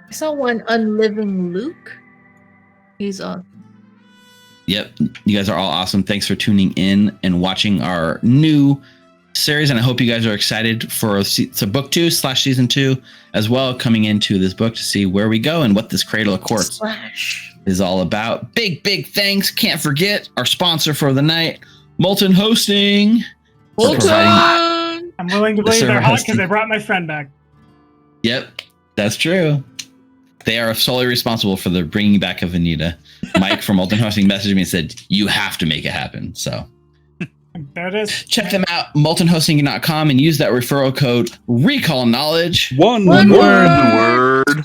I saw one Unliving Luke. He's on. Yep, you guys are all awesome. Thanks for tuning in and watching our new series, and I hope you guys are excited for book 2/season 2 as well, coming into this book to see where we go and what this Cradle of Quartz is all about. Big thanks. Can't forget our sponsor for the night, Molten Hosting. I'm willing to believe they're hot hosting. because they brought my friend back. Yep, that's true. They are solely responsible for the bringing back of Anita. Mike from Molten Hosting messaged me and said, you have to make it happen. So There it is. check them out, moltenhosting.com, and use that referral code Recall Knowledge. One One word. Word.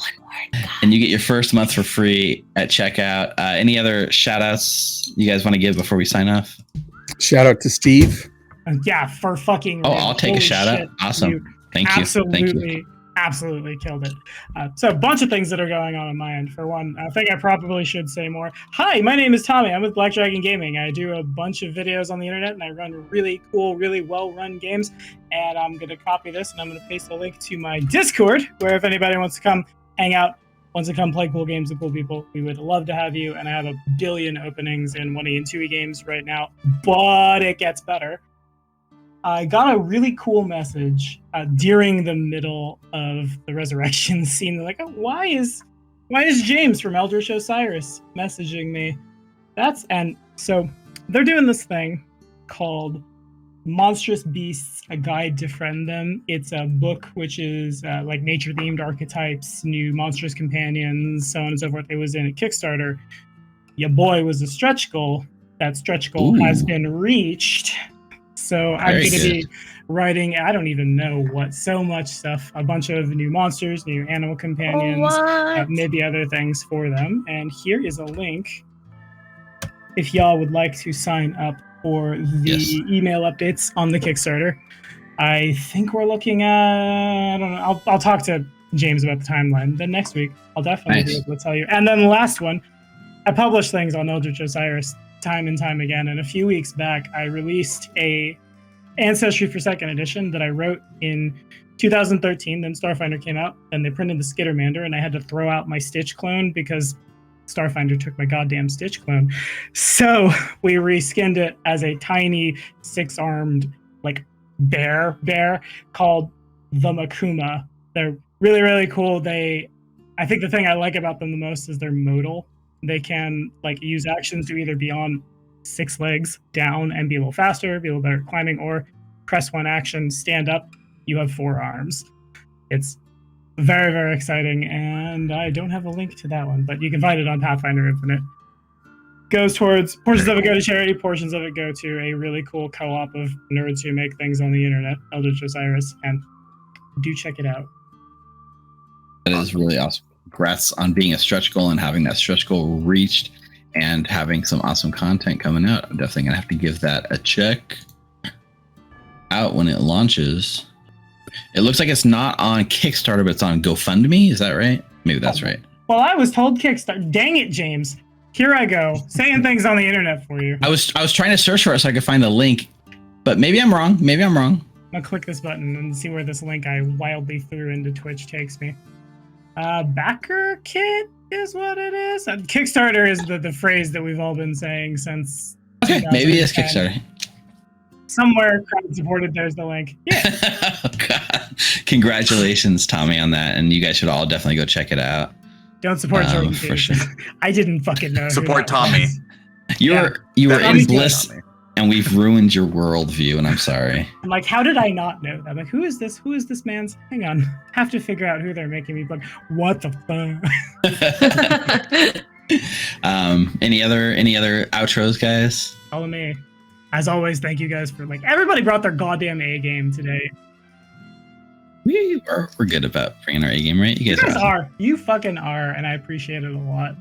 And you get your first month for free at checkout. Any other shout outs you guys want to give before we sign off? Shout out to Steve. Yeah, for fucking. Oh, real. I'll take a Holy shout out. shit. Awesome. You Thank you. absolutely killed it. So a bunch of things that are going on my end. For one, I think I probably should say more. Hi, my name is Tommy. I'm with Black Dragon Gaming. I do a bunch of videos on the internet, and I run really cool, really well-run games. And I'm going to copy this, and I'm going to paste a link to my Discord, where if anybody wants to come hang out, wants to come play cool games with cool people, we would love to have you. And I have a billion openings in 1E and 2E games right now, but it gets better. I got a really cool message during the middle of the resurrection scene. They're like, oh, why is James from Eldritch Osiris messaging me? And so they're doing this thing called Monstrous Beasts, A Guide to Friend Them. It's a book which is like nature-themed archetypes, new monstrous companions, so on and so forth. It was in a Kickstarter. Your boy was a stretch goal. That stretch goal has been reached. So I'm going to be writing, I don't even know what, so much stuff, a bunch of new monsters, new animal companions, maybe other things for them. And here is a link if y'all would like to sign up for the email updates on the Kickstarter. I think we're looking at, I don't know, I'll talk to James about the timeline. Then next week, I'll definitely be able to tell you. And then the last one, I publish things on Eldritch Osiris time and time again. And a few weeks back, I released a Ancestry for 2nd edition that I wrote in 2013. Then Starfinder came out, and they printed the Skittermander, and I had to throw out my Stitch clone because Starfinder took my goddamn Stitch clone. So we reskinned it as a tiny 6-armed like bear called the Makuma. They're really, really cool. I think the thing I like about them the most is they're modal. They can like use actions to either be on 6 legs down and be a little faster, be a little better at climbing, or press one action, stand up, you have 4 arms. It's very, very exciting, and I don't have a link to that one, but you can find it on Pathfinder Infinite. Goes towards, portions of it go to charity, portions of it go to a really cool co-op of nerds who make things on the internet, Eldritch Osiris, and do check it out. That is really awesome. Congrats on being a stretch goal and having that stretch goal reached and having some awesome content coming out. I'm definitely gonna have to give that a check out when it launches. It looks like it's not on Kickstarter, but it's on GoFundMe. Is that right? Maybe that's right. Well, I was told Kickstarter. Dang it, James. Here I go, saying things on the internet for you. I was trying to search for it so I could find the link, but maybe I'm wrong. I'll click this button and see where this link I wildly threw into Twitch takes me. Backer kit is what it is. Kickstarter is the phrase that we've all been saying since Okay, maybe it's Kickstarter. Somewhere crowd supported. There's the link. Yeah. Oh, God. Congratulations, Tommy, on that. And you guys should all definitely go check it out. Don't support Jordan for Peterson. sure. I didn't fucking know. Support Tommy. You were Tommy's in bliss, Tommy. and we've ruined your worldview, and I'm sorry. I'm like, how did I not know that? I'm like, who is this? Who is this man's? Hang on. Have to figure out who they're making me plug. What the fuck? Any other outros, guys? Follow me. As always, thank you guys for everybody brought their goddamn A game today. We're good about bringing our A game, right? You guys are. Awesome. You fucking are, and I appreciate it a lot.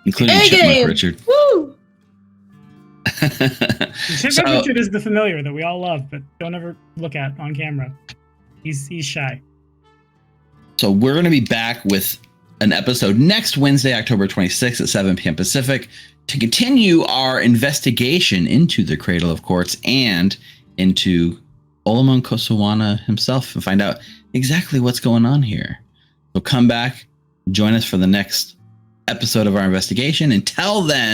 Including A Chipmunk game. Richard. Woo! Chipmunk Richard is the familiar that we all love, but don't ever look at on camera. He's shy. So we're going to be back with an episode next Wednesday, October 26th at 7 p.m. Pacific to continue our investigation into the Cradle of Quartz and into Olamon Kosawana himself and find out exactly what's going on here. So come back, join us for the next episode of our investigation. Until then,